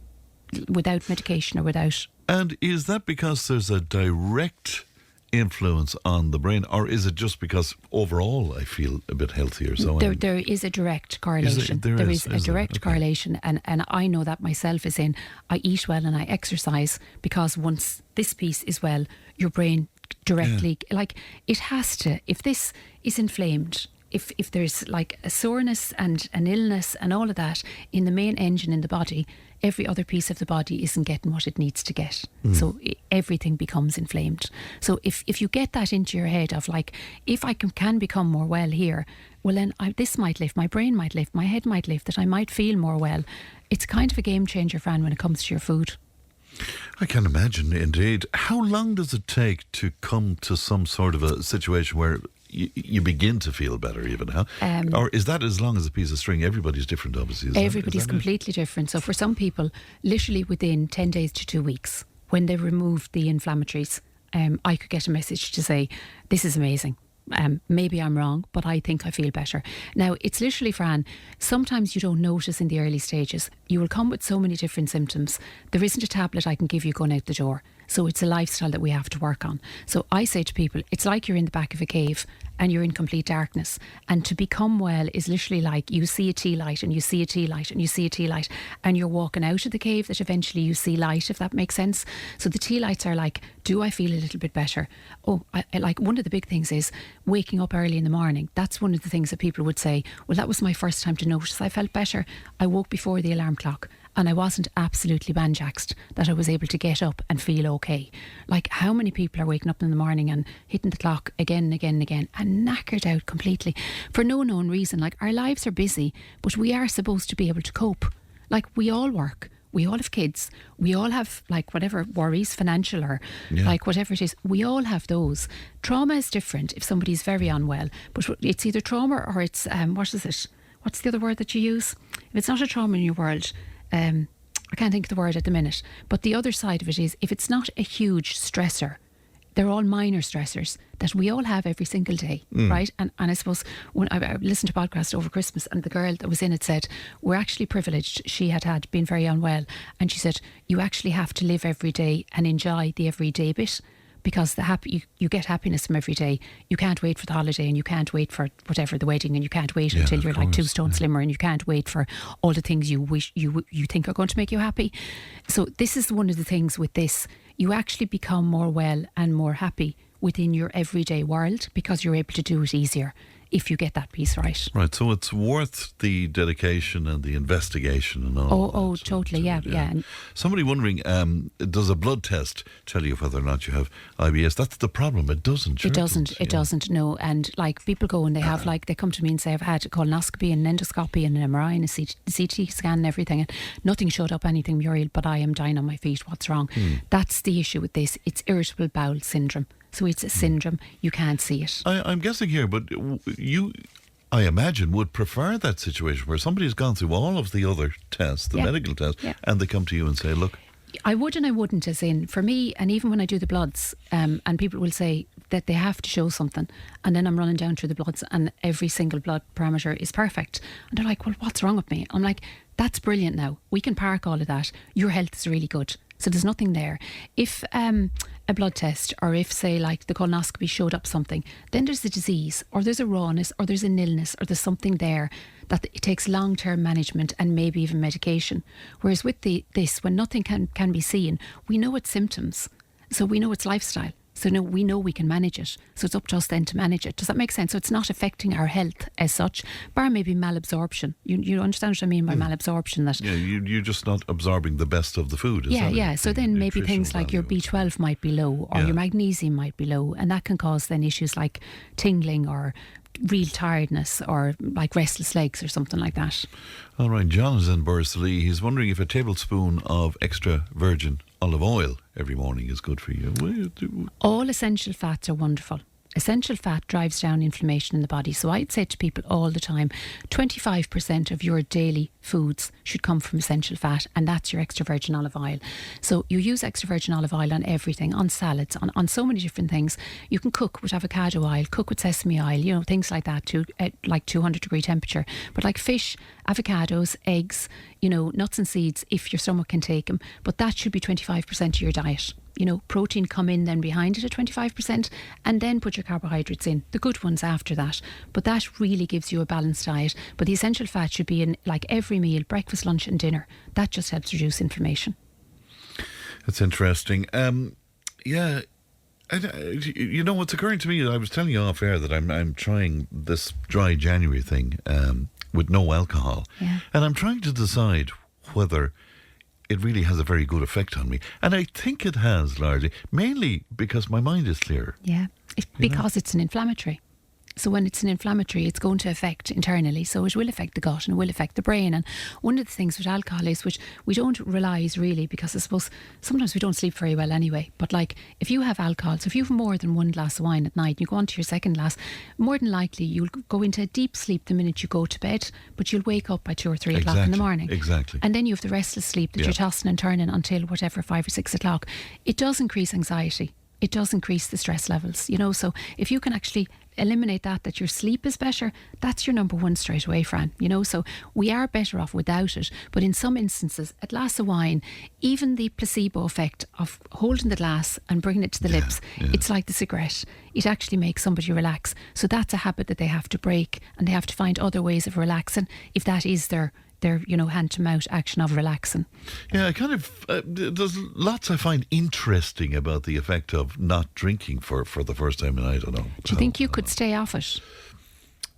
without medication or without. And is that because there's a direct influence on the brain, or is it just because overall I feel a bit healthier? So there is a direct correlation. There is a direct correlation, and I know that myself, is in I eat well and I exercise, because once this piece is well, your brain directly, like it has to, if this is inflamed, if there's like a soreness and an illness and all of that in the main engine in the body, every other piece of the body isn't getting what it needs to get. So everything becomes inflamed. So if you get that into your head of like, if I can become more well here, well then this might lift, my brain might lift, my head might lift, that I might feel more well. It's kind of a game changer, Fran, when it comes to your food. I can imagine, indeed. How long does it take to come to some sort of a situation where you begin to feel better, even, huh? Or is that as long as a piece of string? Everybody's different, obviously. Everybody's completely different. So for some people, literally within 10 days to 2 weeks, when they remove the inflammatories, I could get a message to say, this is amazing. Maybe I'm wrong, but I think I feel better. Now, it's literally, Fran, sometimes you don't notice in the early stages. You will come with so many different symptoms. There isn't a tablet I can give you going out the door. So it's a lifestyle that we have to work on. So I say to people, it's like you're in the back of a cave and you're in complete darkness. And to become well is literally like you see a tea light and you see a tea light and you see a tea light, and you're walking out of the cave that eventually you see light, if that makes sense. So the tea lights are like, do I feel a little bit better? Oh, I like one of the big things is waking up early in the morning. That's one of the things that people would say, well, that was my first time to notice I felt better. I woke before the alarm clock. And I wasn't absolutely banjaxed that I was able to get up and feel okay. Like, how many people are waking up in the morning and hitting the clock again and again and again and knackered out completely for no known reason? Like, our lives are busy, but we are supposed to be able to cope. Like, we all work. We all have kids. We all have, like, whatever worries, financial or like whatever it is. We all have those. Trauma is different if somebody's very unwell, but it's either trauma or it's, what is it? What's the other word that you use? If it's not a trauma in your world, I can't think of the word at the minute, but the other side of it is, if it's not a huge stressor, they're all minor stressors that we all have every single day, right? And I suppose when I listened to a podcast over Christmas, and the girl that was in it said, we're actually privileged. She had been very unwell, and she said, you actually have to live every day and enjoy the everyday bit, because you get happiness from every day. You can't wait for the holiday, and you can't wait for whatever, the wedding, and you can't wait until you're like 2 stone slimmer, and you can't wait for all the things you wish you think are going to make you happy. So this is one of the things with this. You actually become more well and more happy within your everyday world, because you're able to do it easier if you get that piece right. Right, so it's worth the dedication and the investigation and all. Oh, totally, yeah. And somebody wondering, does a blood test tell you whether or not you have IBS? That's the problem. It doesn't. It doesn't. No. And like, people go and they have they come to me and say, I've had a colonoscopy and an endoscopy and an MRI and a CT scan and everything, and nothing showed up anything, Muriel, but I am dying on my feet. What's wrong? That's the issue with this. It's irritable bowel syndrome. So it's a syndrome. You can't see it. I'm guessing here, but you, I imagine, would prefer that situation where somebody's gone through all of the other tests, the medical tests, and they come to you and say, look. I would and I wouldn't, as in, for me, and even when I do the bloods, and people will say that they have to show something, and then I'm running down through the bloods and every single blood parameter is perfect. And they're like, well, what's wrong with me? I'm like, that's brilliant now. We can park all of that. Your health is really good. So there's nothing there. If a blood test, or if, say, like the colonoscopy showed up something, then there's a disease, or there's a rawness, or there's an illness, or there's something there that it takes long-term management and maybe even medication. Whereas with this, when nothing can be seen, we know it's symptoms. So we know it's lifestyle. So no, we know we can manage it. So it's up to us then to manage it. Does that make sense? So it's not affecting our health as such, bar maybe malabsorption. You understand what I mean by malabsorption? That you're just not absorbing the best of the food. So then maybe things like your B12 might be low, or your magnesium might be low, and that can cause then issues like tingling or real tiredness, or like restless legs or something like that. All right, John is in Bursley. He's wondering if a tablespoon of extra virgin olive oil every morning is good for you. All essential fats are wonderful. Essential fat drives down inflammation in the body. So I'd say to people all the time, 25% of your daily foods should come from essential fat, and that's your extra virgin olive oil. So you use extra virgin olive oil on everything, on salads, on so many different things. You can cook with avocado oil, cook with sesame oil, things like that to like 200 degree temperature. But like fish, avocados, eggs, nuts and seeds, if your stomach can take them. But that should be 25% of your diet. Protein come in then behind it at 25%, and then put your carbohydrates in, the good ones after that. But that really gives you a balanced diet. But the essential fat should be in like every meal, breakfast, lunch and dinner. That just helps reduce inflammation. That's interesting. What's occurring to me, I was telling you off air that I'm trying this dry January thing with no alcohol. Yeah. And I'm trying to decide whether it really has a very good effect on me. And I think it has, largely, mainly because my mind is clearer. Yeah, because it's an inflammatory. So when it's an inflammatory, it's going to affect internally. So it will affect the gut and it will affect the brain. And one of the things with alcohol is, which we don't realise really, because I suppose sometimes we don't sleep very well anyway. But like if you have alcohol, so if you have more than one glass of wine at night, you go on to your second glass, more than likely you'll go into a deep sleep the minute you go to bed, but you'll wake up by 2 or 3 o'clock in the morning. Exactly. And then you have the restless sleep that you're tossing and turning until whatever, 5 or 6 o'clock. It does increase anxiety. It does increase the stress levels, so if you can actually eliminate that your sleep is better, that's your number one straight away, Fran, so we are better off without it. But in some instances, a glass of wine, even the placebo effect of holding the glass and bringing it to the lips, it's like the cigarette. It actually makes somebody relax. So that's a habit that they have to break, and they have to find other ways of relaxing if that is their hand-to-mouth action of relaxing. Yeah, there's lots I find interesting about the effect of not drinking for the first time, and I don't know. Do you think you could stay off it?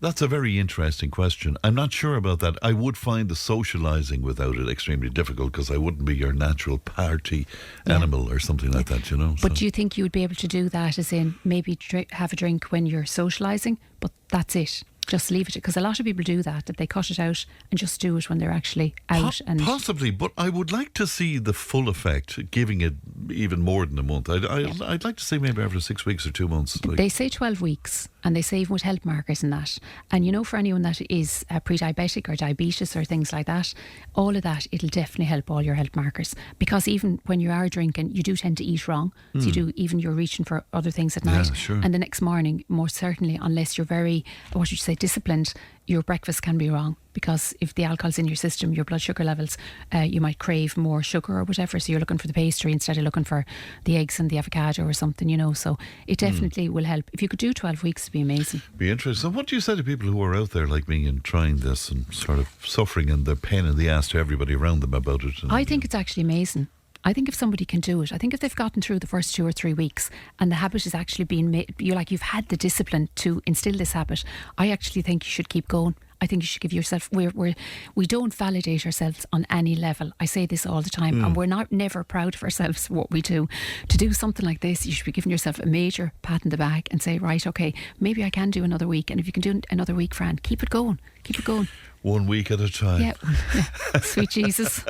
That's a very interesting question. I'm not sure about that. I would find the socialising without it extremely difficult, because I wouldn't be your natural party animal or something like that, But do you think you would be able to do that, as in maybe have a drink when you're socialising, but that's it? Just leave it, because a lot of people do that they cut it out and just do it when they're actually out. And possibly, but I would like to see the full effect, giving it even more than a month. I'd like to see maybe after 6 weeks or 2 months. They say 12 weeks, and they say even with health markers and that. And for anyone that is pre-diabetic or diabetes or things like that, all of that, it'll definitely help all your health markers. Because even when you are drinking, you do tend to eat wrong. So you do, even you're reaching for other things at night. Sure. And the next morning, more certainly, unless you're very, what would you say, disciplined, your breakfast can be wrong, because if the alcohol's in your system, your blood sugar levels, you might crave more sugar or whatever, so you're looking for the pastry instead of looking for the eggs and the avocado or something, so it definitely will help. If you could do 12 weeks, it'd be amazing. Be interesting. So what do you say to people who are out there like me and trying this and sort of suffering and the pain in the ass to everybody around them about it? I think it's actually amazing. I think if somebody can do it, I think if they've gotten through the first 2 or 3 weeks and the habit is actually being made, you've had the discipline to instill this habit, I actually think you should keep going. I think you should give yourself. We don't validate ourselves on any level. I say this all the time, and we're never proud of ourselves for what we do. To do something like this, you should be giving yourself a major pat in the back and say, right, okay, maybe I can do another week. And if you can do another week, Fran, keep it going. Keep it going. 1 week at a time. Yeah. Sweet Jesus.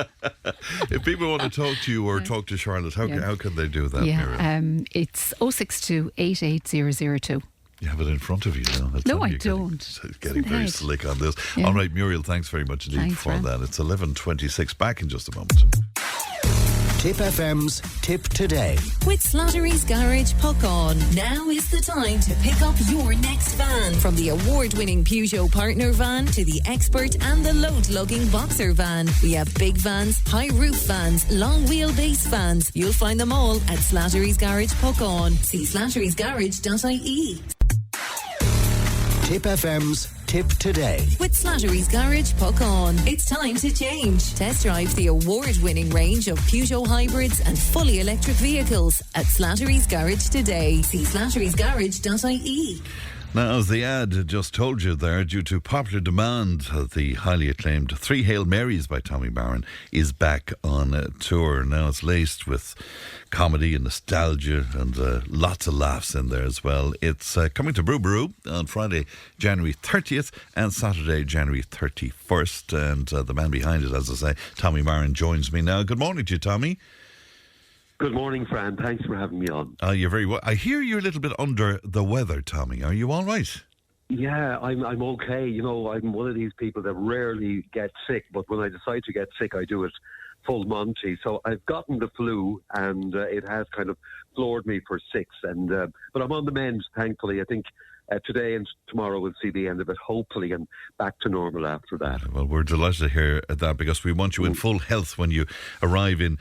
If people want to talk to you or talk to Charlotte, how can they do that, Muriel? It's 062 88002. You have it in front of you now. No, I don't. Getting very slick on this. Yeah. All right, Muriel, thanks very much indeed for that. It's 11:26. Back in just a moment. Tip FM's Tip Today. With Slattery's Garage Puckon. Now is the time to pick up your next van. From the award-winning Peugeot Partner van to the Expert and the load-lugging Boxer van. We have big vans, high-roof vans, long wheelbase vans. You'll find them all at Slattery's Garage Puckon. See slatterysgarage.ie. Tip FM's Tip Today. With Slattery's Garage Puckon. It's time to change. Test drive the award-winning range of Peugeot hybrids and fully electric vehicles at Slattery's Garage today. See slatterysgarage.ie. Now, as the ad just told you there, due to popular demand, the highly acclaimed Three Hail Marys by Tommy Marren is back on tour. Now it's laced with comedy and nostalgia and lots of laughs in there as well. It's coming to Brew Brew on Friday, January 30th and Saturday, January 31st. And the man behind it, as I say, Tommy Marren, joins me now. Good morning to you, Tommy. Good morning, Fran. Thanks for having me on. You're very well. I hear you're a little bit under the weather, Tommy. Are you all right? Yeah, I'm okay. You know, I'm one of these people that rarely get sick, but when I decide to get sick, I do it full Monty. So I've gotten the flu, and it has kind of floored me for 6. And but I'm on the mend, thankfully. I think today and tomorrow we'll see the end of it, hopefully, and back to normal after that. Well, we're delighted to hear that because we want you in full health when you arrive in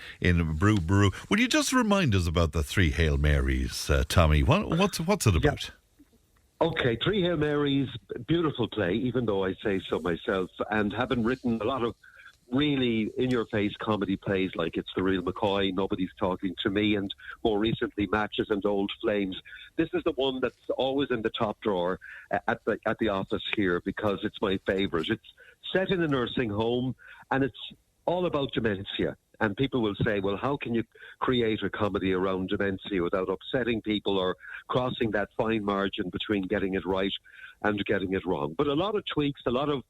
Brew Brew. Will you just remind us about the Three Hail Marys, Tommy? What's it about? Yeah. Okay, Three Hail Marys, beautiful play, even though I say so myself, and having written a lot of really in-your-face comedy plays like It's the Real McCoy, Nobody's Talking to Me, and more recently Matches and Old Flames. This is the one that's always in the top drawer at the office here because it's my favourite. It's set in a nursing home and it's all about dementia. And people will say, well, how can you create a comedy around dementia without upsetting people or crossing that fine margin between getting it right and getting it wrong? But a lot of tweaks, a lot of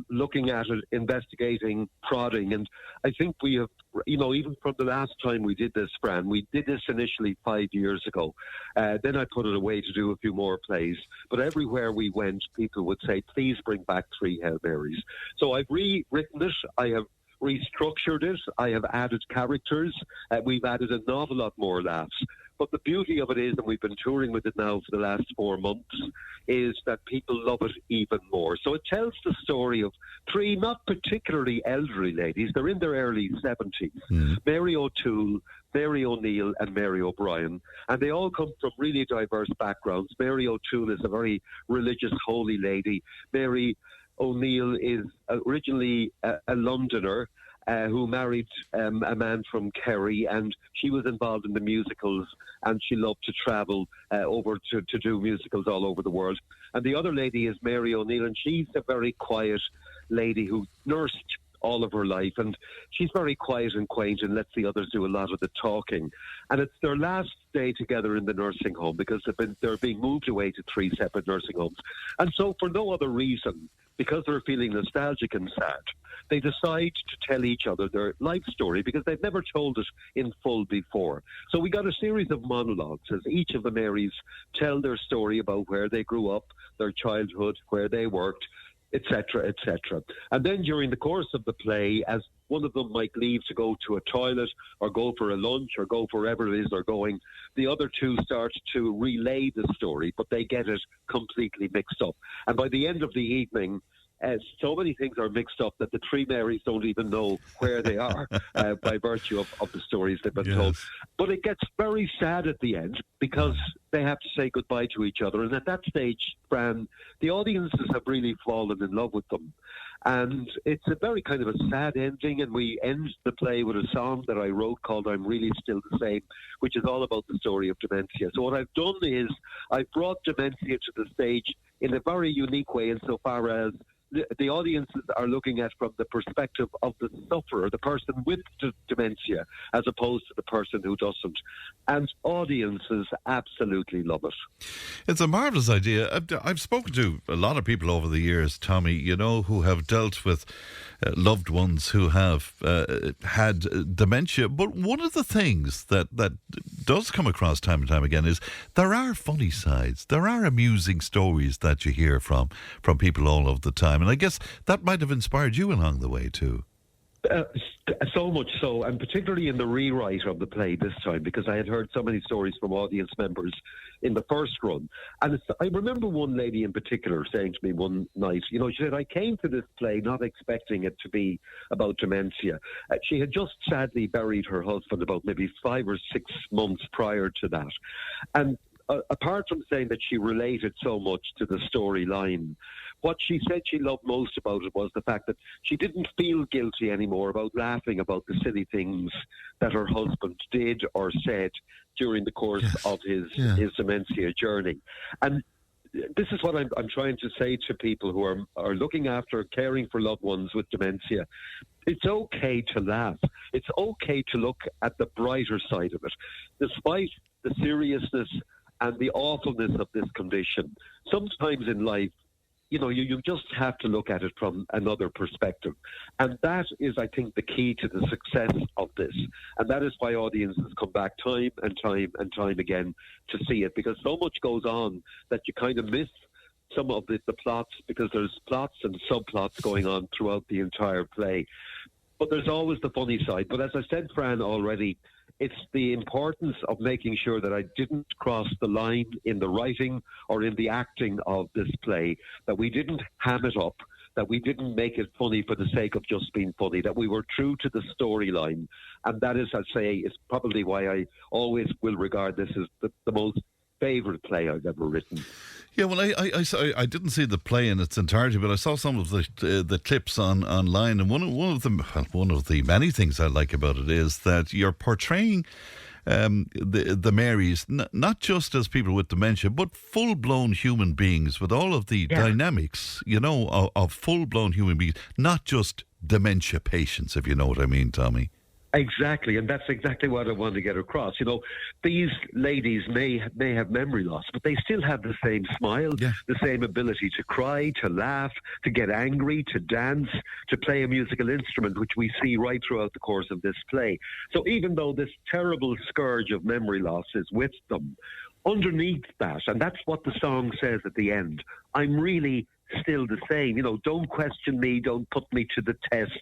looking at it, investigating, prodding, and I think we have, you know, even from the last time we did this, Fran, we did this initially 5 years ago. Then I put it away to do a few more plays, but everywhere we went, people would say, please bring back Three Hail Marys. So I've rewritten it, I have restructured it, I have added characters, we've added an awful lot more laughs. But the beauty of it is, and we've been touring with it now for the last 4 months, is that people love it even more. So it tells the story of 3 not particularly elderly ladies. They're in their early 70s. Mary O'Toole, Mary O'Neill and Mary O'Brien. And they all come from really diverse backgrounds. Mary O'Toole is a very religious, holy lady. Mary O'Neill is originally a Londoner who married a man from Kerry, and she was involved in the musicals, and she loved to travel over to do musicals all over the world. And the other lady is Mary O'Neill, and she's a very quiet lady who nursed all of her life, and she's very quiet and quaint and lets the others do a lot of the talking. And it's their last day together in the nursing home because they're being moved away to 3 separate nursing homes. And so for no other reason, because they're feeling nostalgic and sad, they decide to tell each other their life story because they've never told it in full before. So we got a series of monologues as each of the Marys tell their story about where they grew up, their childhood, where they worked, etc., etc. And then during the course of the play, as one of them might leave to go to a toilet or go for a lunch or go wherever it is they're going, the other 2 start to relay the story, but they get it completely mixed up. And by the end of the evening, so many things are mixed up that the 3 Marys don't even know where they are by virtue of the stories they've been told. But it gets very sad at the end because they have to say goodbye to each other. And at that stage, Fran, the audiences have really fallen in love with them. And it's a very kind of a sad ending, and we end the play with a song that I wrote called I'm Really Still the Same, which is all about the story of dementia. So what I've done is I've brought dementia to the stage in a very unique way insofar as the audiences are looking at from the perspective of the sufferer, the person with dementia, as opposed to the person who doesn't. And audiences absolutely love it. It's a marvellous idea. I've spoken to a lot of people over the years, Tommy, you know, who have dealt with loved ones who have had dementia. But one of the things that does come across time and time again is there are funny sides. There are amusing stories that you hear from people all of the time. And I guess that might have inspired you along the way too. So much so, and particularly in the rewrite of the play this time, because I had heard so many stories from audience members in the first run. And I remember one lady in particular saying to me one night, you know, she said, I came to this play not expecting it to be about dementia. She had just sadly buried her husband about maybe 5 or 6 months prior to that. And apart from saying that she related so much to the storyline, what she said she loved most about it was the fact that she didn't feel guilty anymore about laughing about the silly things that her husband did or said during the course of his dementia journey. And this is what I'm trying to say to people who are looking after, caring for loved ones with dementia. It's okay to laugh. It's okay to look at the brighter side of it. Despite the seriousness and the awfulness of this condition, sometimes in life, you know, you just have to look at it from another perspective. And that is, I think, the key to the success of this. And that is why audiences come back time and time and time again to see it, because so much goes on that you kind of miss some of the plots, because there's plots and subplots going on throughout the entire play. But there's always the funny side. But as I said, Fran, already, it's the importance of making sure that I didn't cross the line in the writing or in the acting of this play, that we didn't ham it up, that we didn't make it funny for the sake of just being funny, that we were true to the storyline. And that is, I'd say, is probably why I always will regard this as the most favourite play I've ever written. Yeah, well, I didn't see the play in its entirety, but I saw some of the clips online, and one of the many things I like about it is that you're portraying the Marys not just as people with dementia, but full-blown human beings with all of the dynamics, you know, of full-blown human beings, not just dementia patients, if you know what I mean, Tommy. Exactly, and that's exactly what I want to get across. You know, these ladies may have memory loss, but they still have the same smile, the same ability to cry, to laugh, to get angry, to dance, to play a musical instrument, which we see right throughout the course of this play. So even though this terrible scourge of memory loss is with them, underneath that, and that's what the song says at the end, I'm really still the same. You know, don't question me, don't put me to the test,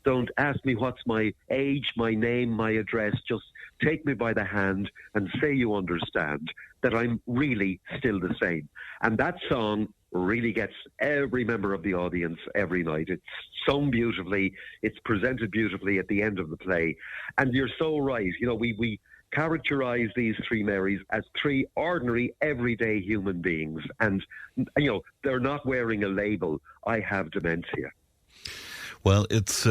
don't ask me what's my age, my name, my address, just take me by the hand and say you understand that I'm really still the same. And that song really gets every member of the audience every night. It's sung beautifully, it's presented beautifully at the end of the play. And you're so right, you know, we characterize these three Marys as three ordinary, everyday human beings. And, you know, they're not wearing a label, I have dementia. Well, it's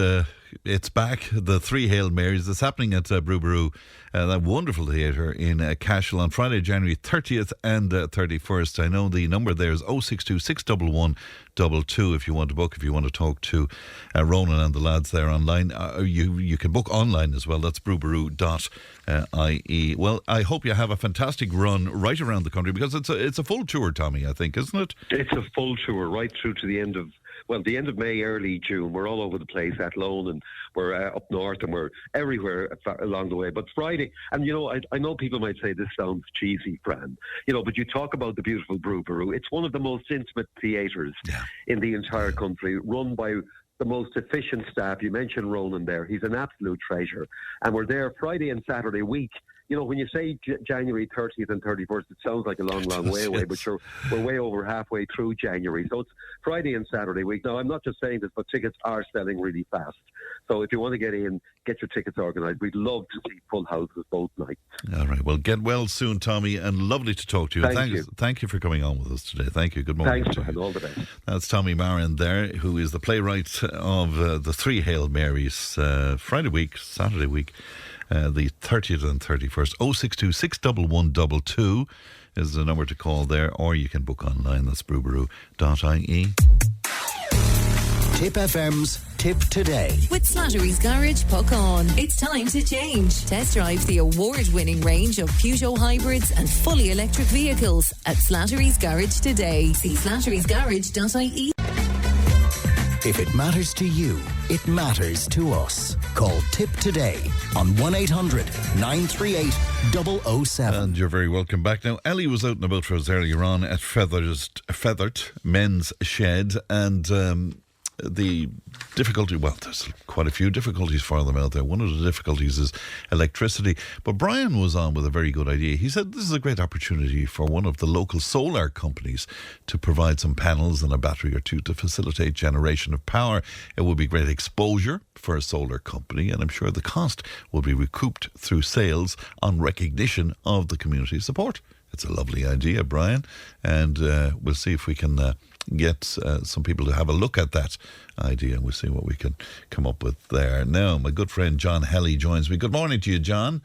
back, the Three Hail Marys. It's happening at Brewbaroo, that wonderful theatre in Cashel on Friday, January 30th and 31st. I know the number there is 062 611 22 if you want to book, if you want to talk to Ronan and the lads there online. You can book online as well. That's brewbaroo.ie. Well, I hope you have a fantastic run right around the country, because it's a full tour, Tommy, I think, isn't it? It's a full tour right through to the end of May, early June. We're all over the place, Athlone, and we're up north, and we're everywhere along the way. But Friday, and you know, I know people might say this sounds cheesy, Fran, you know, but you talk about the beautiful Brewbaroo. It's one of the most intimate theatres in the entire country, run by the most efficient staff. You mentioned Ronan there. He's an absolute treasure. And we're there Friday and Saturday week when you say January 30th and 31st, it sounds like a long, long way away, but we're way over halfway through January. So it's Friday and Saturday week. Now, I'm not just saying this, but tickets are selling really fast. So if you want to get in, get your tickets organised. We'd love to see full houses both nights. All right. Well, get well soon, Tommy, and lovely to talk to you. Thank you for coming on with us today. Thank you. Good morning. Thanks, and all the best. That's Tommy Marren there, who is the playwright of the three Hail Marys, Friday week, Saturday week, the 30th and 31st. 062 61122 is the number to call there, or you can book online. That's brewbaroo.ie. Tip FM's Tip Today. With Slattery's Garage, puck on. It's time to change. Test drive the award-winning range of Peugeot hybrids and fully electric vehicles at Slattery's Garage today. See slatterysgarage.ie. If it matters to you, it matters to us. Call Tip Today on 1-800-938-007. And you're very welcome back. Now, Ellie was out and about for us earlier on at Fethard Men's Shed, and the difficulty, well, there's quite a few difficulties for them out there. One of the difficulties is electricity. But Brian was on with a very good idea. He said this is a great opportunity for one of the local solar companies to provide some panels and a battery or two to facilitate generation of power. It would be great exposure for a solar company, and I'm sure the cost will be recouped through sales on recognition of the community support. It's a lovely idea, Brian, and we'll see if we can get some people to have a look at that idea, and we'll see what we can come up with there. Now, my good friend John Helly joins me. Good morning to you, John.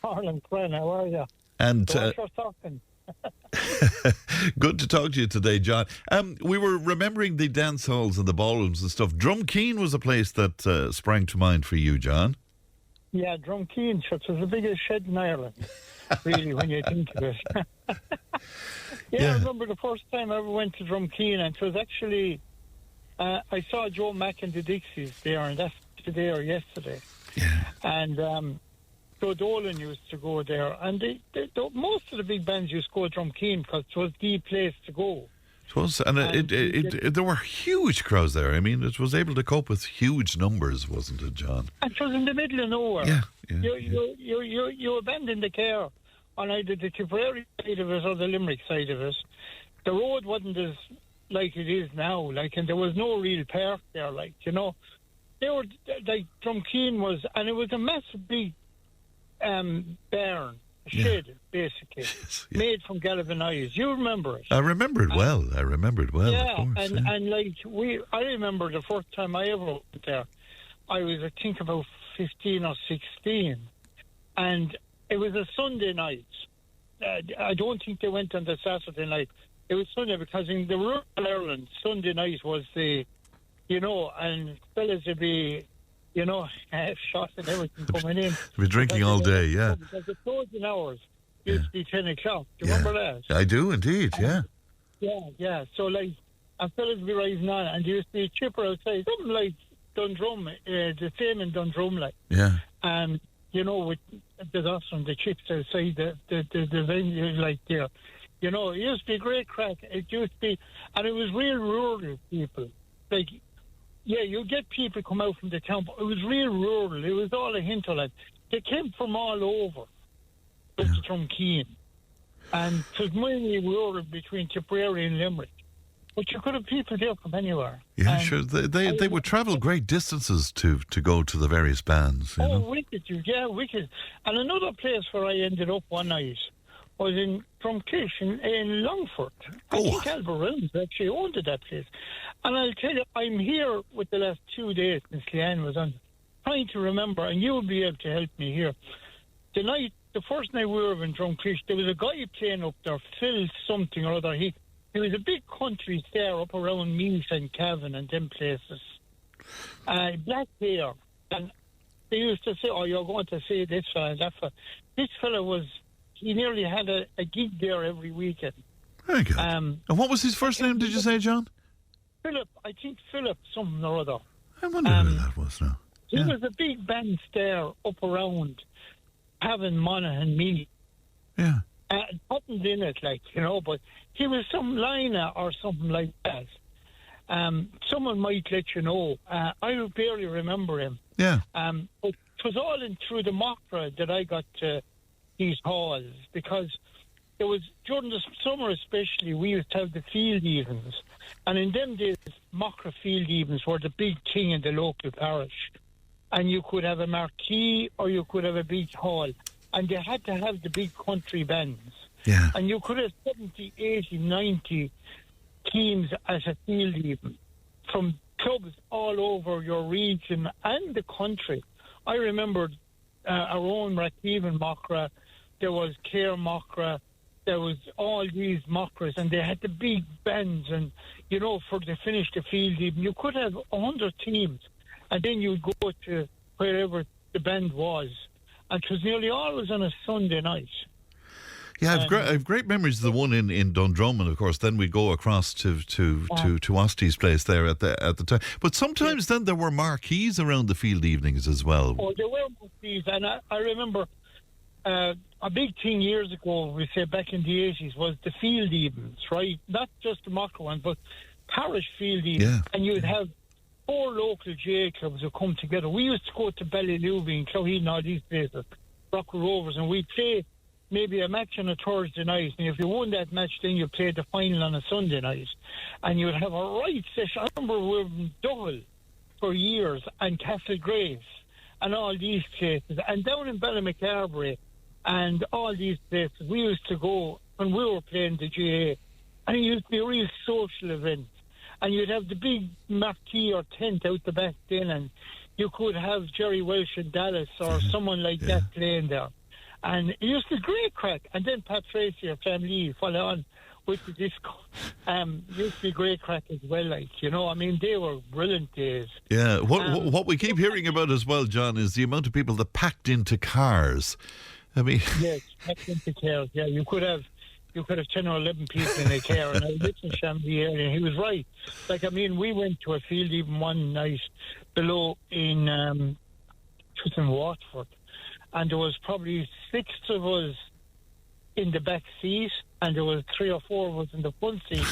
Morning, Fran. How are you? And talking. good to talk to you today, John. We were remembering the dance halls and the ballrooms and stuff. Drumkeen was a place that sprang to mind for you, John. Yeah, Drumkeen, it was the biggest shed in Ireland, really, when you think of it. Yeah, I remember the first time I ever went to Drumkeen, and it was actually, I saw Joe Mack and the Dixies there, and that's today or yesterday. Yeah. And Joe Dolan used to go there, and most of the big bands used to go to Drumkeen because it was the place to go. It was, and there were huge crowds there. I mean, it was able to cope with huge numbers, wasn't it, John? And it was in the middle of nowhere. Yeah. You abandoned the car on either the Tipperary side of it or the Limerick side of it. The road wasn't as like it is now, and there was no real park there, They were, Drumkeen was, and it was a massive big barn, a shed, basically, made from galvanized. You remember it? I remember it well. Yeah, of course. And I remember the first time I ever went there, I was, I think, about 15 or 16, and it was a Sunday night. I don't think they went on the Saturday night. It was Sunday, because in the rural Ireland, Sunday night was the, and fellas would be, shots and everything coming in. We're drinking all day, yeah. Because the closing hours used to be 10 o'clock. Do you remember that? I do indeed, yeah. Yeah. So, and fellas would be rising on, and there used to be a chipper outside, something like Dundrum, the same in Dundrum, Yeah. And, with the dust and the chips outside the venue, there. It used to be a great crack. It used to be, and it was real rural people. You get people come out from the town, but it was real rural. It was all a hint of they came from all over, up to Drumkeen. And it was mainly rural between Tipperary and Limerick. But you could have people there from anywhere. Yeah, and sure. They would travel great distances to go to the various bands. Wicked. Wicked. And another place where I ended up one night was in Drumkish in Longford. I think Albert Williams actually owned that place. And I'll tell you, I'm here with the last 2 days since Leanne was on, trying to remember, and you'll be able to help me here. The first night we were in Drumkish, there was a guy playing up there, Phil something or other. He was a big country star up around Meath and Cavan and them places. Black hair. And they used to say, you're going to see this fella and that fella. This fella he nearly had a gig there every weekend. Very good. And what was his first name, did you say, John? Philip. I think Philip something or other. I wonder who that was now. He was a big band star up around Cavan, Monaghan, Meath. Yeah. Nothing's in it, but he was some liner or something like that. Someone might let you know. I barely remember him. Yeah. But it was all in through the Mockra that I got to these halls, because there was, during the summer especially, we used to have the field evens. And in them days, Mockra field evens were the big thing in the local parish. And you could have a marquee or you could have a big hall. And they had to have the big country bands. Yeah. And you could have 70, 80, 90 teams at a field even from clubs all over your region and the country. I remember our own Rathkeevan Mockra, there was Clare Mockra, there was all these Mockras, and they had the big bands, and, you know, for to finish the field even, you could have 100 teams, and then you'd go to wherever the band was, and it was nearly always on a Sunday night. Yeah, I have great memories of the one in Dundrum, and of course then we go across to Osty's place there at the time. But sometimes then there were marquees around the field evenings as well. Oh, there were marquees, and I remember a big thing years ago, we say back in the 80s, was the field evens, right? Not just the Mockra one, but parish field evens. Yeah. And you'd have 4 local GA clubs who come together. We used to go to Ballyluby and Clowheed and all these places, Rockwood Rovers, and we'd play maybe a match on a Thursday night, and if you won that match, then you played the final on a Sunday night, and you'd have a right session. I remember we were in Double for years, and Castlegraves, and all these places, and down in Ballymacarbery, and all these places, we used to go when we were playing the GA, and it used to be a real social event, and you'd have the big marquee or tent out the back then, and you could have Jerry Welsh in Dallas or someone like that playing there. And it used to be great crack. And then Pat Tracy or family follow on with the disco. Used to be great crack as well, like, you know. I mean, they were brilliant days. Yeah, what we keep hearing about as well, John, is the amount of people that packed into cars. I mean... Yes, packed into cars, yeah. You could have 10 or 11 people in a car, and I was in Shambly area, and he was right. Like, I mean, we went to a field even one night below in Waterford, and there was probably 6 of us in the back seat, and there was 3 or 4 of us in the front seat.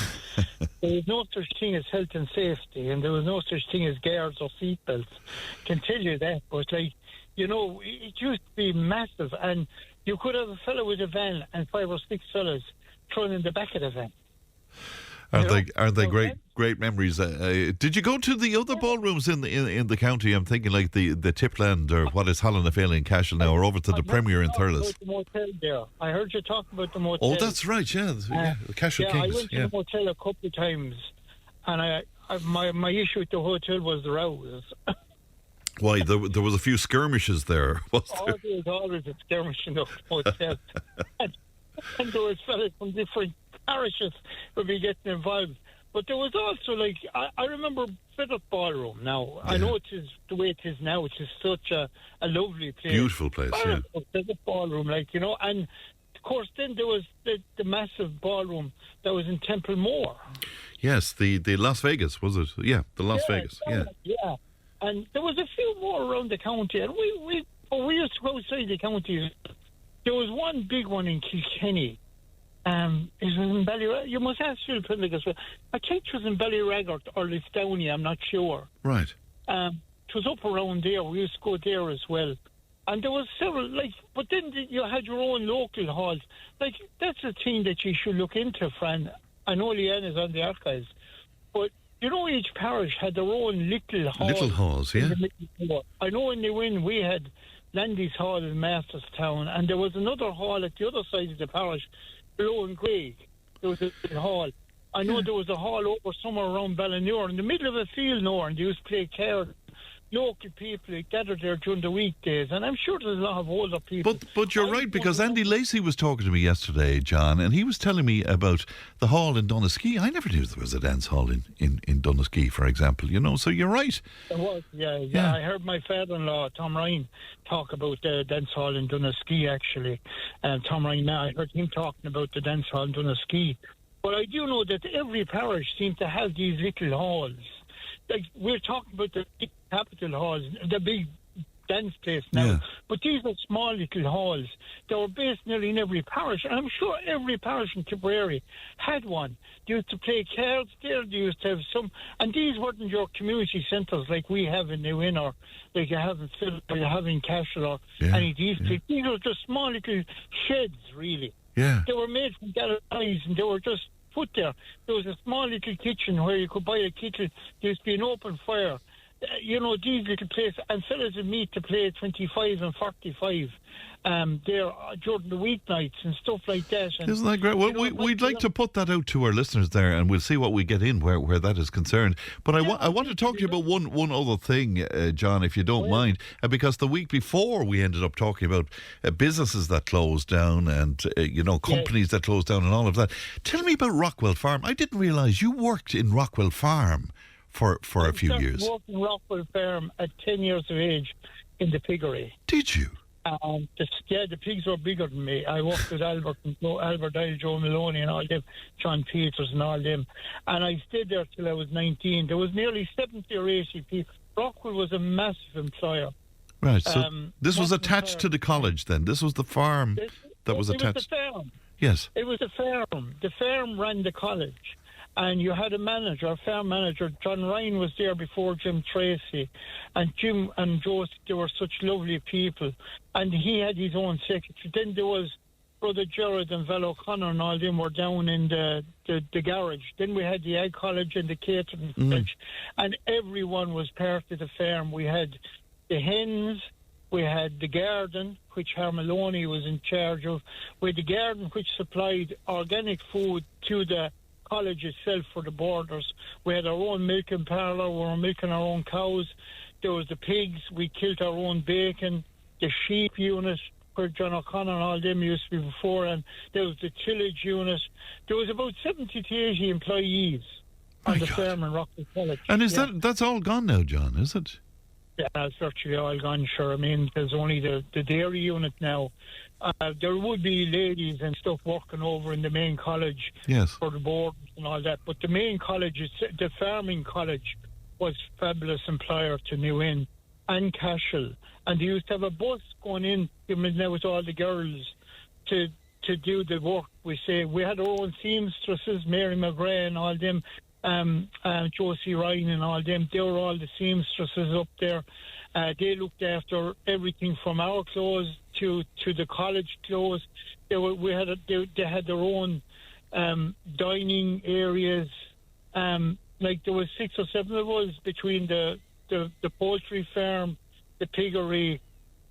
There was no such thing as health and safety, and there was no such thing as guards or seatbelts. Can tell you that, but, like, you know, it used to be massive, and you could have a fellow with a van and 5 or 6 fellas thrown in the back of the van. Aren't they great memories? Did you go to the other ballrooms in the county? I'm thinking like the Tipland, or what is Hollandafale in Cashel now, or over to the Premier in Thurles. The motel there. I heard you talk about the motel. Oh, that's right. Yeah, the Cashel Kings. I went to the motel a couple of times, and my issue with the hotel was the rows. Why? There was a few skirmishes there, was there? There was always a skirmish in the hotel. And there was fellas from different parishes would be getting involved. But there was also, like, I remember Fethard Ballroom now. Yeah. I know it is the way it is now, which is such a lovely place. Beautiful place, yeah. Fethard Ballroom, like, you know, and of course then there was the massive ballroom that was in Templemore. Yes, the Las Vegas, was it? Yeah, the Las Vegas, yeah. And there was a few more around the county, and we used to go outside the county. There was one big one in Kilkenny. It was in Ballyrag. You must ask Phil Prendergast. I think it was in Ballyrag or Listownie, I'm not sure. Right. It was up around there. We used to go there as well. And there was several, like, but then you had your own local halls. Like, that's a thing that you should look into, Fran. I know Leanne is on the archives. But, you know, each parish had their own little halls. Little halls, yeah. I know in the Wynn we had Landy's Hall in Masterstown, and there was another hall at the other side of the parish, below in Graig. There was a hall. I know there was a hall over somewhere around Ballinure, in the middle of a field, and they used to play cards. Local people gathered there during the weekdays, and I'm sure there's a lot of older people. But you're right, because Andy Lacey was talking to me yesterday, John, and he was telling me about the hall in Donaskey. I never knew there was a dance hall in Donaskey, for example, you know, so you're right. There was, yeah. I heard my father-in-law, Tom Ryan, talk about the dance hall in Donaskey, actually. Tom Ryan, I heard him talking about the dance hall in Donaskey. But I do know that every parish seems to have these little halls. Like, we're talking about the big capital halls, the big dance place now. Yeah. But these are small little halls. They were based nearly in every parish, and I'm sure every parish in Tipperary had one. They used to play cards there, they used to have some, and these weren't your community centres like we have in New Inn, or like you have in Phil, or you have in Cashel, or any of these places. These were just small little sheds, really. Yeah. They were made from galvanized, and they were just put there. There was a small little kitchen where you could buy a kettle. There used to be an open fire. You know, these little places, and fellas would meet to play 25 and 45 there during the weeknights and stuff like that. And, isn't that great? Well, we'd like to put that out to our listeners there, and we'll see what we get in where that is concerned. But I want to talk to you about one other thing, John, if you don't mind, because the week before we ended up talking about businesses that closed down and, companies that closed down and all of that. Tell me about Rockwell Farm. I didn't realise you worked in Rockwell Farm for a few years. I worked in Rockwell Farm at 10 years of age in the piggery. Did you? The pigs were bigger than me. I worked with Albert Dyle, Joe Maloney and all them, John Peters and all them. And I stayed there till I was 19. There was nearly 70 or 80 people. Rockwell was a massive employer. Right, so this was attached to the college then? This was the farm that was attached? It was the farm. Yes. It was the farm. The farm ran the college. And you had a farm manager. John Ryan was there before Jim Tracy. And Jim and Joe, they were such lovely people. And he had his own secretary. Then there was Brother Gerard and Val O'Connor and all them were down in the garage. Then we had the Ag College and the Catering College. And everyone was part of the farm. We had the hens. We had the garden, which Maloney was in charge of. We had the garden, which supplied organic food to the college itself for the boarders. We had our own milking parlour. We were milking our own cows. There was the pigs. We killed our own bacon. The sheep unit, where John O'Connor and all them used to be before, and there was the tillage unit. There was about 70 to 80 employees on the farm in Rockwell College. And that's all gone now, John, is it? Yeah, it's virtually all gone, sure. I mean, there's only the dairy unit now. There would be ladies and stuff working over in the main college for the board and all that. But the main college, the farming college, was a fabulous employer to New Inn and Cashel. And they used to have a bus going in there with all the girls to do the work. We had our own seamstresses, Mary McGrath and all them, Josie Ryan and all them. They were all the seamstresses up there. They looked after everything from our clothes to the college clothes. They had their own dining areas. Like there was 6 or 7 of us between the poultry farm, the piggery.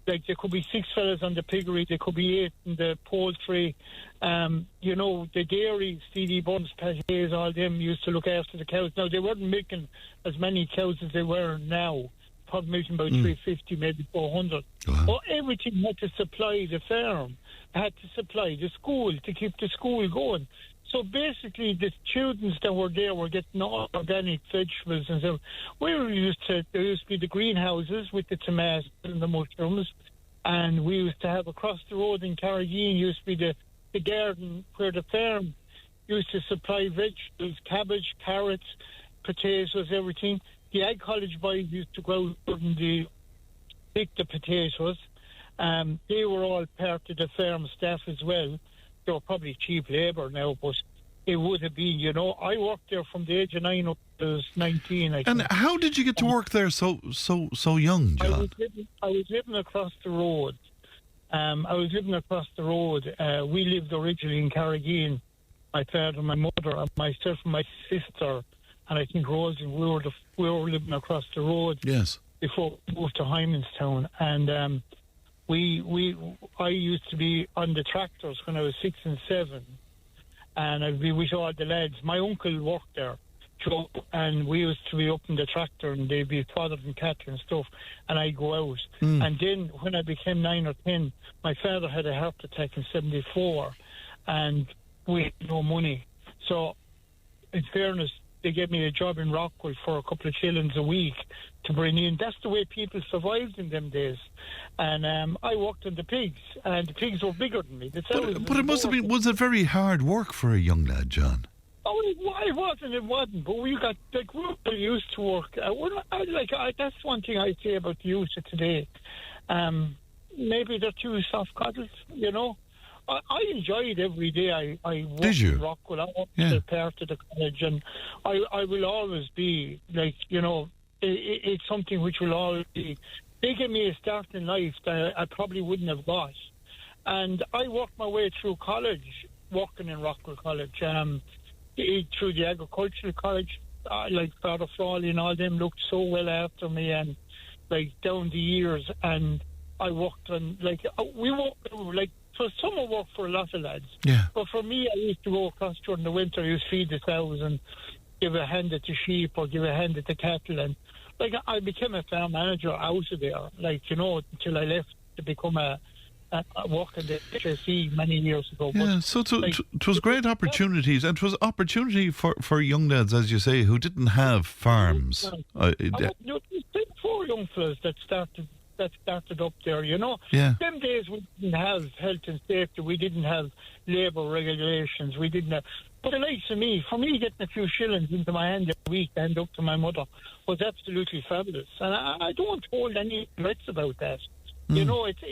Like there could be 6 fellas on the piggery, there could be 8 in the poultry. The dairy, CD Buns, Pages, all them used to look after the cows. Now they weren't milking as many cows as they were now. Probably milking about 350, maybe 400. Wow. But everything had to supply the farm, had to supply the school to keep the school going. So basically, the students that were there were getting all organic vegetables and so. There used to be the greenhouses with the tomatoes and the mushrooms, and we used to have across the road in Carrageen used to be the garden where the farm used to supply vegetables, cabbage, carrots, potatoes, everything. The Ag College boys used to go out and pick the potatoes. They were all part of the farm staff as well. They were probably cheap labour now, but it would have been, I worked there from the age of 9 up to I was 19. And how did you get to work there so young, John? I was living across the road. We lived originally in Carrageen. My father, my mother, and myself and my sister, and I think Rosie, we were living across the road. Yes. Before we moved to Hymanstown, and I used to be on the tractors when I was 6 and 7, and I'd be with all the lads. My uncle worked there, Joe, and we used to be up in the tractor, and they'd be fathered and cattle and stuff, and I'd go out. And then when I became 9 or 10, my father had a heart attack in 74, and we had no money. So, in fairness, they gave me a job in Rockwell for a couple of shillings a week to bring in. That's the way people survived in them days. And I worked on the pigs, and the pigs were bigger than me. But it must have been, was it very hard work for a young lad, John? Oh, it wasn't. But we got, we're used to work. That's one thing I say about the youth of today. maybe they're too soft coddled, you know. I enjoyed every day I worked in Rockwell. I worked as part of the college, and I will always be, like, you know, it's something which will always be. They gave me a start in life that I probably wouldn't have got. And I worked my way through college, working in Rockwell College, through the agricultural college. Like Father Frawley and all them looked so well after me, and like down the years, and I worked on, like, we worked, like, for summer work for a lot of lads. Yeah. But for me, I used to go across during the winter, I used to feed the cows and give a hand at the sheep or give a hand at the cattle, and like I became a farm manager out of there, like, you know, until I left to become a work in the HSE many years ago. Yeah, but, so it was great opportunities, and it was opportunity for young lads, as you say, who didn't have farms. There were 4 young fellas that started up there, you know. Yeah. Them days we didn't have health and safety, we didn't have labour regulations, we didn't have... But the likes of me, for me getting a few shillings into my hand a week and up to my mother was absolutely fabulous. And I don't hold any regrets about that. You know, it's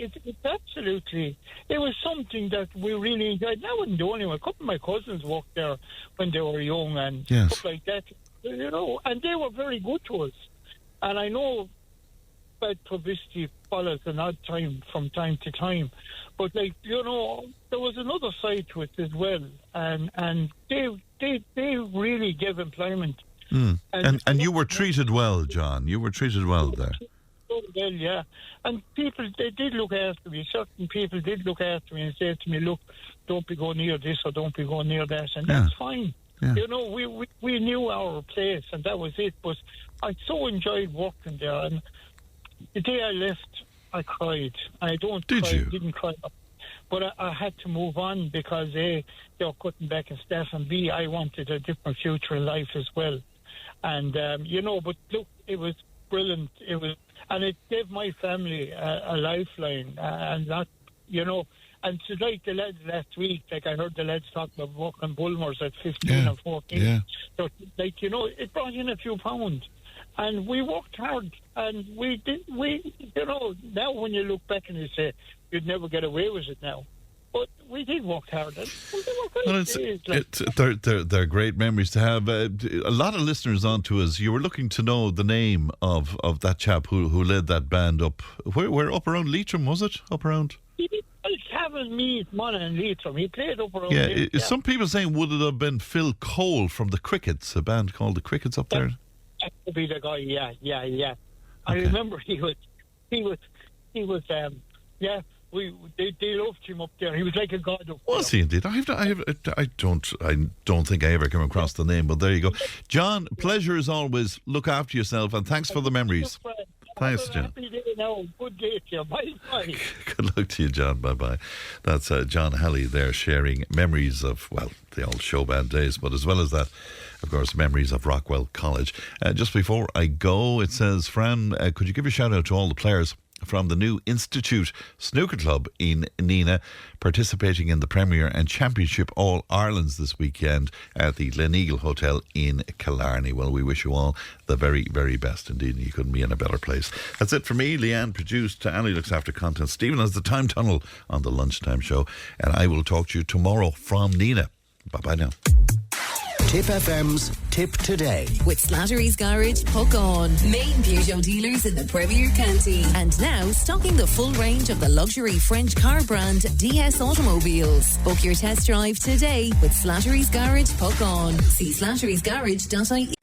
absolutely... It was something that we really enjoyed. And I wasn't the only one. A couple of my cousins worked there when they were young and stuff like that, you know, and they were very good to us. And I know bad publicity follows an odd time from time to time, but, like, you know, there was another side to it as well, and they really gave employment. And you were treated well, John. You were treated well there. Well, yeah. And people, they did look after me. Certain people did look after me and said to me, look, don't be going near this or don't be going near that, and that's fine. Yeah. You know, we knew our place, and that was it. But I so enjoyed working there, and the day I left, I cried. I didn't cry, but I had to move on because A, they were cutting back in staff, and B, I wanted a different future in life as well. And you know, but look, it was brilliant. It was, and it gave my family a lifeline, and that, you know. And to like the lads last week, like I heard the lads talk about working Bulmers at 15 and 14. Yeah. So, like, you know, it brought in a few pounds. And we worked hard, and you know, now when you look back and you say, you'd never get away with it now. But we did work hard. And they're great memories to have. A lot of listeners on to us. You were looking to know the name of that chap who led that band up. Where up around Leitrim, was it? Up around? Having me, Marren and Leitrim. He played up around. Yeah, some people saying, would it have been Phil Cole from the Crickets, a band called the Crickets up there? That could be the guy. Yeah. I remember he was. They loved him up there. He was like a god up there. Was he indeed? I don't think I ever came across the name, but there you go. John, pleasure as always. Look after yourself, and thanks for the memories. Thanks, John. Happy day now. Good day to you. Bye. Good luck to you, John. Bye. That's John Halley there sharing memories of, well, the old show band days, but as well as that, of course, memories of Rockwell College. Just before I go, it says, Fran, could you give a shout out to all the players from the new Institute Snooker Club in Nina, participating in the Premier and Championship All-Irelands this weekend at the Gleneagle Hotel in Killarney. Well, we wish you all the very, very best indeed. You couldn't be in a better place. That's it for me. Leanne produced, Ali looks after content, Stephen has the Time Tunnel on the Lunchtime Show, and I will talk to you tomorrow from Nina. Bye-bye now. Tip FM's Tip Today. With Slattery's Garage, Puck On. Main Peugeot dealers in the Premier County. And now stocking the full range of the luxury French car brand DS Automobiles. Book your test drive today with Slattery's Garage, Puck On. See slatterysgarage.ie.